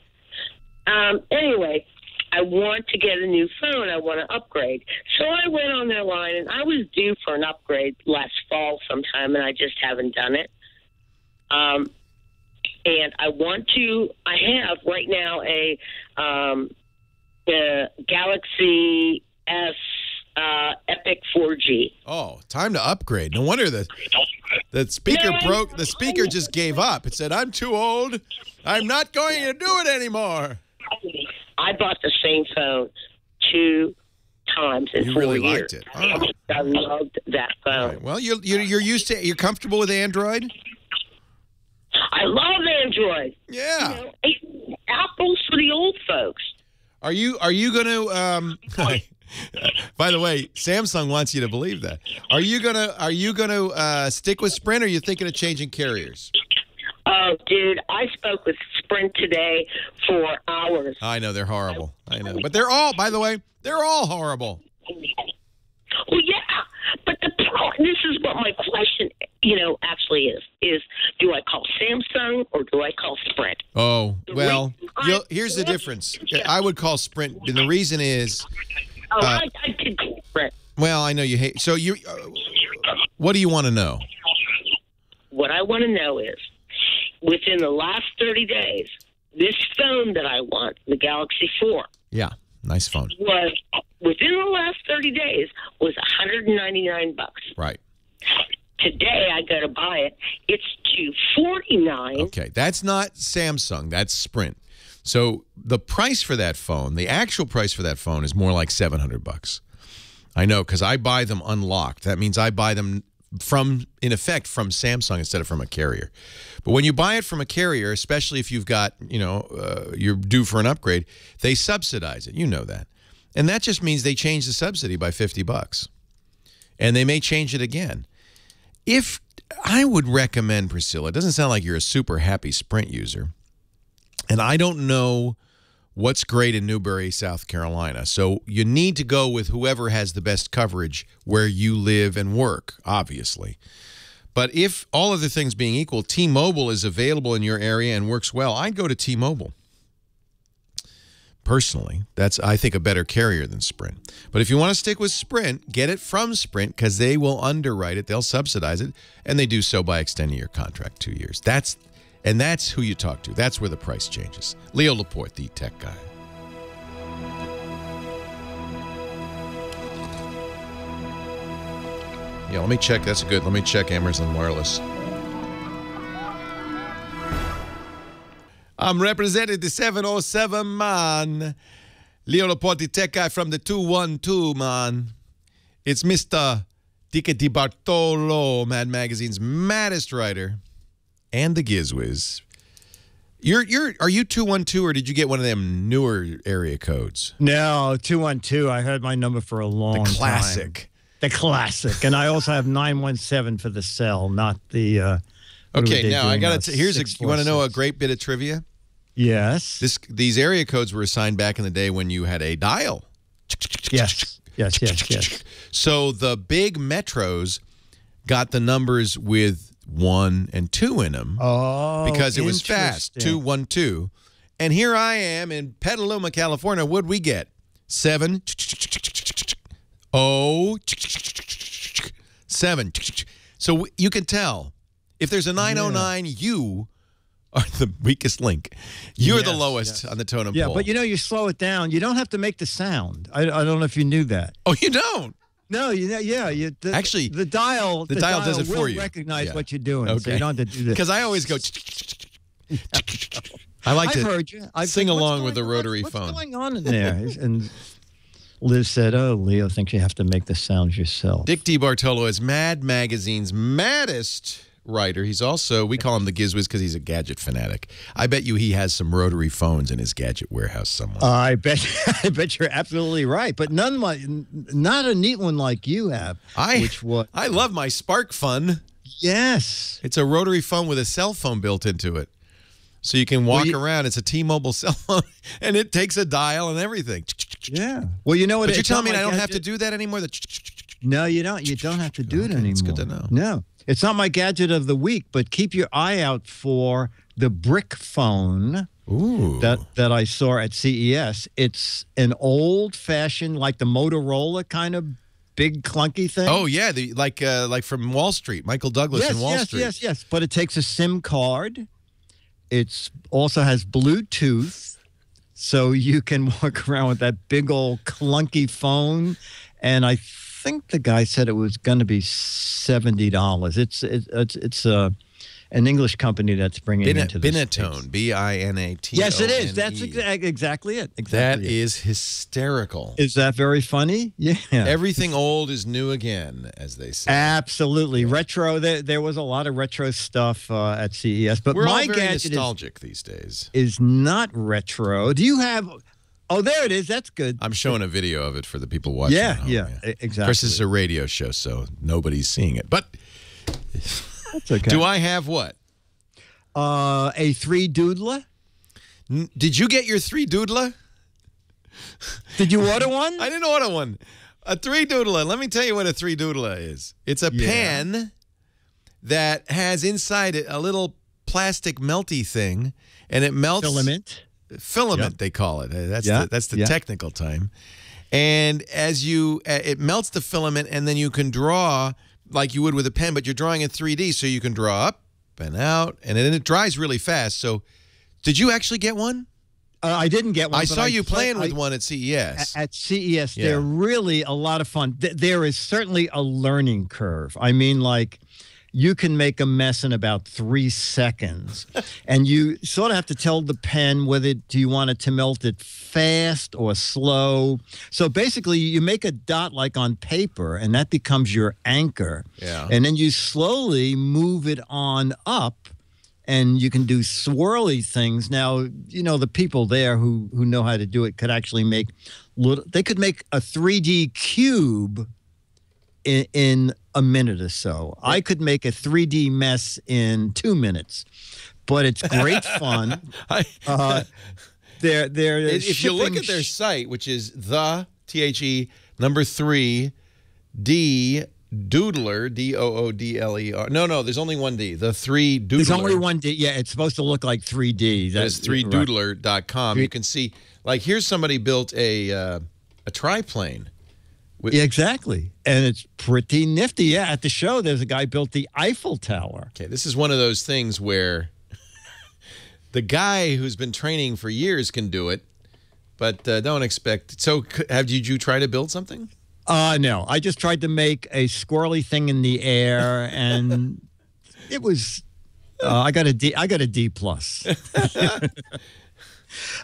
Anyway, I want to get a new phone. I want to upgrade. So I went on their line, and I was due for an upgrade last fall sometime, and I just haven't done it. And I have right now a Galaxy S Epic 4G. Oh, time to upgrade. No wonder the speaker broke. The speaker just gave up. It said, "I'm too old. I'm not going to do it anymore." I bought the same phone 2 times in 4 years. You really liked it. Oh. I loved that phone. Right. Well, you're used to. You're comfortable with Android. I love Android. Yeah. Apple's for the old folks. Are you going to? By the way, Samsung wants you to believe that. Are you gonna stick with Sprint, or are you thinking of changing carriers? Oh, dude, I spoke with Sprint today for hours. I know, they're horrible. I know. But they're all, by the way, they're all horrible. Well, yeah, but this is what my question, actually is do I call Samsung or do I call Sprint? Oh, well, here's the difference. I would call Sprint, and the reason is... I did call Sprint. Well, I know you hate... So What do you want to know? What I want to know is, within the last 30 days, this phone that I want, the Galaxy 4, Yeah, nice phone. was within the last 30 days was $199. Right. Today I go to buy it. It's $249. Okay, that's not Samsung. That's Sprint. So the price for that phone, the actual price for that phone, is more like $700. I know, because I buy them unlocked. That means I buy them in effect, from Samsung instead of from a carrier. But when you buy it from a carrier, especially if you've got, you're due for an upgrade, they subsidize it. You know that. And that just means they change the subsidy by $50. And they may change it again. If I would recommend, Priscilla, it doesn't sound like you're a super happy Sprint user. And I don't know what's great in Newberry, South Carolina. So you need to go with whoever has the best coverage where you live and work, obviously. But if all other things being equal, T-Mobile is available in your area and works well, I'd go to T-Mobile. Personally, that's, I think, a better carrier than Sprint. But if you want to stick with Sprint, get it from Sprint, because they will underwrite it, they'll subsidize it, and they do so by extending your contract 2 years. That's who you talk to. That's where the price changes. Leo Laporte, the tech guy. Yeah, let me check. That's good. Let me check Amazon Wireless. I'm representing the 707, man. Leo Laporte, the tech guy from the 212, man. It's Mr. Dica Di Bartolo, Mad Magazine's maddest writer, and the Gizwiz. Are you 212, or did you get one of them newer area codes? No, 212. I had my number for a long time. The classic. The classic. And I also have 917 for the cell, not the... Okay, now I got to. You want to know a great bit of trivia? Yes. These area codes were assigned back in the day when you had a dial. Yes. So the big metros got the numbers with 1 and 2 in them. Oh, because it was fast. 212. And here I am in Petaluma, California. What'd we get? 7 0 7. So you can tell. If there's a 909, you are the weakest link. You're the lowest on the totem pole. Yeah, but you slow it down. You don't have to make the sound. I don't know if you knew that. Oh, you don't? No, actually, the dial does it for you. Recognize what you're doing, so you don't have to do this. Because I always go. I like to heard you. sing along with the rotary phone. What's going on in there? And Liz said, "Oh, Leo thinks you have to make the sounds yourself." Dick DiBartolo is Mad Magazine's maddest writer. He's also, we call him the Gizwiz because he's a gadget fanatic. I bet you he has some rotary phones in his gadget warehouse somewhere. I bet you're absolutely right. But not a neat one like you have. I love my Spark Fun. Yes. It's a rotary phone with a cell phone built into it. So you can walk around. It's a T-Mobile cell phone, and it takes a dial and everything. Yeah. Well, you know what? But you're telling me I don't have to do that anymore? No, you don't. You don't have to do it anymore. It's good to know. No. It's not my gadget of the week, but keep your eye out for the brick phone that I saw at CES. It's an old-fashioned, like the Motorola kind of big clunky thing. Oh yeah, like from Wall Street, Michael Douglas in Wall Street. Yes. But it takes a SIM card. It also has Bluetooth, so you can walk around with that big old clunky phone. And I think the guy said it was going to be $70. It's an English company that's bringing it into the Binatone, Binatone. Yes, it is. That's exactly it. That is hysterical. Is that very funny? Yeah. Everything old is new again, as they say. Absolutely. Retro. There was a lot of retro stuff at CES, but we're my all very gadget nostalgic these days. Is not retro. Do you have? Oh, there it is. That's good. I'm showing a video of it for the people watching. Yeah, exactly. Of course, this is a radio show, so nobody's seeing it. But that's okay. Do I have what? A 3-doodler. Did you get your 3-doodler? Did you order one? I didn't order one. A 3-doodler. Let me tell you what a 3-doodler is. It's a pen that has inside it a little plastic melty thing, and it melts. Filament, they call it. That's the technical time. And as it melts the filament, and then you can draw like you would with a pen, but you're drawing in 3D, so you can draw up and out, and then it dries really fast. So, did you actually get one? I didn't get one. I saw you playing with one at CES. At CES, they're really a lot of fun. There is certainly a learning curve. I mean, like, you can make a mess in about 3 seconds, and you sort of have to tell the pen whether do you want it to melt it fast or slow. So basically, you make a dot like on paper, and that becomes your anchor. Yeah. And then you slowly move it on up, and you can do swirly things. Now, you know, the people there who know how to do it could actually make they could make a 3D cube in a minute or so. I could make a 3D mess in 2 minutes, but it's great fun. If you look at their site, which is the THE 3 Doodler, DOODLER. No, there's only one D. The 3 Doodler. There's only one D. Yeah, it's supposed to look like 3D. That's 3doodler.com. You can see, like, here's somebody built a triplane. Yeah, exactly. And it's pretty nifty. Yeah, at the show, there's a guy built the Eiffel Tower. Okay, this is one of those things where the guy who's been training for years can do it, but don't expect. So, did you try to build something? No, I just tried to make a squirrely thing in the air, and it was. I got a D plus.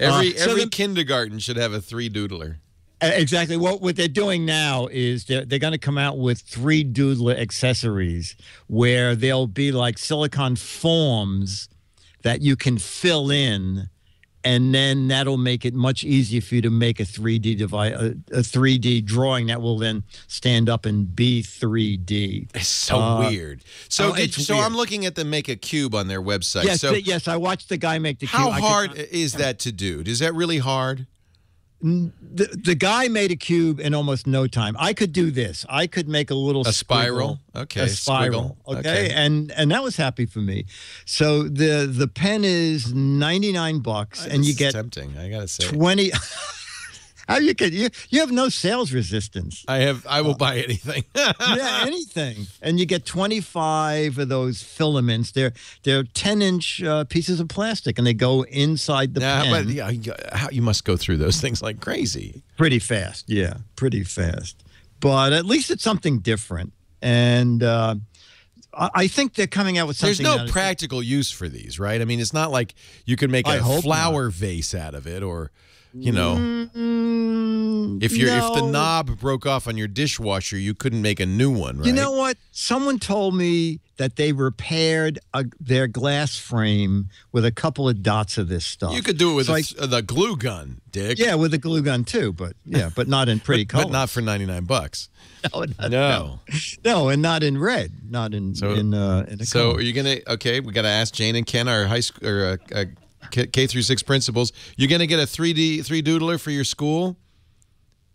Every kindergarten should have a 3-doodler. Exactly. What they're doing now is they're going to come out with 3-doodler accessories where they'll be like silicone forms that you can fill in, and then that'll make it much easier for you to make a 3D a 3D drawing that will then stand up and be 3D. It's so weird. So weird. I'm looking at the Make a Cube on their website. Yes, so yes, I watched the guy make the cube. How hard is that to do? Is that really hard? The guy made a cube in almost no time. I could do this. I could make a little spiral. Okay, a spiral. Squiggle. Okay, and that was happy for me. So the pen is $99, and you get tempting. I gotta say 20. How you have no sales resistance. I will buy anything. Yeah, anything. And you get 25 of those filaments. They're 10-inch pieces of plastic, and they go inside the pen. But you must go through those things like crazy. Pretty fast, yeah, pretty fast. But at least it's something different. And I think they're coming out with something. There's no practical use for these, right? I mean, it's not like you can make a flower vase out of it, or you know, if the knob broke off on your dishwasher, you couldn't make a new one, right? You know what? Someone told me that they repaired their glass frame with a couple of dots of this stuff. You could do it with the glue gun, Dick. Yeah, with a glue gun too, but not in pretty colors. But not for $99. No, and not in red, not in in a So color. are you gonna? Okay, we got to ask Jane and Ken, our high school or K through 6 principals. You're gonna get a 3-doodler for your school?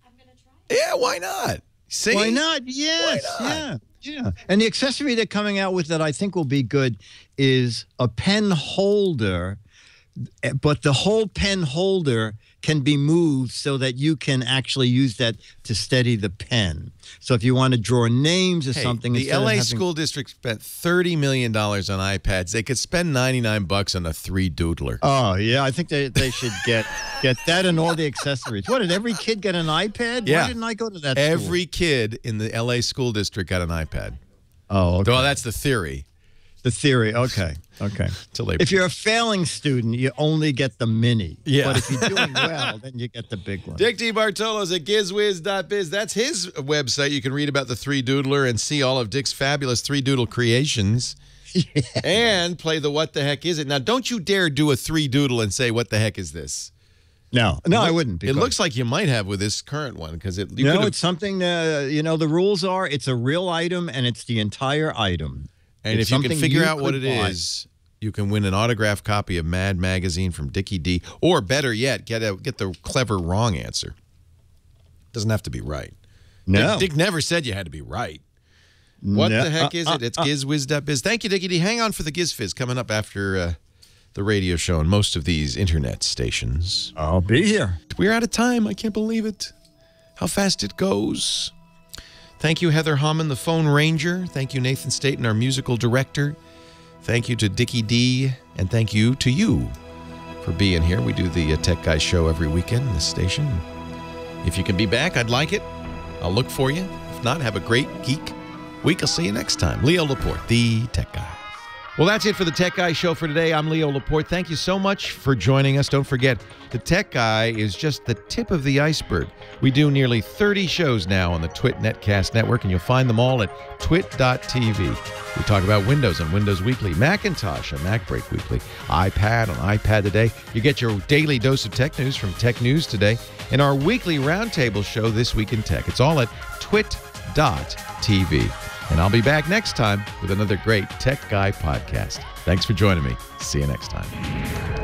I'm gonna try. Yeah, why not? See? Why not? Yes, Why not? yeah. And the accessory they're coming out with that I think will be good is a pen holder, but the whole pen holder can be moved so that you can actually use that to steady the pen. So if you want to draw names or something, the LA school district spent $30 million on iPads. They could spend $99 on a 3-doodler. Oh yeah, I think they should get that and all the accessories. What, did every kid get an iPad? Yeah. Why didn't I go to that? Every school? kid in the LA school district got an iPad. Oh, okay. Well, that's the theory. The theory, okay. If you're a failing student, you only get the mini. Yeah. But if you're doing well, then you get the big one. Dick D. Bartolo's at gizwiz.biz. That's his website. You can read about the 3-doodler and see all of Dick's fabulous 3-doodle creations. Yeah. And play the What the Heck Is It? Now, don't you dare do a 3-doodle and say, what the heck is this? No, I wouldn't. It looks like you might have with this current one because it's something. The rules are it's a real item and it's the entire item. And if you can figure out what it is, you can win an autographed copy of Mad Magazine from Dickie D, or better yet, get the clever wrong answer. Doesn't have to be right. No, Dick never said you had to be right. What the heck is it? It's gizwiz.biz. Thank you, Dickie D. Hang on for the Giz Fizz coming up after the radio show and most of these internet stations. I'll be here. We're out of time. I can't believe it. How fast it goes. Thank you, Heather Hammond, the phone ranger. Thank you, Nathan Staten, our musical director. Thank you to Dickie D, and thank you to you for being here. We do the Tech Guy show every weekend in this station. If you can be back, I'd like it. I'll look for you. If not, have a great geek week. I'll see you next time. Leo Laporte, the Tech Guy. Well, that's it for the Tech Guy show for today. I'm Leo Laporte. Thank you so much for joining us. Don't forget, the Tech Guy is just the tip of the iceberg. We do nearly 30 shows now on the Twit Netcast network, and you'll find them all at twit.tv. We talk about Windows on Windows Weekly, Macintosh on MacBreak Weekly, iPad on iPad Today. You get your daily dose of tech news from Tech News Today, and our weekly roundtable show, This Week in Tech. It's all at twit.tv. And I'll be back next time with another great Tech Guy podcast. Thanks for joining me. See you next time.